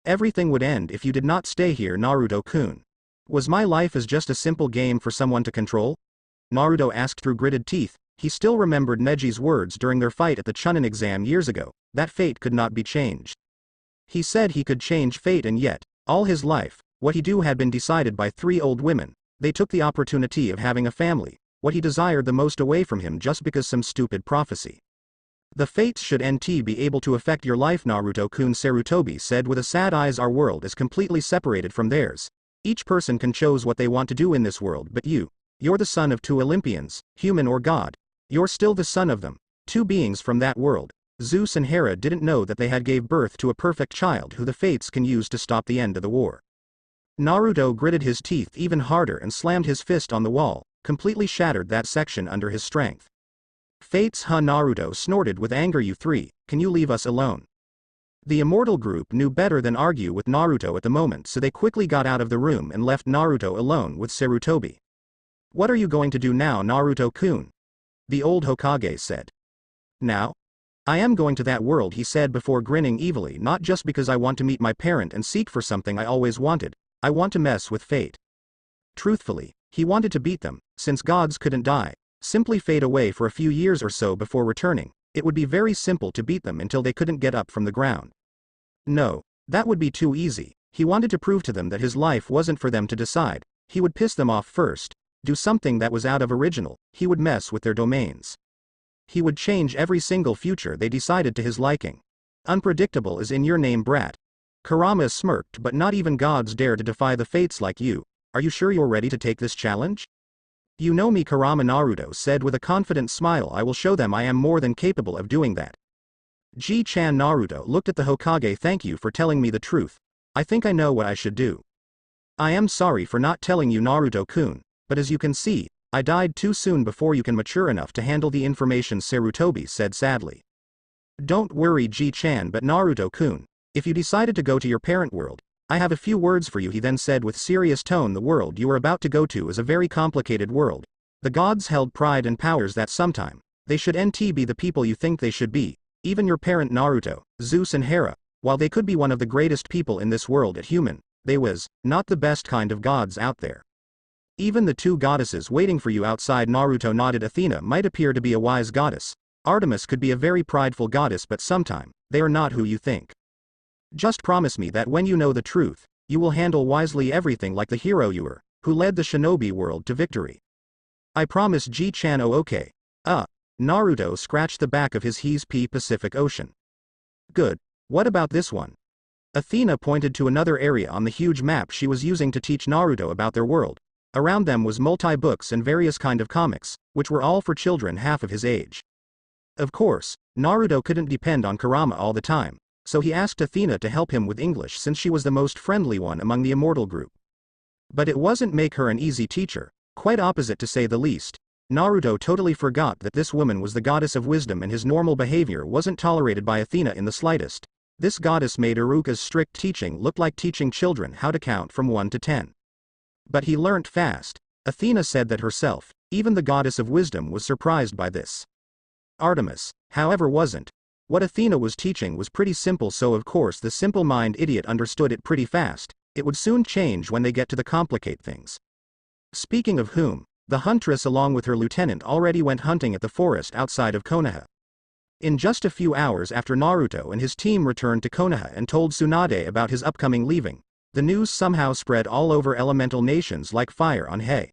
Everything would end if you did not stay here, Naruto-kun. Was my life as just a simple game for someone to control? Naruto asked through gritted teeth. He still remembered Neji's words during their fight at the Chunin exam years ago, that fate could not be changed. He said he could change fate, and yet, all his life, what he do had been decided by 3 old women. They took the opportunity of having a family, what he desired the most, away from him just because some stupid prophecy. The fates should be able to affect your life, Naruto-kun, Sarutobi said with a sad eyes. Our world is completely separated from theirs. Each person can choose what they want to do in this world, but you're the son of 2 Olympians, human or god. You're still the son of them, 2 beings from that world. Zeus and Hera didn't know that they had gave birth to a perfect child who the fates can use to stop the end of the war. Naruto gritted his teeth even harder and slammed his fist on the wall, completely shattered that section under his strength. Fates, huh? Naruto snorted with anger. You 3, can you leave us alone? The immortal group knew better than argue with Naruto at the moment, so they quickly got out of the room and left Naruto alone with Sarutobi. What are you going to do now, Naruto-kun? The old Hokage said. Now? I am going to that world, he said before grinning evilly, not just because I want to meet my parent and seek for something I always wanted. I want to mess with fate. Truthfully, he wanted to beat them, since gods couldn't die, simply fade away for a few years or so before returning. It would be very simple to beat them until they couldn't get up from the ground. No, that would be too easy. He wanted to prove to them that his life wasn't for them to decide. He would piss them off first, do something that was out of original, he would mess with their domains. He would change every single future they decided to his liking. Unpredictable is in your name, brat. Kurama smirked, but not even gods dare to defy the fates like you. Are you sure you're ready to take this challenge? You know me, Kurama, Naruto said with a confident smile. I will show them I am more than capable of doing that. Ji-chan, Naruto looked at the Hokage. Thank you for telling me the truth. I think I know what I should do. I am sorry for not telling you, Naruto-kun, but as you can see, I died too soon before you can mature enough to handle the information, Sarutobi said sadly. Don't worry, Ji-chan, but Naruto-kun, if you decided to go to your parent world, I have a few words for you, he then said with serious tone. The world you are about to go to is a very complicated world. The gods held pride and powers that sometime they should be the people you think they should be. Even your parent Naruto, Zeus and Hera, while they could be one of the greatest people in this world at human, they was not the best kind of gods out there. Even the 2 goddesses waiting for you outside. Naruto nodded. Athena might appear to be a wise goddess. Artemis could be a very prideful goddess, but sometime they are not who you think. Just promise me that when you know the truth, you will handle wisely everything like the hero you were, who led the shinobi world to victory. I promise, Ji-chan. Oh, okay. Naruto scratched the back of his Pacific Ocean. Good. What about this one? Athena pointed to another area on the huge map she was using to teach Naruto about their world. Around them was multi-books and various kind of comics, which were all for children half of his age. Of course, Naruto couldn't depend on Kurama all the time, so he asked Athena to help him with English since she was the most friendly one among the immortal group. But it wasn't make her an easy teacher, quite opposite to say the least. Naruto totally forgot that this woman was the goddess of wisdom and his normal behavior wasn't tolerated by Athena in the slightest. This goddess made Iruka's strict teaching look like teaching children how to count from 1 to 10. But he learnt fast. Athena said that herself. Even the goddess of wisdom was surprised by this. Artemis, however, wasn't. What Athena was teaching was pretty simple, so of course the simple-minded idiot understood it pretty fast. It would soon change when they get to the complicate things. Speaking of whom, the huntress along with her lieutenant already went hunting at the forest outside of Konoha. In just a few hours after Naruto and his team returned to Konoha and told Tsunade about his upcoming leaving, the news somehow spread all over elemental nations like fire on hay.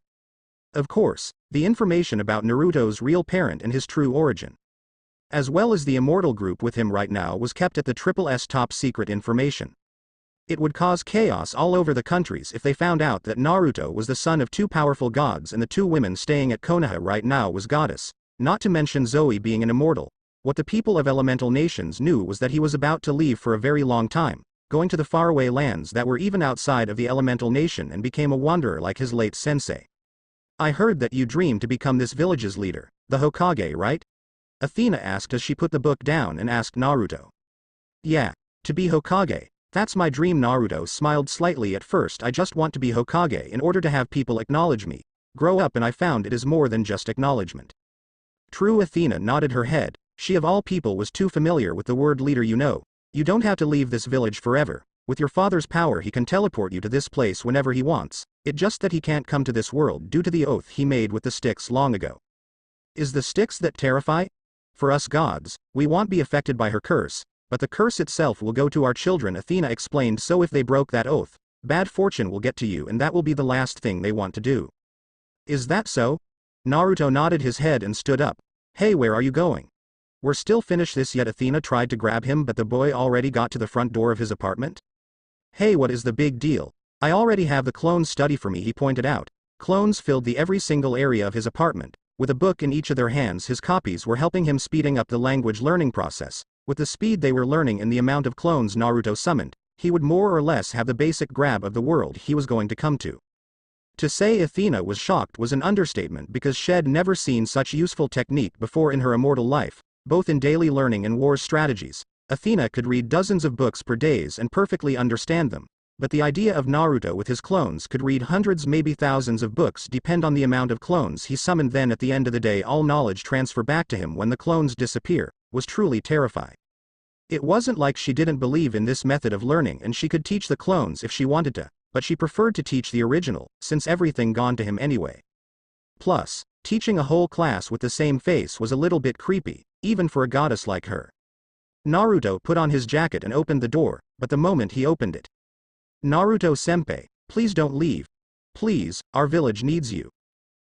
Of course, the information about Naruto's real parent and his true origin, as well as the immortal group with him right now, was kept at the S top secret information. It would cause chaos all over the countries if they found out that Naruto was the son of 2 powerful gods and the 2 women staying at Konoha right now was goddess, not to mention Zoe being an immortal. What the people of elemental nations knew was that he was about to leave for a very long time, going to the faraway lands that were even outside of the elemental nation, and became a wanderer like his late sensei. I heard that you dreamed to become this village's leader, the Hokage, right? Athena asked as she put the book down and asked Naruto. Yeah, to be Hokage, that's my dream. Naruto smiled slightly. At first I just want to be Hokage in order to have people acknowledge me. Grow up and I found it is more than just acknowledgement. True. Athena nodded her head. She of all people was too familiar with the word leader. You don't have to leave this village forever. With your father's power he can teleport you to this place whenever he wants. It's just that he can't come to this world due to the oath he made with the sticks long ago. Is the sticks that terrify? For us gods, we won't be affected by her curse, but the curse itself will go to our children, Athena explained. So if they broke that oath, bad fortune will get to you and that will be the last thing they want to do. Is that so? Naruto nodded his head and stood up. Hey, where are you going? We're still finished this yet? Athena tried to grab him, but the boy already got to the front door of his apartment. Hey, what is the big deal? I already have the clones study for me, he pointed out. Clones filled every single area of his apartment. With a book in each of their hands, his copies were helping him speeding up the language learning process. With the speed they were learning and the amount of clones Naruto summoned, he would more or less have the basic grab of the world he was going to come to. To say Athena was shocked was an understatement, because she'd never seen such useful technique before in her immortal life, both in daily learning and war strategies. Athena could read dozens of books per day and perfectly understand them, but the idea of Naruto with his clones could read hundreds, maybe thousands of books, depend on the amount of clones he summoned. Then at the end of the day all knowledge transfer back to him when the clones disappear, was truly terrifying. It wasn't like she didn't believe in this method of learning and she could teach the clones if she wanted to, but she preferred to teach the original, since everything gone to him anyway. Plus, teaching a whole class with the same face was a little bit creepy, even for a goddess like her. Naruto put on his jacket and opened the door, but the moment he opened it, Naruto-senpai, please don't leave. Please, our village needs you.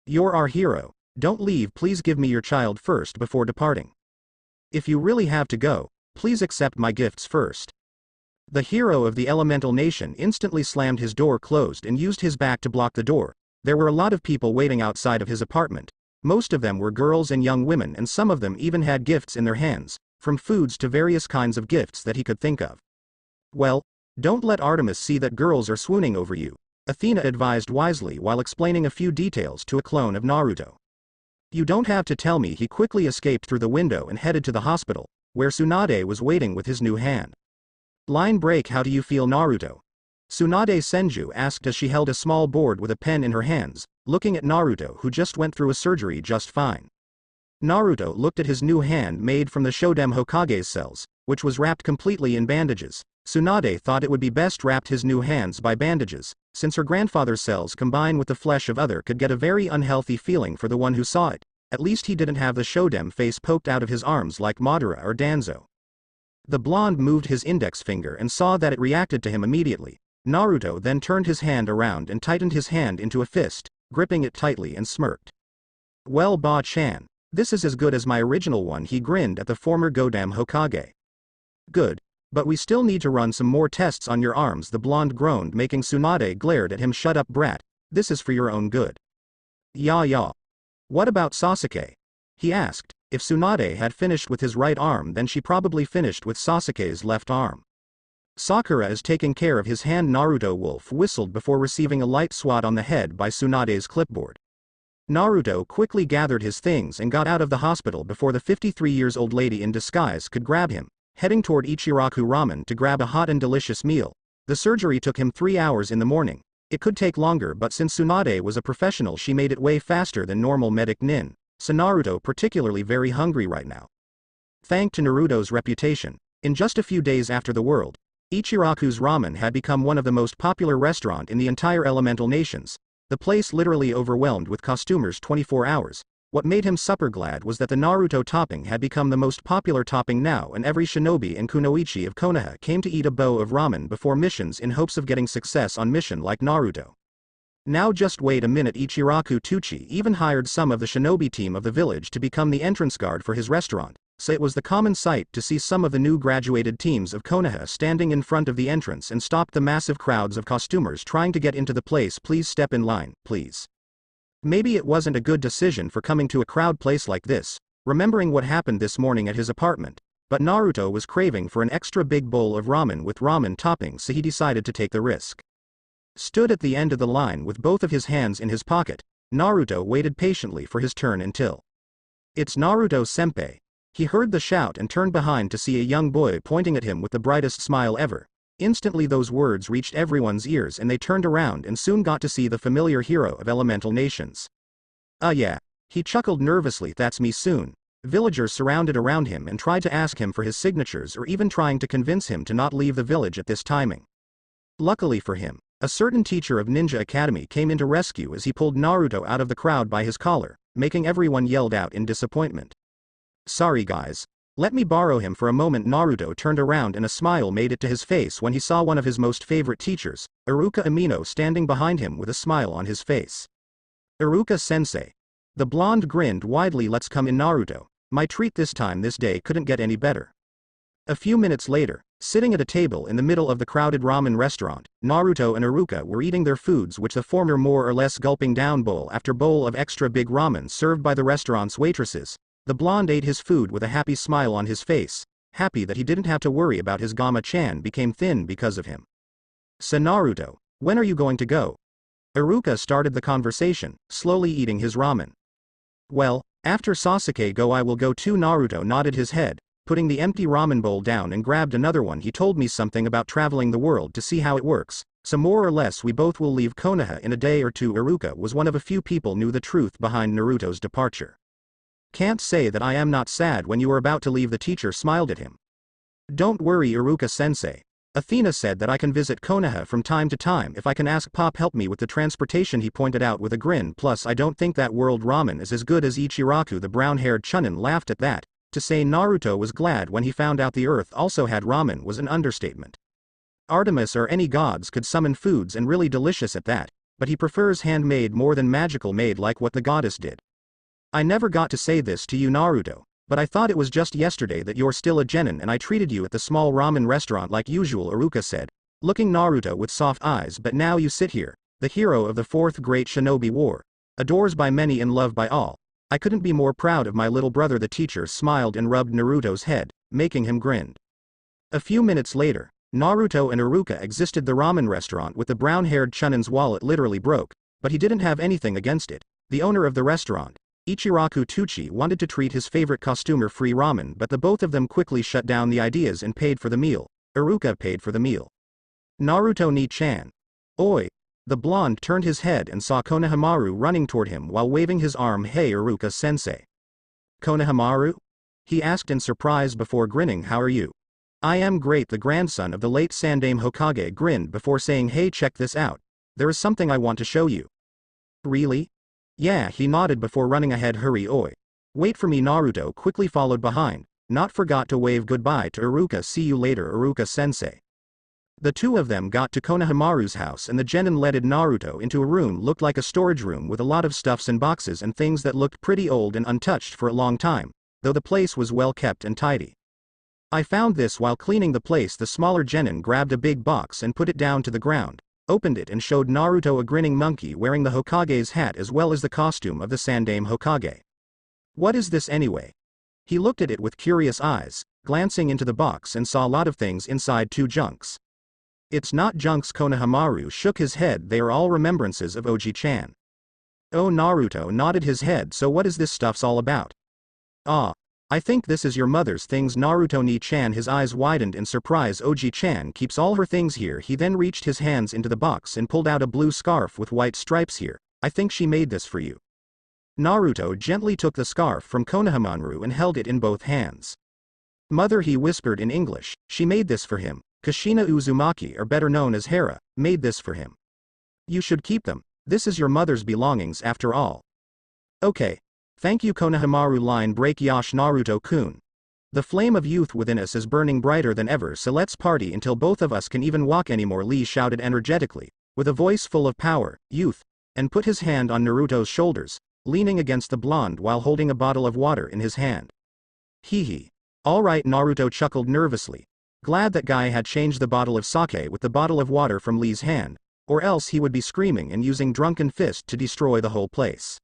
You're our hero. Don't leave. Please give me your child first before departing. If you really have to go, please accept my gifts first. The hero of the elemental nation instantly slammed his door closed and used his back to block the door. There were a lot of people waiting outside of his apartment. Most of them were girls and young women, and some of them even had gifts in their hands, from foods to various kinds of gifts that he could think of. Well, don't let Artemis see that girls are swooning over you, Athena advised wisely while explaining a few details to a clone of Naruto. You don't have to tell me. He quickly escaped through the window and headed to the hospital, where Tsunade was waiting with his new hand. Line break. How do you feel, Naruto? Tsunade Senju asked as she held a small board with a pen in her hands, looking at Naruto, who just went through a surgery just fine. Naruto looked at his new hand made from the Shodem Hokage's cells, which was wrapped completely in bandages. Tsunade thought it would be best wrapped his new hands by bandages, since her grandfather's cells combined with the flesh of other could get a very unhealthy feeling for the one who saw it. At least he didn't have the Shodem face poked out of his arms like Madara or Danzo. The blonde moved his index finger and saw that it reacted to him immediately. Naruto then turned his hand around and tightened his hand into a fist, gripping it tightly, and smirked. Well, Ba-chan, this is as good as my original one. He grinned at the former Godam Hokage. Good. But we still need to run some more tests on your arms, the blonde groaned, making Tsunade glared at him. Shut up, brat. This is for your own good. Yeah. What about Sasuke? He asked. If Tsunade had finished with his right arm, then she probably finished with Sasuke's left arm. Sakura is taking care of his hand. Naruto Wolf whistled before receiving a light swat on the head by Tsunade's clipboard. Naruto quickly gathered his things and got out of the hospital before the 53-years-old lady in disguise could grab him, heading toward Ichiraku Ramen to grab a hot and delicious meal. The surgery took him 3 hours in the morning. It could take longer, but since Tsunade was a professional, she made it way faster than normal medic Nin, so Naruto particularly very hungry right now. Thanks to Naruto's reputation, in just a few days after the world, Ichiraku's Ramen had become one of the most popular restaurant in the entire elemental nations. The place literally overwhelmed with customers 24 hours. What made him super glad was that the Naruto topping had become the most popular topping now, and every shinobi and kunoichi of Konoha came to eat a bowl of ramen before missions in hopes of getting success on mission like Naruto. Now just wait a minute. Ichiraku Tuchi even hired some of the shinobi team of the village to become the entrance guard for his restaurant, so it was the common sight to see some of the new graduated teams of Konoha standing in front of the entrance and stopped the massive crowds of costumers trying to get into the place. Please step in line, please. Maybe it wasn't a good decision for coming to a crowd place like this, remembering what happened this morning at his apartment, but Naruto was craving for an extra big bowl of ramen with ramen toppings, so he decided to take the risk. Stood at the end of the line with both of his hands in his pocket, Naruto waited patiently for his turn until "It's Naruto-senpai." He heard the shout and turned behind to see a young boy pointing at him with the brightest smile ever. Instantly those words reached everyone's ears and they turned around and soon got to see the familiar hero of elemental nations. Yeah. He chuckled nervously. That's me soon. Villagers surrounded around him and tried to ask him for his signatures, or even trying to convince him to not leave the village at this timing. Luckily for him, a certain teacher of Ninja Academy came in to rescue as he pulled Naruto out of the crowd by his collar, making everyone yelled out in disappointment. Sorry guys. Let me borrow him for a moment. Naruto turned around and a smile made it to his face when he saw one of his most favorite teachers, Iruka Amino, standing behind him with a smile on his face. Iruka-sensei. The blonde grinned widely. Let's come in, Naruto. My treat this time. This day couldn't get any better. A few minutes later, sitting at a table in the middle of the crowded ramen restaurant, Naruto and Iruka were eating their foods, which the former more or less gulping down bowl after bowl of extra big ramen served by the restaurant's waitresses. The blonde ate his food with a happy smile on his face, happy that he didn't have to worry about his Gamma-chan became thin because of him. So Naruto, when are you going to go? Iruka started the conversation, slowly eating his ramen. Well, after Sasuke go I will go too. Naruto nodded his head, putting the empty ramen bowl down and grabbed another one. He told me something about traveling the world to see how it works, so more or less we both will leave Konoha in a day or two. Iruka was one of a few people knew the truth behind Naruto's departure. Can't say that I am not sad when you are about to leave. The teacher smiled at him. Don't worry, Iruka-sensei. Athena said that I can visit Konoha from time to time if I can ask Pop help me with the transportation, he pointed out with a grin. Plus I don't think that world ramen is as good as Ichiraku. The brown-haired Chunin laughed at that. To say Naruto was glad when he found out the earth also had ramen was an understatement. Artemis or any gods could summon foods and really delicious at that, but he prefers handmade more than magical made like what the goddess did. I never got to say this to you, Naruto, but I thought it was just yesterday that you're still a genin and I treated you at the small ramen restaurant like usual, Iruka said, looking Naruto with soft eyes. But now you sit here, the hero of the fourth great shinobi war, adores by many and loved by all. I couldn't be more proud of my little brother. The teacher smiled and rubbed Naruto's head, making him grin. A few minutes later, Naruto and Iruka exited the ramen restaurant with the brown-haired Chunin's wallet literally broke, but he didn't have anything against it. The owner of the restaurant, Ichiraku Tuchi, wanted to treat his favorite costumer free ramen, but the both of them quickly shut down the ideas and paid for the meal. Iruka paid for the meal. Naruto ni-chan. Oi. The blonde turned his head and saw Konohamaru running toward him while waving his arm. Hey Iruka-sensei. Konohamaru? He asked in surprise before grinning. How are you? I am great. The grandson of the late Sandaime Hokage grinned before saying, hey, check this out. There is something I want to show you. Really? Yeah, he nodded before running ahead. Hurry, oi. Wait for me. Naruto quickly followed behind, not forgot to wave goodbye to Iruka. See you later, Iruka-sensei. The two of them got to Konohamaru's house and the genin led Naruto into a room looked like a storage room with a lot of stuffs and boxes and things that looked pretty old and untouched for a long time, though the place was well kept and tidy. I found this while cleaning the place. The smaller genin grabbed a big box and put it down to the ground. opened it and showed Naruto a grinning monkey wearing the Hokage's hat as well as the costume of the Sandaime Hokage. What is this anyway? He looked at it with curious eyes, glancing into the box and saw a lot of things inside 2 junks. It's not junks. Konohamaru shook his head. They are all remembrances of Oji-chan. Oh, Naruto nodded his head. So what is this stuff's all about? Ah, I think this is your mother's things. Naruto Ni-chan, his eyes widened in surprise. Oji-chan keeps all her things here. He then reached his hands into the box and pulled out a blue scarf with white stripes here. I think she made this for you. Naruto gently took the scarf from Konohamaru and held it in both hands. Mother, he whispered in English, she made this for him. Kushina Uzumaki, or better known as Hera, made this for him. You should keep them. This is your mother's belongings after all. Okay. Thank you. Konohamaru. Line break. Yash. Naruto-kun. The flame of youth within us is burning brighter than ever, so let's party until both of us can even walk anymore, Lee shouted energetically, with a voice full of power, youth, and put his hand on Naruto's shoulders, leaning against the blonde while holding a bottle of water in his hand. Hee hee. Alright, Naruto chuckled nervously, glad that guy had changed the bottle of sake with the bottle of water from Lee's hand, or else he would be screaming and using drunken fist to destroy the whole place.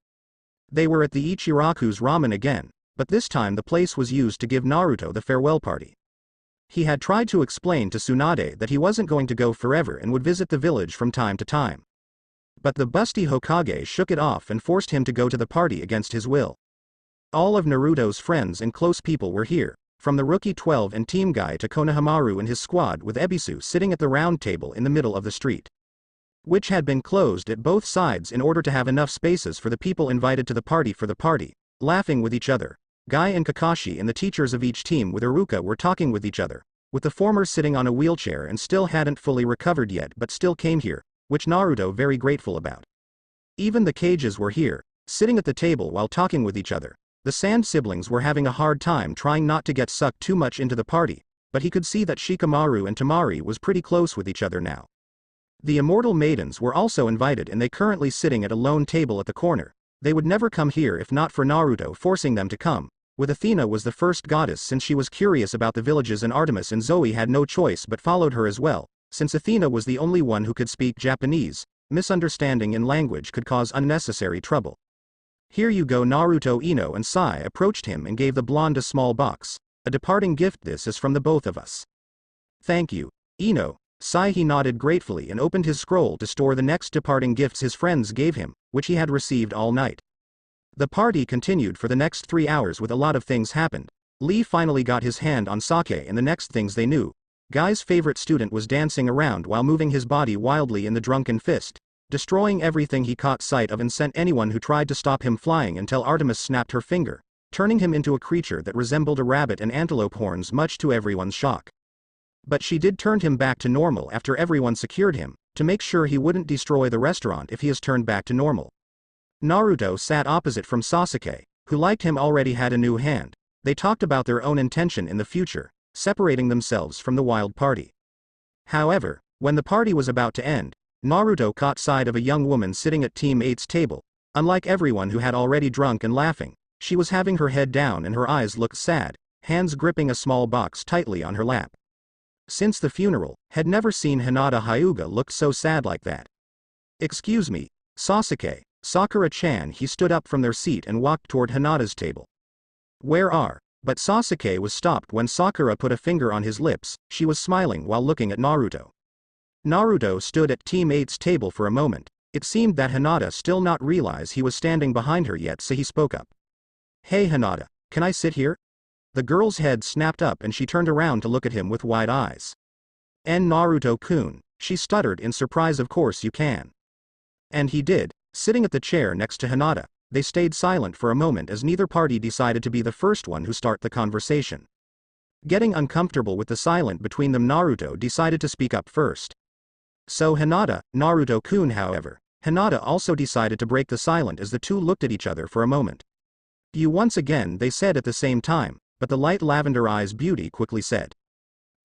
They were at the Ichiraku's ramen again, but this time the place was used to give Naruto the farewell party. He had tried to explain to Tsunade that he wasn't going to go forever and would visit the village from time to time. But the busty Hokage shook it off and forced him to go to the party against his will. All of Naruto's friends and close people were here, from the Rookie 12 and Team Guy to Konohamaru and his squad, with Ebisu sitting at the round table in the middle of the street, which had been closed at both sides in order to have enough spaces for the people invited to the party, laughing with each other. Guy and Kakashi and the teachers of each team with Iruka were talking with each other, with the former sitting on a wheelchair and still hadn't fully recovered yet but still came here, which Naruto very grateful about. Even the Cages were here, sitting at the table while talking with each other. The Sand siblings were having a hard time trying not to get sucked too much into the party, but he could see that Shikamaru and Tamari was pretty close with each other now. The Immortal Maidens were also invited and they currently sitting at a lone table at the corner. They would never come here if not for Naruto forcing them to come. With Athena was the first goddess since she was curious about the villages, and Artemis and Zoe had no choice but followed her as well, since Athena was the only one who could speak Japanese. Misunderstanding in language could cause unnecessary trouble. Here you go. Naruto, Ino and Sai approached him and gave the blonde a small box. A departing gift. This is from the both of us. Thank you, Ino. Sai. He nodded gratefully and opened his scroll to store the next departing gifts his friends gave him, which he had received all night. The party continued for the next 3 hours with a lot of things happened. Lee finally got his hand on sake, and the next things they knew, Guy's favorite student was dancing around while moving his body wildly in the drunken fist, destroying everything he caught sight of and sent anyone who tried to stop him flying until Artemis snapped her finger, turning him into a creature that resembled a rabbit and antelope horns, much to everyone's shock. But she did turn him back to normal after everyone secured him, to make sure he wouldn't destroy the restaurant if he is turned back to normal. Naruto sat opposite from Sasuke, who liked him already had a new hand. They talked about their own intention in the future, separating themselves from the wild party. However, when the party was about to end, Naruto caught sight of a young woman sitting at Team 8's table. Unlike everyone who had already drunk and laughing, she was having her head down and her eyes looked sad, hands gripping a small box tightly on her lap. Since the funeral, had never seen Hinata Hyuga look so sad like that. Excuse me, Sasuke, Sakura-chan. He stood up from their seat and walked toward Hinata's table. Where are? But Sasuke was stopped when Sakura put a finger on his lips. She was smiling while looking at Naruto. Naruto stood at Team 8's table for a moment. It seemed that Hinata still not realize he was standing behind her yet, so he spoke up. Hey Hinata, can I sit here? The girl's head snapped up and she turned around to look at him with wide eyes. Naruto-kun, she stuttered in surprise. Of course you can. And he did, sitting at the chair next to Hinata. They stayed silent for a moment as neither party decided to be the first one who start the conversation. Getting uncomfortable with the silence between them, Naruto decided to speak up first. So Hinata, Naruto-kun. However, Hinata also decided to break the silence as the two looked at each other for a moment. You once again, they said at the same time, but the light lavender eyes beauty quickly said.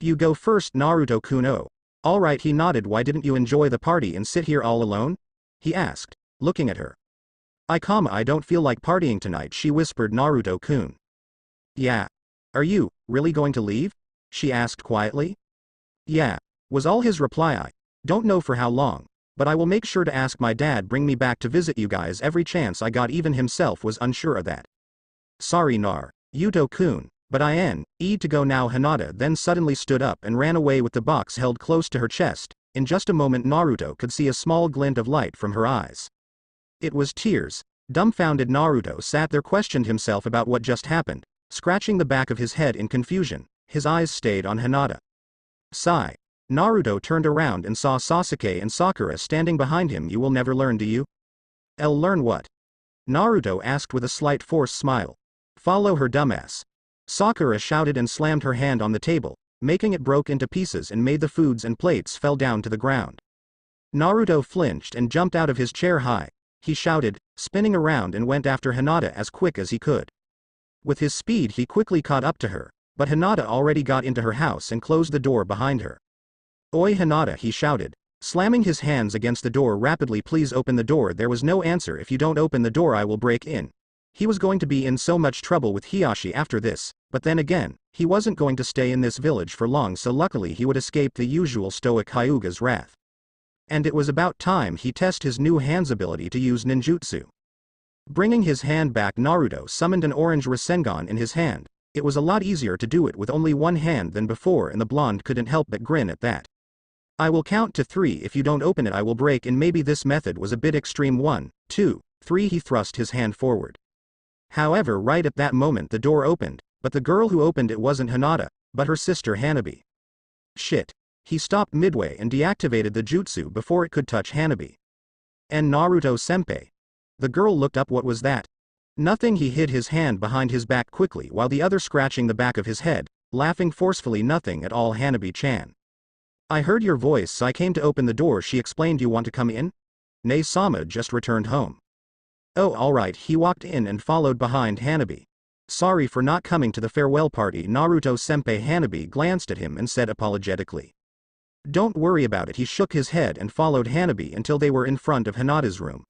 You go first, Naruto-kun. Oh, alright, he nodded. Why didn't you enjoy the party and sit here all alone? He asked, looking at her. I don't feel like partying tonight, she whispered. Naruto-kun. Yeah. Are you really going to leave? She asked quietly. Yeah, was all his reply. Don't know for how long, but I will make sure to ask my dad bring me back to visit you guys every chance I got. Even himself was unsure of that. Sorry Yuto-kun, but I need to go now. Hinata then suddenly stood up and ran away with the box held close to her chest. In just a moment Naruto could see a small glint of light from her eyes. It was tears. Dumbfounded Naruto sat there, questioned himself about what just happened, scratching the back of his head in confusion. His eyes stayed on Hinata. Sigh. Naruto turned around and saw Sasuke and Sakura standing behind him. You will never learn, do you? I'll learn what? Naruto asked with a slight forced smile. Follow her, dumbass. Sakura shouted and slammed her hand on the table, making it broke into pieces and made the foods and plates fell down to the ground. Naruto flinched and jumped out of his chair. Hi! He shouted, spinning around and went after Hinata as quick as he could. With his speed he quickly caught up to her, but Hinata already got into her house and closed the door behind her. Oi Hinata, he shouted, slamming his hands against the door rapidly. Please open the door. There was no answer. If you don't open the door I will break in. He was going to be in so much trouble with Hiashi after this, but then again, he wasn't going to stay in this village for long, so luckily he would escape the usual stoic Hyuga's wrath. And it was about time he test his new hand's ability to use ninjutsu. Bringing his hand back, Naruto summoned an orange Rasengan in his hand. It was a lot easier to do it with only one hand than before, and the blonde couldn't help but grin at that. I will count to 3. If you don't open it I will break in. Maybe this method was a bit extreme. 1, 2, 3. He thrust his hand forward. However, right at that moment the door opened, but the girl who opened it wasn't Hinata, but her sister Hanabi. Shit. He stopped midway and deactivated the jutsu before it could touch Hanabi. And Naruto-senpai. The girl looked up. What was that? Nothing. He hid his hand behind his back quickly while the other scratching the back of his head, laughing forcefully. Nothing at all, Hanabi-chan. I heard your voice, so I came to open the door, she explained. You want to come in? Ne-sama just returned home. Oh, alright. He walked in and followed behind Hanabi. Sorry for not coming to the farewell party, Naruto-senpai. Hanabi glanced at him and said apologetically. Don't worry about it. He shook his head and followed Hanabi until they were in front of Hinata's room.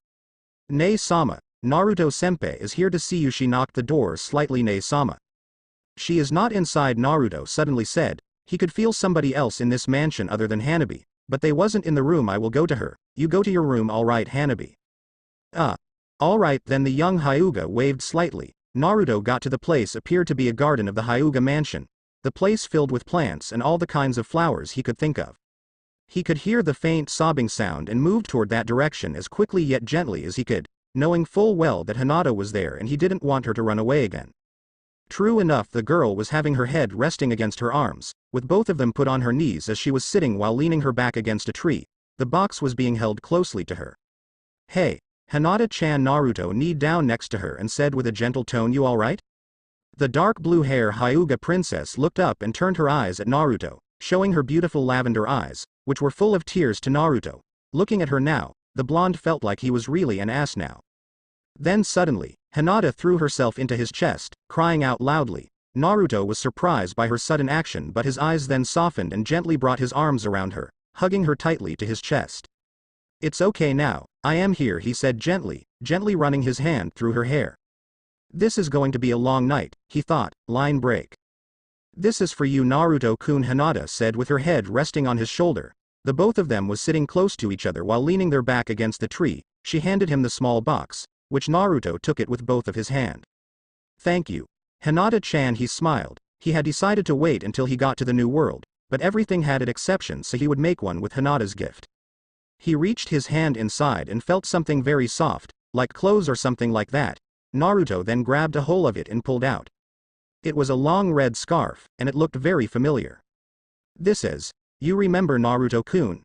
Ne-sama, Naruto-senpai is here to see you. She knocked the door slightly. Ne-sama. She is not inside, Naruto suddenly said. He could feel somebody else in this mansion other than Hanabi, but they wasn't in the room. I will go to her. You go to your room. Alright, Hanabi. Alright then. The young Hyuga waved slightly. Naruto got to the place appeared to be a garden of the Hyuga mansion, the place filled with plants and all the kinds of flowers he could think of. He could hear the faint sobbing sound and moved toward that direction as quickly yet gently as he could, knowing full well that Hinata was there and he didn't want her to run away again. True enough, the girl was having her head resting against her arms, with both of them put on her knees as she was sitting while leaning her back against a tree. The box was being held closely to her. Hey, Hinata-chan. Naruto kneed down next to her and said with a gentle tone, you alright? The dark blue hair Hyuga princess looked up and turned her eyes at Naruto, showing her beautiful lavender eyes, which were full of tears to Naruto. Looking at her now, the blonde felt like he was really an ass now. Then suddenly, Hinata threw herself into his chest, crying out loudly. Naruto was surprised by her sudden action, but his eyes then softened and gently brought his arms around her, hugging her tightly to his chest. It's okay now, I am here, he said gently running his hand through her hair. This is going to be a long night, he thought. Line break. This is for you, Naruto-kun, Hinata said with her head resting on his shoulder. The both of them was sitting close to each other while leaning their back against the tree. She handed him the small box, which Naruto took it with both of his hand. Thank you. Hinata-chan, he smiled. He had decided to wait until he got to the new world, but everything had its exceptions, so he would make one with Hinata's gift. He reached his hand inside and felt something very soft, like clothes or something like that. Naruto then grabbed a hold of it and pulled out. It was a long red scarf, and it looked very familiar. This is, you remember Naruto-kun?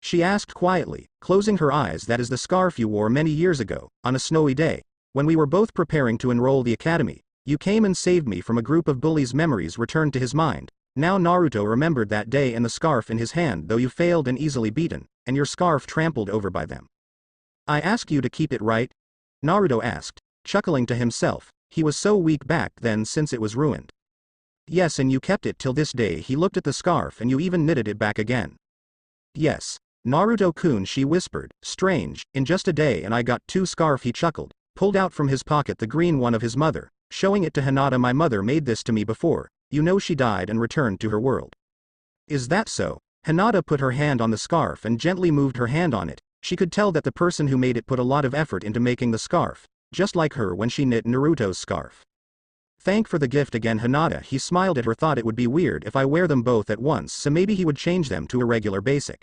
She asked quietly, closing her eyes. That is the scarf you wore many years ago, on a snowy day, when we were both preparing to enroll the academy. You came and saved me from a group of bullies. Memories returned to his mind. Now Naruto remembered that day and the scarf in his hand, though you failed and easily beaten, and your scarf trampled over by them. I asked you to keep it, right? Naruto asked, chuckling to himself. He was so weak back then since it was ruined. Yes, and you kept it till this day. He looked at the scarf. And you even knitted it back again. Yes. Naruto-kun, she whispered. Strange, in just a day and I got 2 scarf. He chuckled, pulled out from his pocket the green one of his mother, showing it to Hinata. My mother made this to me before, you know she died and returned to her world. Is that so? Hinata put her hand on the scarf and gently moved her hand on it. She could tell that the person who made it put a lot of effort into making the scarf, just like her when she knit Naruto's scarf. Thank for the gift again Hinata. He smiled at her. Thought it would be weird if I wear them both at once, so maybe he would change them to a regular basic.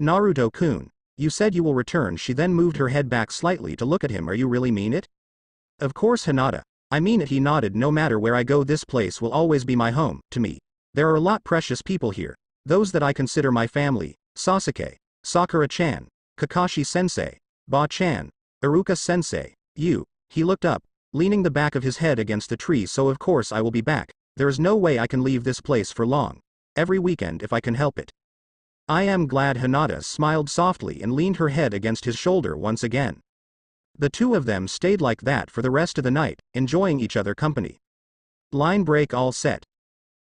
Naruto-kun, you said you will return. She then moved her head back slightly to look at him. Are you really mean it? Of course Hinata. I mean it. He nodded. No matter where I go, this place will always be my home. To me, there are a lot precious people here. Those that I consider my family: Sasuke, Sakura-chan, Kakashi-sensei, Ba-chan, Iruka-sensei, you. He looked up, leaning the back of his head against the tree. So of course I will be back. There is no way I can leave this place for long. Every weekend if I can help it. I am glad. Hinata smiled softly and leaned her head against his shoulder once again. The two of them stayed like that for the rest of the night, enjoying each other company. Line break. All set.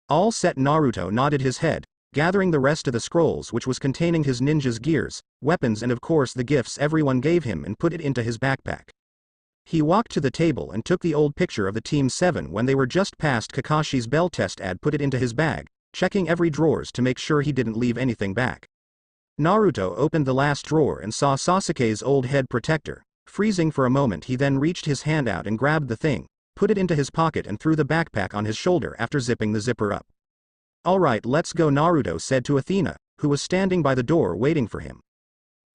All set. Naruto nodded his head, gathering the rest of the scrolls, which was containing his ninja's gears, weapons and of course the gifts everyone gave him, and put it into his backpack. He walked to the table and took the old picture of the Team 7 when they were just past Kakashi's bell test ad, put it into his bag, checking every drawers to make sure he didn't leave anything back. Naruto opened the last drawer and saw Sasuke's old head protector. Freezing for a moment, he then reached his hand out and grabbed the thing, put it into his pocket and threw the backpack on his shoulder after zipping the zipper up. Alright, let's go, Naruto said to Athena, who was standing by the door waiting for him.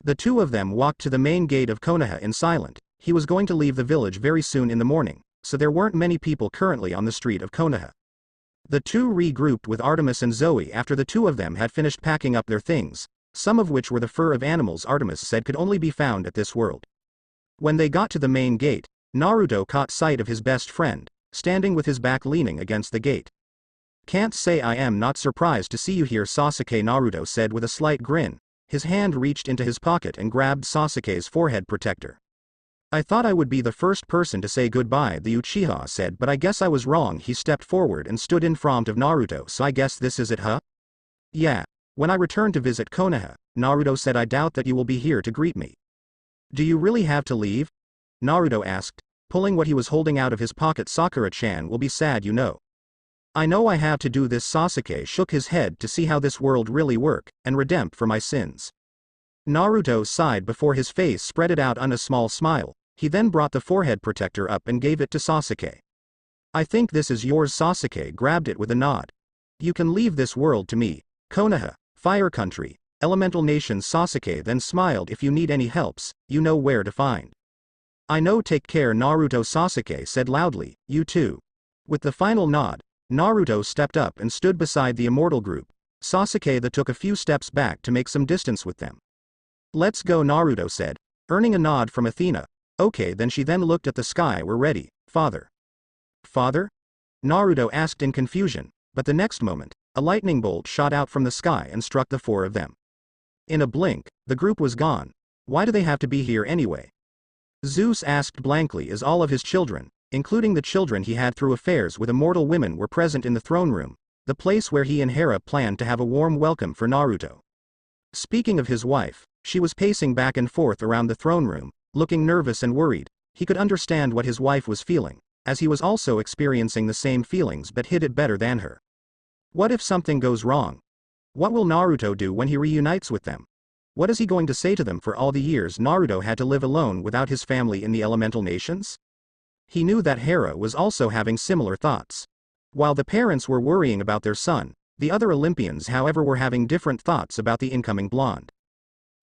The two of them walked to the main gate of Konoha in silence. He was going to leave the village very soon in the morning, so there weren't many people currently on the street of Konoha. The two regrouped with Artemis and Zoe after the two of them had finished packing up their things, some of which were the fur of animals Artemis said could only be found at this world. When they got to the main gate, Naruto caught sight of his best friend, standing with his back leaning against the gate. Can't say I am not surprised to see you here, Sasuke, Naruto said with a slight grin. His hand reached into his pocket and grabbed Sasuke's forehead protector. I thought I would be the first person to say goodbye, the Uchiha said, but I guess I was wrong. He stepped forward and stood in front of Naruto. So I guess this is it, huh? Yeah. When I return to visit Konoha, Naruto said. I doubt that you will be here to greet me. Do you really have to leave? Naruto asked, pulling what he was holding out of his pocket. Sakura-chan will be sad, you know. I know I have to do this. Sasuke shook his head to see how this world really work, and redempt for my sins. Naruto sighed before his face spread out on a small smile. He then brought the forehead protector up and gave it to Sasuke. I think this is yours. Sasuke grabbed it with a nod. You can leave this world to me. Konoha, Fire Country, Elemental Nation. Sasuke then smiled. If you need any helps, you know where to find. I know. Take care, Naruto. Sasuke said loudly. You too. With the final nod, Naruto stepped up and stood beside the immortal group. Sasuke took a few steps back to make some distance with them. Let's go, Naruto said, earning a nod from Athena. Okay then. She then looked at the sky. We're ready, father. Father? Naruto asked in confusion, but the next moment, a lightning bolt shot out from the sky and struck the four of them. In a blink, the group was gone. Why do they have to be here anyway? Zeus asked blankly as all of his children, including the children he had through affairs with immortal women, were present in the throne room, the place where he and Hera planned to have a warm welcome for Naruto. Speaking of his wife, she was pacing back and forth around the throne room, looking nervous and worried. He could understand what his wife was feeling, as he was also experiencing the same feelings but hid it better than her. What if something goes wrong? What will Naruto do when he reunites with them? What is he going to say to them? For all the years Naruto had to live alone without his family in the elemental nations? He knew that Hera was also having similar thoughts. While the parents were worrying about their son, the other Olympians however were having different thoughts about the incoming blonde.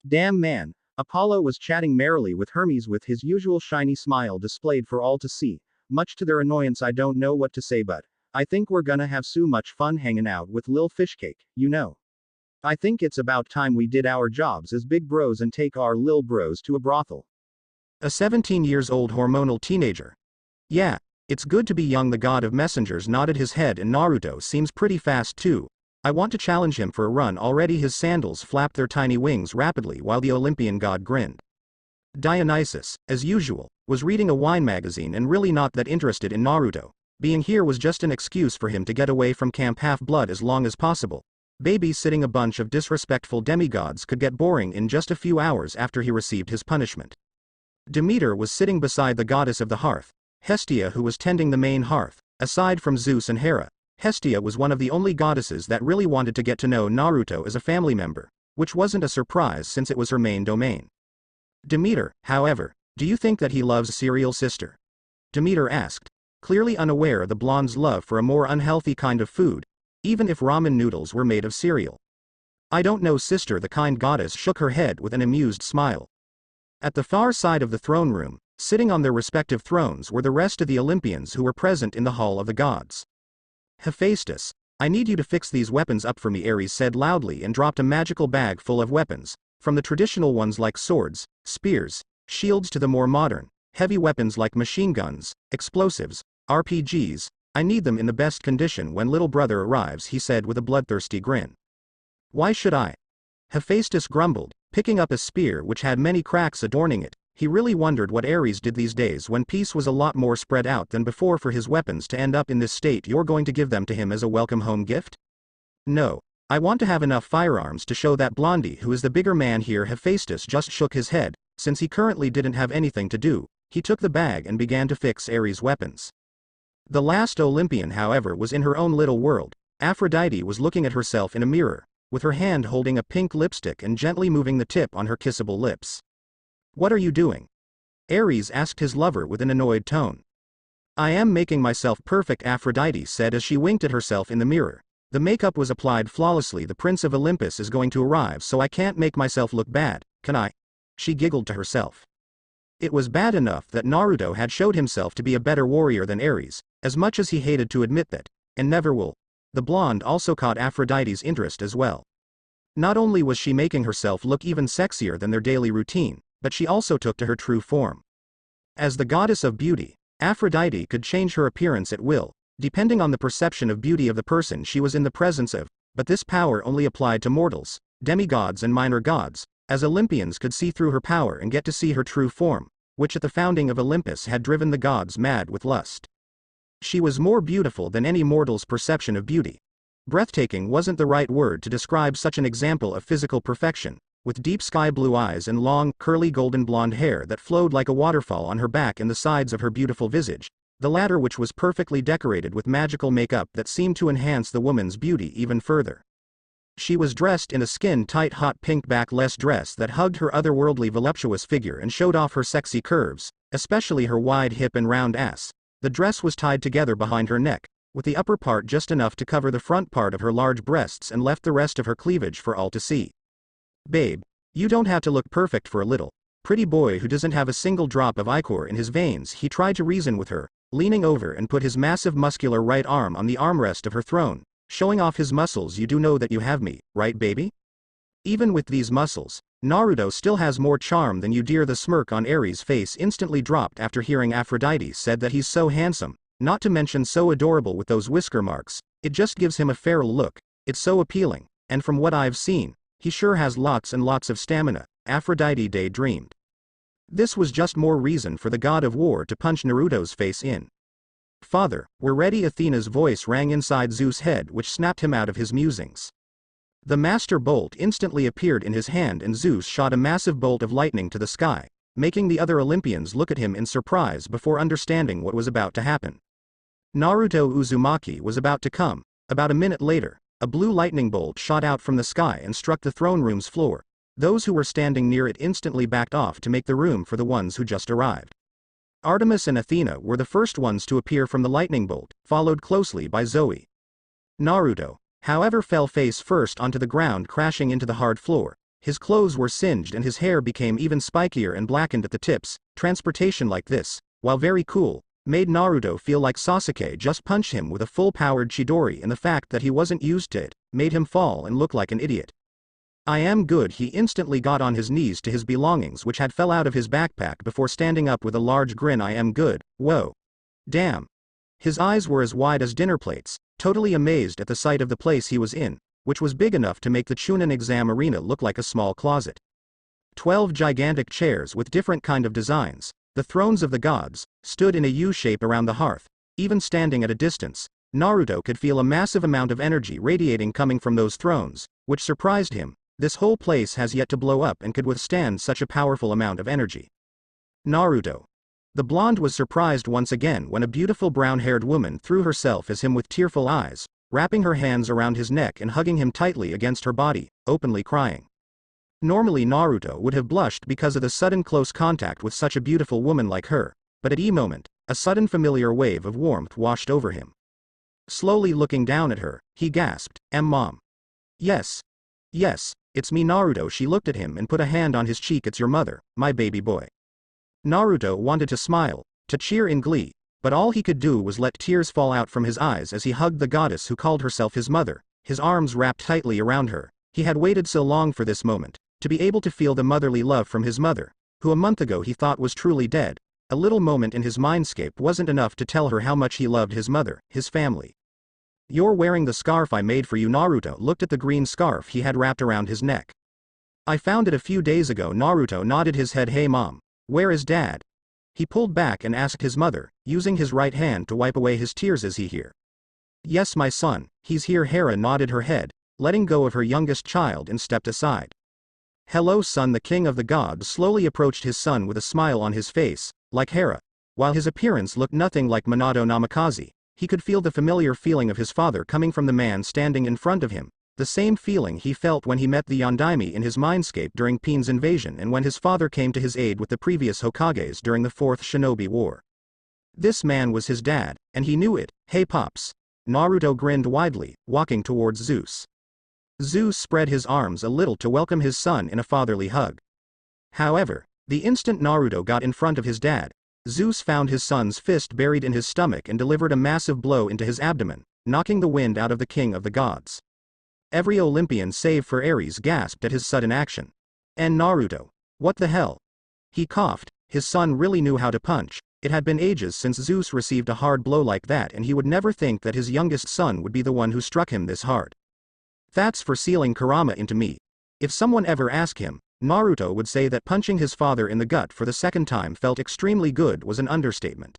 Damn man, Apollo was chatting merrily with Hermes with his usual shiny smile displayed for all to see. Much to their annoyance, I don't know what to say, but I think we're gonna have so much fun hanging out with Lil Fishcake, you know. I think it's about time we did our jobs as big bros and take our lil bros to a brothel. A 17-years-old hormonal teenager. Yeah, it's good to be young. The god of messengers nodded his head, and Naruto seems pretty fast too. I want to challenge him for a run. Already his sandals flapped their tiny wings rapidly while the Olympian god grinned. Dionysus, as usual, was reading a wine magazine and really not that interested in Naruto. Being here was just an excuse for him to get away from Camp Half-Blood as long as possible. Babysitting a bunch of disrespectful demigods could get boring in just a few hours after he received his punishment. Demeter was sitting beside the goddess of the hearth, Hestia, who was tending the main hearth. Aside from Zeus and Hera, Hestia was one of the only goddesses that really wanted to get to know Naruto as a family member, which wasn't a surprise since it was her main domain. Demeter, however, do you think that he loves cereal, sister? Demeter asked, clearly unaware of the blonde's love for a more unhealthy kind of food, even if ramen noodles were made of cereal. I don't know, sister. The kind goddess shook her head with an amused smile. At the far side of the throne room, sitting on their respective thrones, were the rest of the Olympians who were present in the Hall of the Gods. Hephaestus, I need you to fix these weapons up for me, Ares said loudly and dropped a magical bag full of weapons, from the traditional ones like swords, spears, shields to the more modern, heavy weapons like machine guns, explosives, RPGs. I need them in the best condition when little brother arrives, he said with a bloodthirsty grin. Why should I? Hephaestus grumbled, picking up a spear which had many cracks adorning it. He really wondered what Ares did these days when peace was a lot more spread out than before for his weapons to end up in this state. You're going to give them to him as a welcome home gift? No. I want to have enough firearms to show that Blondie who is the bigger man here. Hephaestus just shook his head. Since he currently didn't have anything to do, he took the bag and began to fix Ares' weapons. The last Olympian, however, was in her own little world. Aphrodite was looking at herself in a mirror, with her hand holding a pink lipstick and gently moving the tip on her kissable lips. What are you doing? Ares asked his lover with an annoyed tone. I am making myself perfect, Aphrodite said as she winked at herself in the mirror. The makeup was applied flawlessly. The Prince of Olympus is going to arrive, so I can't make myself look bad, can I? She giggled to herself. It was bad enough that Naruto had showed himself to be a better warrior than Ares, as much as he hated to admit that, and never will. The blonde also caught Aphrodite's interest as well. Not only was she making herself look even sexier than their daily routine, but she also took to her true form. As the goddess of beauty, Aphrodite could change her appearance at will, depending on the perception of beauty of the person she was in the presence of, but this power only applied to mortals, demigods and minor gods, as Olympians could see through her power and get to see her true form, which at the founding of Olympus had driven the gods mad with lust. She was more beautiful than any mortal's perception of beauty. Breathtaking wasn't the right word to describe such an example of physical perfection, with deep sky blue eyes and long, curly golden blonde hair that flowed like a waterfall on her back and the sides of her beautiful visage, the latter which was perfectly decorated with magical makeup that seemed to enhance the woman's beauty even further. She was dressed in a skin-tight hot pink backless dress that hugged her otherworldly voluptuous figure and showed off her sexy curves, especially her wide hip and round ass. The dress was tied together behind her neck, with the upper part just enough to cover the front part of her large breasts and left the rest of her cleavage for all to see. Babe, you don't have to look perfect for a little pretty boy who doesn't have a single drop of ichor in his veins, he tried to reason with her, leaning over and put his massive muscular right arm on the armrest of her throne, showing off his muscles. You do know that you have me, right baby? Even with these muscles, Naruto still has more charm than you, dear. The smirk on Ares' face instantly dropped after hearing Aphrodite said that he's so handsome, not to mention so adorable with those whisker marks. It just gives him a feral look. It's so appealing, and from what I've seen, he sure has lots and lots of stamina, Aphrodite daydreamed. This was just more reason for the god of war to punch Naruto's face in. Father, we're ready. Athena's voice rang inside Zeus' head, which snapped him out of his musings. The master bolt instantly appeared in his hand and Zeus shot a massive bolt of lightning to the sky, making the other Olympians look at him in surprise before understanding what was about to happen. Naruto Uzumaki was about to come. About a minute later, a blue lightning bolt shot out from the sky and struck the throne room's floor. Those who were standing near it instantly backed off to make the room for the ones who just arrived. Artemis and Athena were the first ones to appear from the lightning bolt, followed closely by Zoe. Naruto, however, fell face first onto the ground, crashing into the hard floor. His clothes were singed and his hair became even spikier and blackened at the tips. Transportation like this, while very cool, made Naruto feel like Sasuke just punched him with a full-powered Chidori, and the fact that he wasn't used to it made him fall and look like an idiot. I am good. He instantly got on his knees to his belongings which had fell out of his backpack before standing up with a large grin. I am good. Whoa. Damn. His eyes were as wide as dinner plates, totally amazed at the sight of the place he was in, which was big enough to make the Chunin exam arena look like a small closet. 12 gigantic chairs with different kind of designs, the thrones of the gods, stood in a U shape around the hearth. Even standing at a distance, Naruto could feel a massive amount of energy radiating coming from those thrones, which surprised him. This whole place has yet to blow up and could withstand such a powerful amount of energy. Naruto. The blonde was surprised once again when a beautiful brown-haired woman threw herself at him with tearful eyes, wrapping her hands around his neck and hugging him tightly against her body, openly crying. Normally Naruto would have blushed because of the sudden close contact with such a beautiful woman like her, but at a moment, a sudden familiar wave of warmth washed over him. Slowly looking down at her, he gasped, Mom. Yes. Yes, it's me Naruto. She looked at him and put a hand on his cheek. It's your mother, my baby boy. Naruto wanted to smile, to cheer in glee, but all he could do was let tears fall out from his eyes as he hugged the goddess who called herself his mother, his arms wrapped tightly around her. He had waited so long for this moment, to be able to feel the motherly love from his mother, who a month ago he thought was truly dead. A little moment in his mindscape wasn't enough to tell her how much he loved his mother, his family. You're wearing the scarf I made for you. Naruto looked at the green scarf he had wrapped around his neck. I found it a few days ago. Naruto nodded his head. Hey Mom, where is Dad? He pulled back and asked his mother, using his right hand to wipe away his tears as he here. Yes my son, he's here. Hera nodded her head, letting go of her youngest child and stepped aside. Hello son. The king of the gods slowly approached his son with a smile on his face, like Hera. While his appearance looked nothing like Minato Namikaze, he could feel the familiar feeling of his father coming from the man standing in front of him, the same feeling he felt when he met the Yondaime in his mindscape during Pain's invasion and when his father came to his aid with the previous Hokages during the Fourth Shinobi War. This man was his dad, and he knew it. Hey Pops. Naruto grinned widely, walking towards Zeus. Zeus spread his arms a little to welcome his son in a fatherly hug. However, the instant Naruto got in front of his dad, Zeus found his son's fist buried in his stomach and delivered a massive blow into his abdomen, knocking the wind out of the king of the gods. Every Olympian save for Ares gasped at his sudden action. And Naruto. What the hell? He coughed. His son really knew how to punch. It had been ages since Zeus received a hard blow like that, and he would never think that his youngest son would be the one who struck him this hard. That's for sealing Kurama into me. If someone ever asked him, Naruto would say that punching his father in the gut for the second time felt extremely good was an understatement.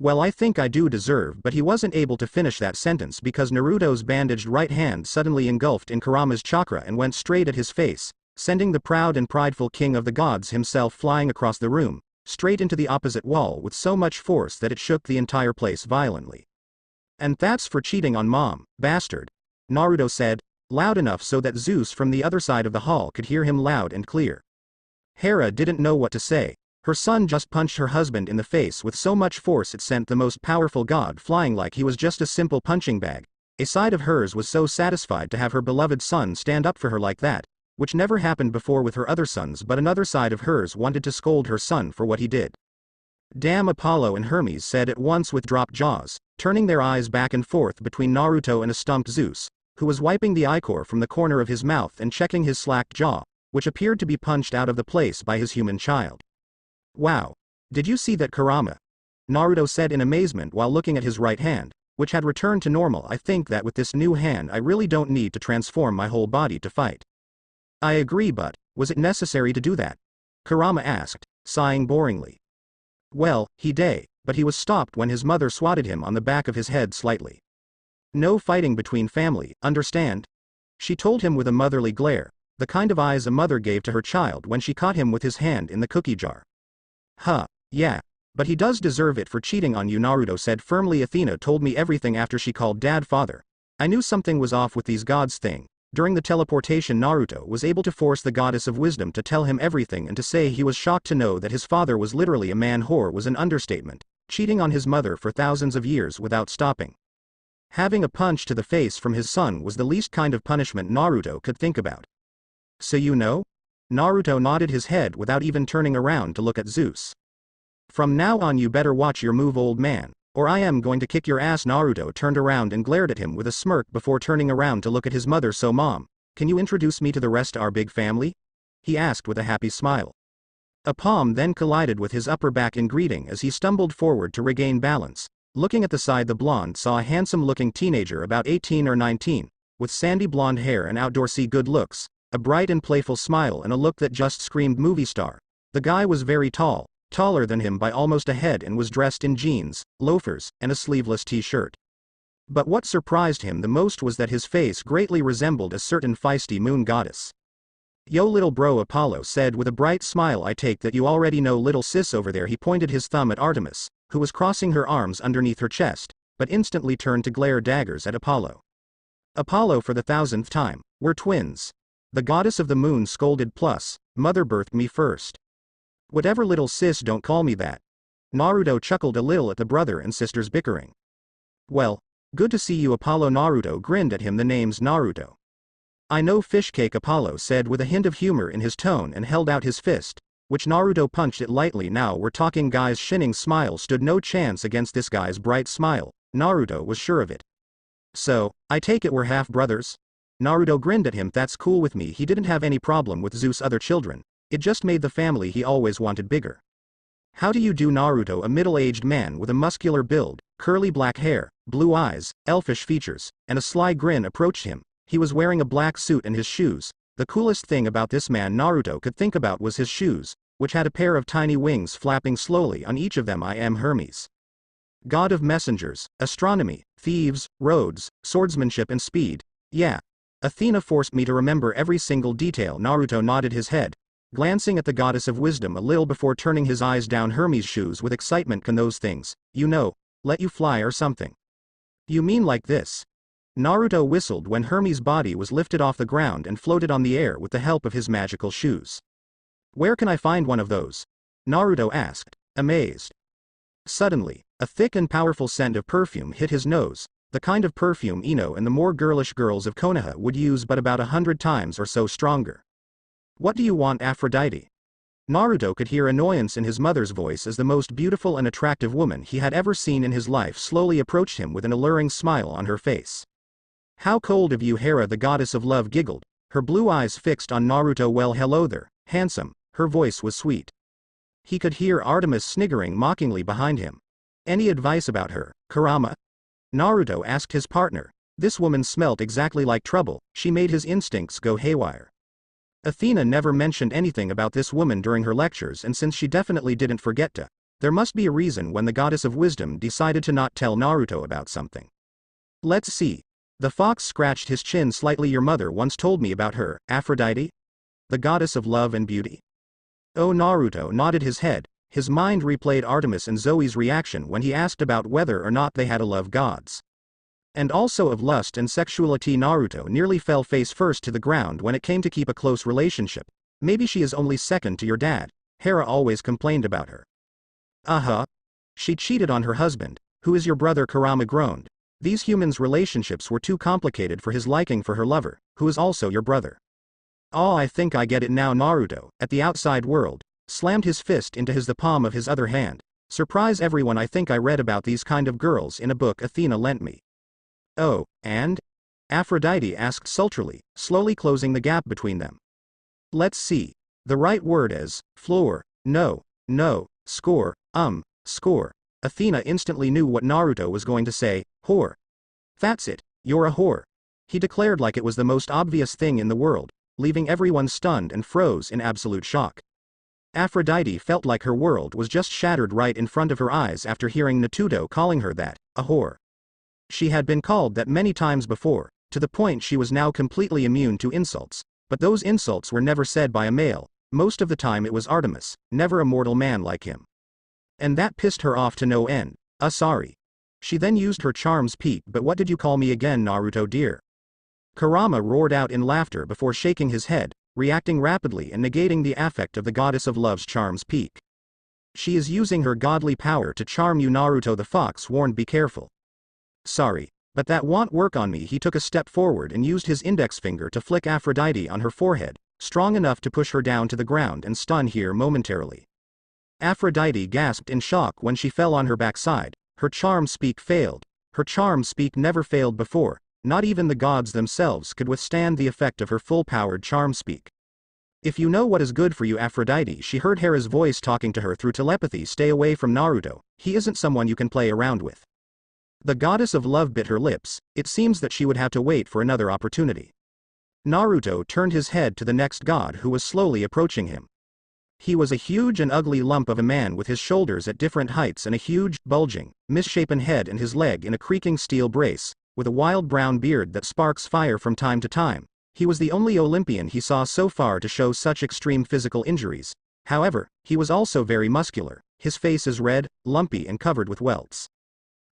Well, I think I do deserve, but he wasn't able to finish that sentence because Naruto's bandaged right hand suddenly engulfed in Kurama's chakra and went straight at his face, sending the proud and prideful king of the gods himself flying across the room, straight into the opposite wall with so much force that it shook the entire place violently. And that's for cheating on Mom, bastard. Naruto said, loud enough so that Zeus from the other side of the hall could hear him loud and clear. Hera didn't know what to say. Her son just punched her husband in the face with so much force it sent the most powerful god flying like he was just a simple punching bag. A side of hers was so satisfied to have her beloved son stand up for her like that, which never happened before with her other sons, but another side of hers wanted to scold her son for what he did. Damn, Apollo and Hermes said at once with dropped jaws, turning their eyes back and forth between Naruto and a stumped Zeus, who was wiping the ichor from the corner of his mouth and checking his slacked jaw, which appeared to be punched out of the place by his human child. Wow. Did you see that, Kurama? Naruto said in amazement while looking at his right hand, which had returned to normal. I think that with this new hand I really don't need to transform my whole body to fight. I agree, but was it necessary to do that? Kurama asked, sighing boringly. Well, he did, but he was stopped when his mother swatted him on the back of his head slightly. No fighting between family, understand? She told him with a motherly glare, the kind of eyes a mother gave to her child when she caught him with his hand in the cookie jar. Huh, yeah, but he does deserve it for cheating on you, Naruto said firmly. Athena told me everything after she called Dad father. I knew something was off with these gods thing. During the teleportation, Naruto was able to force the goddess of wisdom to tell him everything, and to say he was shocked to know that his father was literally a man whore was an understatement, cheating on his mother for thousands of years without stopping. Having a punch to the face from his son was the least kind of punishment Naruto could think about. So you know? Naruto nodded his head without even turning around to look at Zeus. From now on you better watch your move, old man, or I am going to kick your ass. Naruto turned around and glared at him with a smirk before turning around to look at his mother. So Mom, can you introduce me to the rest of our big family? He asked with a happy smile. A palm then collided with his upper back in greeting as he stumbled forward to regain balance. Looking at the side, the blonde saw a handsome-looking teenager about 18 or 19, with sandy blonde hair and outdoorsy good looks, a bright and playful smile and a look that just screamed movie star. The guy was very tall, taller than him by almost a head, and was dressed in jeans, loafers, and a sleeveless t-shirt. But what surprised him the most was that his face greatly resembled a certain feisty moon goddess. Yo little bro, Apollo said with a bright smile. I take that you already know little sis over there. He pointed his thumb at Artemis, who was crossing her arms underneath her chest, but instantly turned to glare daggers at Apollo. Apollo for the 1000th time, we're twins. The goddess of the moon scolded. Plus, mother birthed me first. Whatever little sis, don't call me that. Naruto chuckled a little at the brother and sister's bickering. Well, good to see you, Apollo. Naruto grinned at him. The name's Naruto. I know fish cake, Apollo said with a hint of humor in his tone and held out his fist, which Naruto punched it lightly. Now we're talking, guys. Shinning's smile stood no chance against this guy's bright smile. Naruto was sure of it. So, I take it we're half brothers? Naruto grinned at him. That's cool with me. He didn't have any problem with Zeus' other children. It just made the family he always wanted bigger. How do you do, Naruto? A middle-aged man with a muscular build, curly black hair, blue eyes, elfish features, and a sly grin approached him. He was wearing a black suit and his shoes. The coolest thing about this man Naruto could think about was his shoes, which had a pair of tiny wings flapping slowly on each of them. I am Hermes, god of messengers, astronomy, thieves, roads, swordsmanship and speed. Yeah. Athena forced me to remember every single detail. Naruto nodded his head, glancing at the goddess of wisdom a little before turning his eyes down Hermes' shoes with excitement. Can those things, let you fly or something? You mean like this? Naruto whistled when Hermes' body was lifted off the ground and floated on the air with the help of his magical shoes. Where can I find one of those? Naruto asked, amazed. Suddenly, a thick and powerful scent of perfume hit his nose, the kind of perfume Ino and the more girlish girls of Konoha would use, but about 100 times or so stronger. What do you want, Aphrodite? Naruto could hear annoyance in his mother's voice as the most beautiful and attractive woman he had ever seen in his life slowly approached him with an alluring smile on her face. How cold of you, Hera, the goddess of love giggled, her blue eyes fixed on Naruto. Well, hello there, handsome. Her voice was sweet. He could hear Artemis sniggering mockingly behind him. Any advice about her, Kurama? Naruto asked his partner. This woman smelt exactly like trouble. She made his instincts go haywire. Athena never mentioned anything about this woman during her lectures, and since she definitely didn't forget to, there must be a reason when the goddess of wisdom decided to not tell Naruto about something. Let's see. The fox scratched his chin slightly. Your mother once told me about her, Aphrodite? The goddess of love and beauty? Oh, Naruto nodded his head. His mind replayed Artemis and Zoe's reaction when he asked about whether or not they had a love gods. And also of lust and sexuality. Naruto nearly fell face first to the ground when it came to keep a close relationship. Maybe she is only second to your dad. Hera always complained about her. She cheated on her husband. Who is your brother? Kurama groaned. These humans' relationships were too complicated for his liking for her lover, who is also your brother. Oh, I think I get it now. Naruto, at the outside world, slammed his fist into the palm of his other hand. Surprise everyone, I think I read about these kind of girls in a book Athena lent me. Oh, and? Aphrodite asked sultrily, slowly closing the gap between them. Let's see. The right word is, floor, no, score. Athena instantly knew what Naruto was going to say, whore. That's it, you're a whore. He declared like it was the most obvious thing in the world, leaving everyone stunned and froze in absolute shock. Aphrodite felt like her world was just shattered right in front of her eyes after hearing Naruto calling her that, a whore. She had been called that many times before, to the point she was now completely immune to insults, but those insults were never said by a male. Most of the time it was Artemis, never a mortal man like him. And that pissed her off to no end. Sorry. She then used her charms peak. But what did you call me again, Naruto dear? Kurama roared out in laughter before shaking his head, reacting rapidly and negating the affect of the goddess of love's charms peak. She is using her godly power to charm you, Naruto the fox warned. Be careful. Sorry, but that won't work on me. He took a step forward and used his index finger to flick Aphrodite on her forehead, strong enough to push her down to the ground and stun her momentarily. Aphrodite gasped in shock when she fell on her backside. Her charm speak failed. Her charm speak never failed before. Not even the gods themselves could withstand the effect of her full-powered charm speak. If you know what is good for you, Aphrodite, she heard Hera's voice talking to her through telepathy. Stay away from Naruto. He isn't someone you can play around with. The goddess of love bit her lips. It seems that she would have to wait for another opportunity. Naruto turned his head to the next god who was slowly approaching him. He was a huge and ugly lump of a man with his shoulders at different heights and a huge, bulging, misshapen head and his leg in a creaking steel brace, with a wild brown beard that sparks fire from time to time. He was the only Olympian he saw so far to show such extreme physical injuries. However, he was also very muscular. His face is red, lumpy and covered with welts.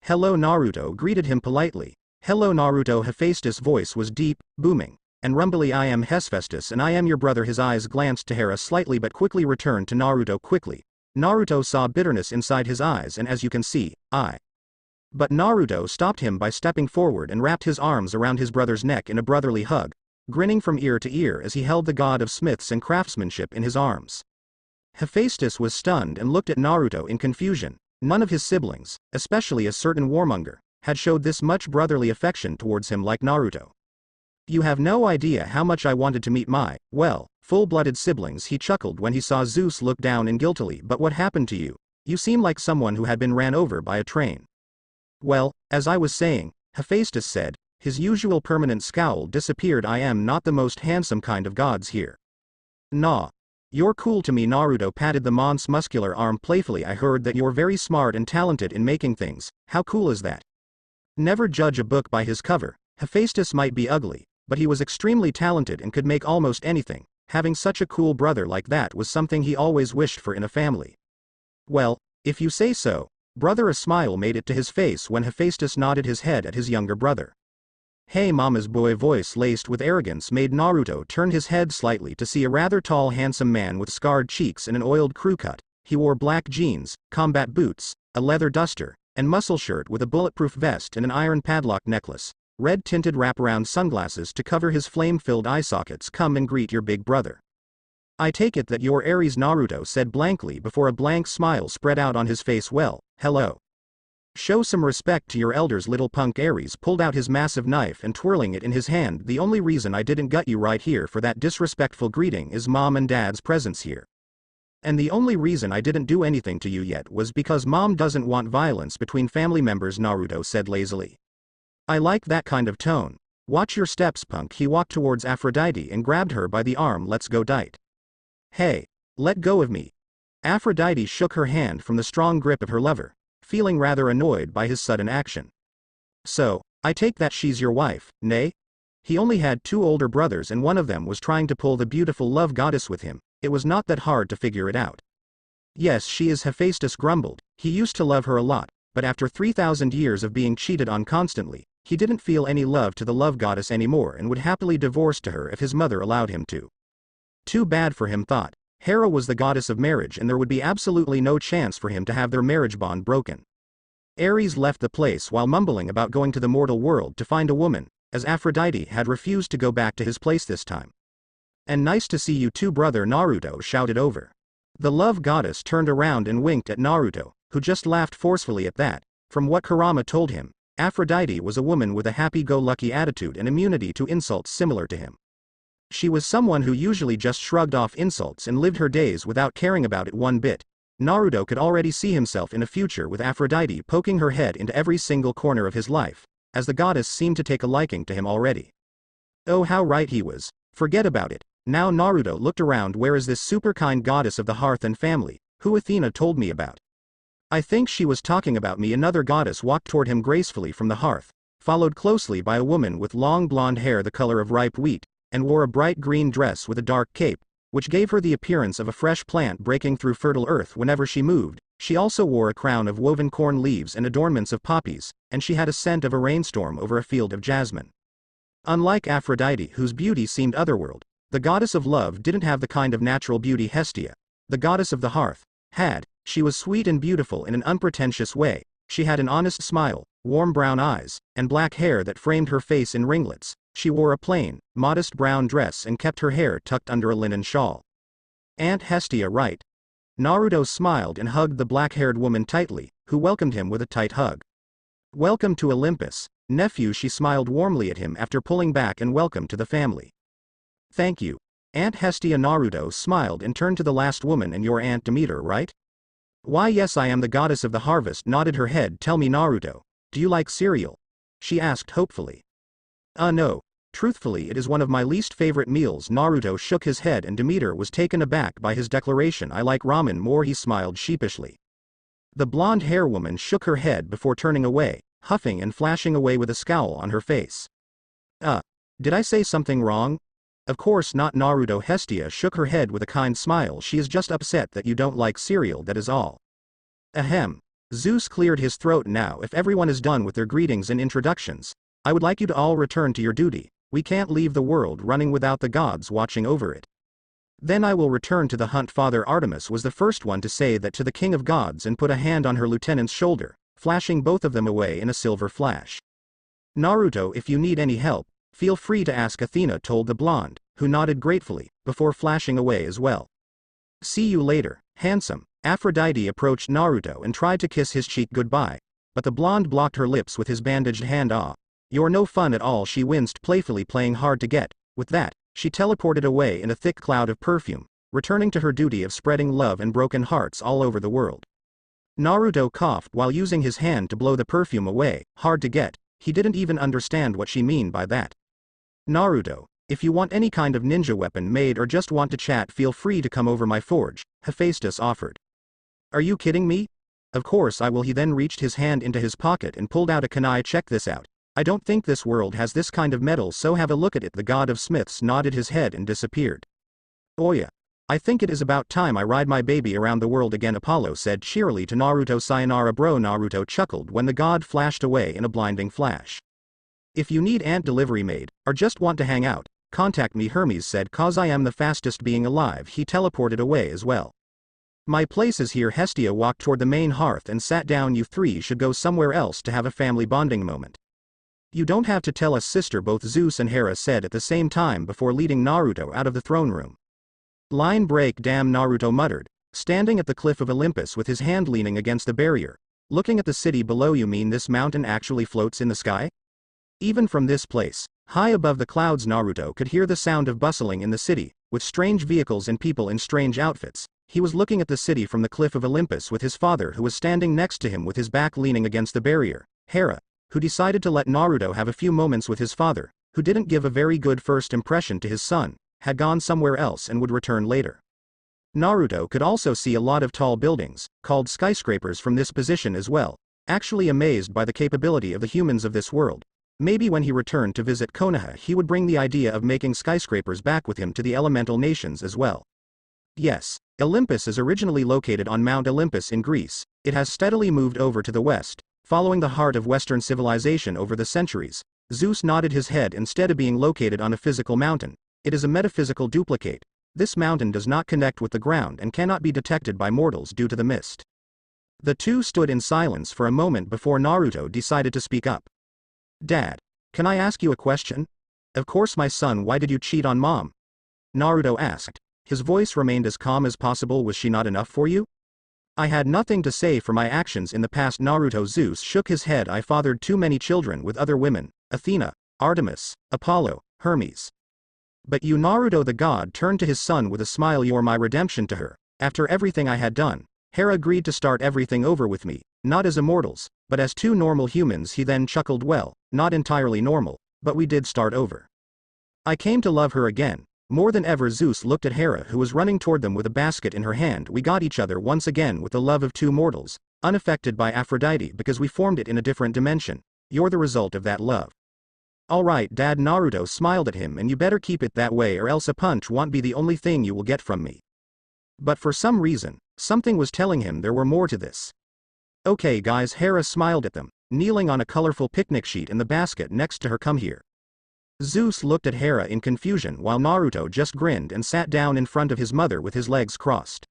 "Hello Naruto," greeted him politely. "Hello Naruto." Hephaestus' voice was deep, booming, and rumbly. "I am Hephaestus and I am your brother." His eyes glanced to Hera slightly but quickly returned to Naruto quickly. Naruto saw bitterness inside his eyes, and as you can see, But Naruto stopped him by stepping forward and wrapped his arms around his brother's neck in a brotherly hug, grinning from ear to ear as he held the god of smiths and craftsmanship in his arms. Hephaestus was stunned and looked at Naruto in confusion. None of his siblings, especially a certain warmonger, had showed this much brotherly affection towards him like Naruto. "You have no idea how much I wanted to meet my, well, full-blooded siblings," he chuckled when he saw Zeus look down and guiltily. "But what happened to you? You seem like someone who had been ran over by a train." "Well, as I was saying," Hephaestus said, his usual permanent scowl disappeared. "I am not the most handsome kind of gods here." "Nah. You're cool to me." Naruto patted the mon's muscular arm playfully. "I heard that you're very smart and talented in making things. How cool is that?" Never judge a book by his cover. Hephaestus might be ugly, but he was extremely talented and could make almost anything. Having such a cool brother like that was something he always wished for in a family. "Well, if you say so, brother." A smile made it to his face when Hephaestus nodded his head at his younger brother. "Hey mama's boy." Voice laced with arrogance made Naruto turn his head slightly to see a rather tall handsome man with scarred cheeks and an oiled crew cut. He wore black jeans, combat boots, a leather duster, and muscle shirt with a bulletproof vest and an iron padlock necklace, red-tinted wraparound sunglasses to cover his flame-filled eye sockets. "Come and greet your big brother." "I take it that you're Ares," Naruto said blankly before a blank smile spread out on his face. "Well, hello. Show some respect to your elders." Little punk Ares pulled out his massive knife and twirling it in his hand. "The only reason I didn't gut you right here for that disrespectful greeting is mom and dad's presence here. And the only reason I didn't do anything to you yet was because mom doesn't want violence between family members," Naruto said lazily. "I like that kind of tone. Watch your steps, punk." He walked towards Aphrodite and grabbed her by the arm. "Let's go, Dite." "Hey, let go of me." Aphrodite shook her hand from the strong grip of her lover, feeling rather annoyed by his sudden action. "So, I take that she's your wife, nay?" He only had 2 older brothers and one of them was trying to pull the beautiful love goddess with him. It was not that hard to figure it out. "Yes, she is," Hephaestus grumbled. He used to love her a lot, but after 3,000 years of being cheated on constantly, he didn't feel any love to the love goddess anymore and would happily divorce to her if his mother allowed him to. Too bad for him, thought. Hera was the goddess of marriage and there would be absolutely no chance for him to have their marriage bond broken. Ares left the place while mumbling about going to the mortal world to find a woman, as Aphrodite had refused to go back to his place this time. "And nice to see you too, brother," Naruto shouted over. The love goddess turned around and winked at Naruto, who just laughed forcefully at that. From what Kurama told him, Aphrodite was a woman with a happy-go-lucky attitude and immunity to insults similar to him. She was someone who usually just shrugged off insults and lived her days without caring about it one bit. Naruto could already see himself in a future with Aphrodite poking her head into every single corner of his life, as the goddess seemed to take a liking to him already. Oh, how right he was. Forget about it. Now Naruto looked around. Where is this super kind goddess of the hearth and family, who Athena told me about? I think she was talking about me. Another goddess walked toward him gracefully from the hearth, followed closely by a woman with long blonde hair the color of ripe wheat, and wore a bright green dress with a dark cape, which gave her the appearance of a fresh plant breaking through fertile earth whenever she moved. She also wore a crown of woven corn leaves and adornments of poppies, and she had a scent of a rainstorm over a field of jasmine. Unlike Aphrodite, whose beauty seemed otherworld, the goddess of love didn't have the kind of natural beauty Hestia, the goddess of the hearth, had. She was sweet and beautiful in an unpretentious way. She had an honest smile, warm brown eyes, and black hair that framed her face in ringlets. She wore a plain, modest brown dress and kept her hair tucked under a linen shawl. Aunt Hestia, right? Naruto smiled and hugged the black-haired woman tightly, who welcomed him with a tight hug. Welcome to Olympus, nephew. She smiled warmly at him after pulling back and welcome to the family. Thank you. Aunt Hestia. Naruto smiled and turned to the last woman. And your Aunt Demeter, right? Why yes, I am the goddess of the harvest. Nodded her head. Tell me, Naruto, do you like cereal? She asked hopefully. No. Truthfully, it is one of my least favorite meals. Naruto shook his head and Demeter was taken aback by his declaration. I like ramen more. He smiled sheepishly. The blonde hair woman shook her head before turning away, huffing and flashing away with a scowl on her face. Did I say something wrong? Of course not, Naruto. Hestia shook her head with a kind smile. She is just upset that you don't like cereal, that is all. Ahem. Zeus cleared his throat. Now if everyone is done with their greetings and introductions, I would like you to all return to your duty. We can't leave the world running without the gods watching over it. Then I will return to the hunt. Father Artemis was the first one to say that to the king of gods and put a hand on her lieutenant's shoulder, flashing both of them away in a silver flash. Naruto, if you need any help, feel free to ask, Athena told the blonde, who nodded gratefully, before flashing away as well. See you later, handsome. Aphrodite approached Naruto and tried to kiss his cheek goodbye, but the blonde blocked her lips with his bandaged hand. Ah, you're no fun at all, she winced playfully, playing hard to get. With that, she teleported away in a thick cloud of perfume, returning to her duty of spreading love and broken hearts all over the world. Naruto coughed while using his hand to blow the perfume away. Hard to get, he didn't even understand what she mean by that. Naruto, if you want any kind of ninja weapon made or just want to chat, feel free to come over my forge, Hephaestus offered. Are you kidding me? Of course I will. He then reached his hand into his pocket and pulled out a kunai. Check this out. I don't think this world has this kind of metal, so have a look at it. The god of smiths nodded his head and disappeared. Oh yeah. I think it is about time I ride my baby around the world again, Apollo said cheerily to Naruto. Sayonara bro. Naruto chuckled when the god flashed away in a blinding flash. If you need ant delivery maid, or just want to hang out, contact me, Hermes said, cause I am the fastest being alive. He teleported away as well. My place is here. Hestia walked toward the main hearth and sat down. You three should go somewhere else to have a family bonding moment. You don't have to tell us, sister, both Zeus and Hera said at the same time before leading Naruto out of the throne room. Line break, damn, Naruto muttered, standing at the cliff of Olympus with his hand leaning against the barrier, looking at the city below. You mean this mountain actually floats in the sky? Even from this place, high above the clouds, Naruto could hear the sound of bustling in the city, with strange vehicles and people in strange outfits. He was looking at the city from the cliff of Olympus with his father, who was standing next to him with his back leaning against the barrier. Hera, who decided to let Naruto have a few moments with his father, who didn't give a very good first impression to his son, had gone somewhere else and would return later. Naruto could also see a lot of tall buildings, called skyscrapers, from this position as well, actually amazed by the capability of the humans of this world. Maybe when he returned to visit Konoha he would bring the idea of making skyscrapers back with him to the elemental nations as well. Yes, Olympus is originally located on Mount Olympus in Greece. It has steadily moved over to the west, following the heart of Western civilization over the centuries. Zeus nodded his head. Instead of being located on a physical mountain, it is a metaphysical duplicate. This mountain does not connect with the ground and cannot be detected by mortals due to the mist. The two stood in silence for a moment before Naruto decided to speak up. Dad, can I ask you a question? Of course, my son. Why did you cheat on mom? Naruto asked. His voice remained as calm as possible. Was she not enough for you? I had nothing to say for my actions in the past, Naruto. Zeus shook his head. I fathered too many children with other women, Athena, Artemis, Apollo, Hermes. But you, Naruto the god turned to his son with a smile. You're my redemption to her. After everything I had done, Hera agreed to start everything over with me, not as immortals, but as two normal humans. He then chuckled. Well, not entirely normal, but we did start over. I came to love her again, more than ever. Zeus looked at Hera, who was running toward them with a basket in her hand. We got each other once again with the love of two mortals, unaffected by Aphrodite because we formed it in a different dimension. You're the result of that love. Alright, Dad. Naruto smiled at him. And you better keep it that way or else a punch won't be the only thing you will get from me. But for some reason, something was telling him there were more to this. Okay guys, Hera smiled at them, kneeling on a colorful picnic sheet in the basket next to her. Come here. Zeus looked at Hera in confusion while Naruto just grinned and sat down in front of his mother with his legs crossed.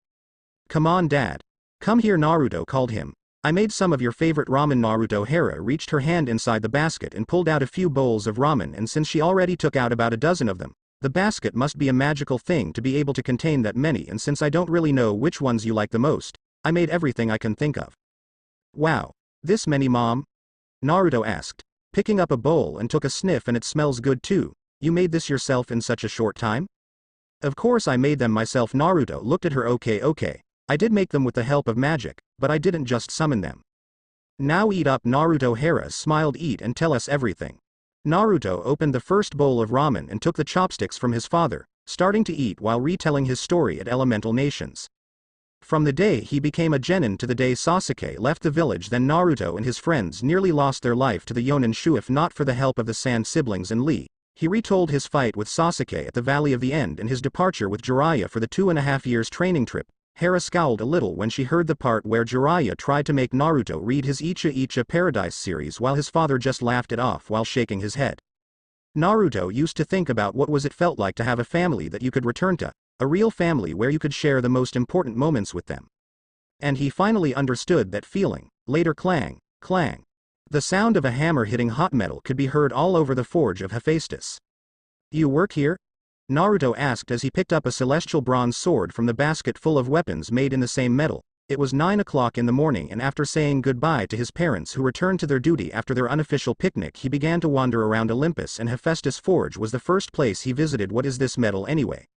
Come on, Dad. Come here, Naruto called him. I made some of your favorite ramen. Naruto. Hera reached her hand inside the basket and pulled out a few bowls of ramen, and since she already took out about a dozen of them, the basket must be a magical thing to be able to contain that many, and since I don't really know which ones you like the most, I made everything I can think of. Wow. This many, Mom? Naruto asked, picking up a bowl and took a sniff. And it smells good too. You made this yourself in such a short time? Of course I made them myself. Naruto looked at her. Okay. I did make them with the help of magic, but I didn't just summon them. Now eat up, Naruto. Hera smiled. Eat and tell us everything. Naruto opened the first bowl of ramen and took the chopsticks from his father, starting to eat while retelling his story at Elemental Nations. From the day he became a genin to the day Sasuke left the village, then Naruto and his friends nearly lost their life to the Yonin Shu. If not for the help of the Sand siblings and Lee, He retold his fight with Sasuke at the Valley of the End and his departure with Jiraiya for the 2.5 years training trip. Hera scowled a little when she heard the part where Jiraiya tried to make Naruto read his Icha Icha Paradise series while his father just laughed it off while shaking his head. Naruto used to think about what it felt like to have a family that you could return to, a real family where you could share the most important moments with them. And he finally understood that feeling. Later clang, clang. The sound of a hammer hitting hot metal could be heard all over the forge of Hephaestus. You work here? Naruto asked as he picked up a celestial bronze sword from the basket full of weapons made in the same metal. It was 9 o'clock in the morning, and after saying goodbye to his parents who returned to their duty after their unofficial picnic, he began to wander around Olympus, and Hephaestus Forge was the first place he visited. What is this metal anyway?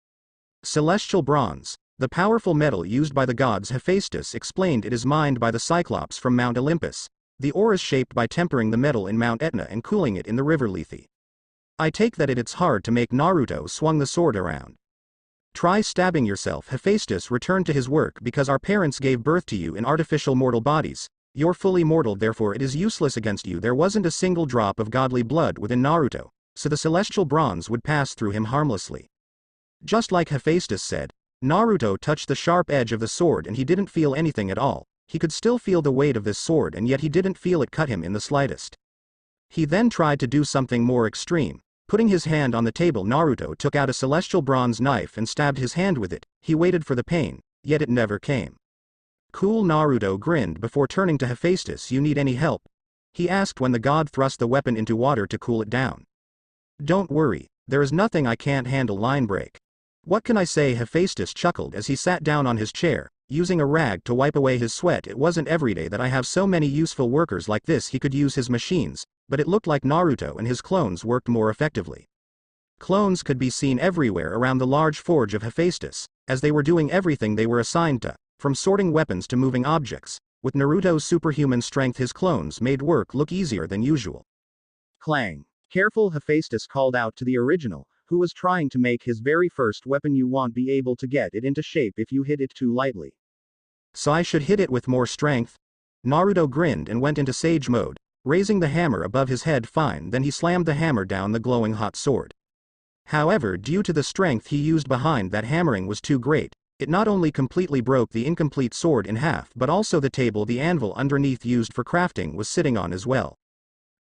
Celestial bronze. The powerful metal used by the gods. Hephaestus explained it is mined by the Cyclops from Mount Olympus. The ore is shaped by tempering the metal in Mount Etna and cooling it in the river Lethe. I take that it's hard to make. Naruto swung the sword around. Try stabbing yourself. Hephaestus returned to his work. Because our parents gave birth to you in artificial mortal bodies, you're fully mortal, therefore it is useless against you. There wasn't a single drop of godly blood within Naruto, so the celestial bronze would pass through him harmlessly. Just like Hephaestus said, Naruto touched the sharp edge of the sword and he didn't feel anything at all. He could still feel the weight of this sword, and yet he didn't feel it cut him in the slightest. He then tried to do something more extreme. Putting his hand on the table, Naruto took out a celestial bronze knife and stabbed his hand with it. He waited for the pain, yet it never came. Cool. Naruto grinned before turning to Hephaestus. You need any help? He asked when the god thrust the weapon into water to cool it down. Don't worry, there is nothing I can't handle. Line break. What can I say? Hephaestus chuckled as he sat down on his chair, using a rag to wipe away his sweat. It wasn't every day that I have so many useful workers like this. He could use his machines, but it looked like Naruto and his clones worked more effectively. Clones could be seen everywhere around the large forge of Hephaestus, as they were doing everything they were assigned to, from sorting weapons to moving objects. With Naruto's superhuman strength, his clones made work look easier than usual. Clang. Careful, Hephaestus called out to the original, who was trying to make his very first weapon. You won't be able to get it into shape if you hit it too lightly. So I should hit it with more strength? Naruto grinned and went into sage mode, raising the hammer above his head. Fine. Then he slammed the hammer down the glowing hot sword. However, due to the strength he used behind that hammering was too great, it not only completely broke the incomplete sword in half, but also the table the anvil underneath used for crafting was sitting on as well.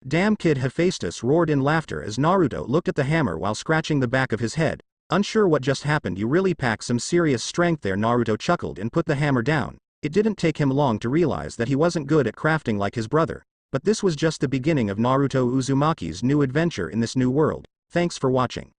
Damn kid! Hephaestus roared in laughter as Naruto looked at the hammer while scratching the back of his head, unsure what just happened. You really pack some serious strength there. Naruto chuckled and put the hammer down. It didn't take him long to realize that he wasn't good at crafting like his brother, but this was just the beginning of Naruto Uzumaki's new adventure in this new world. Thanks for watching.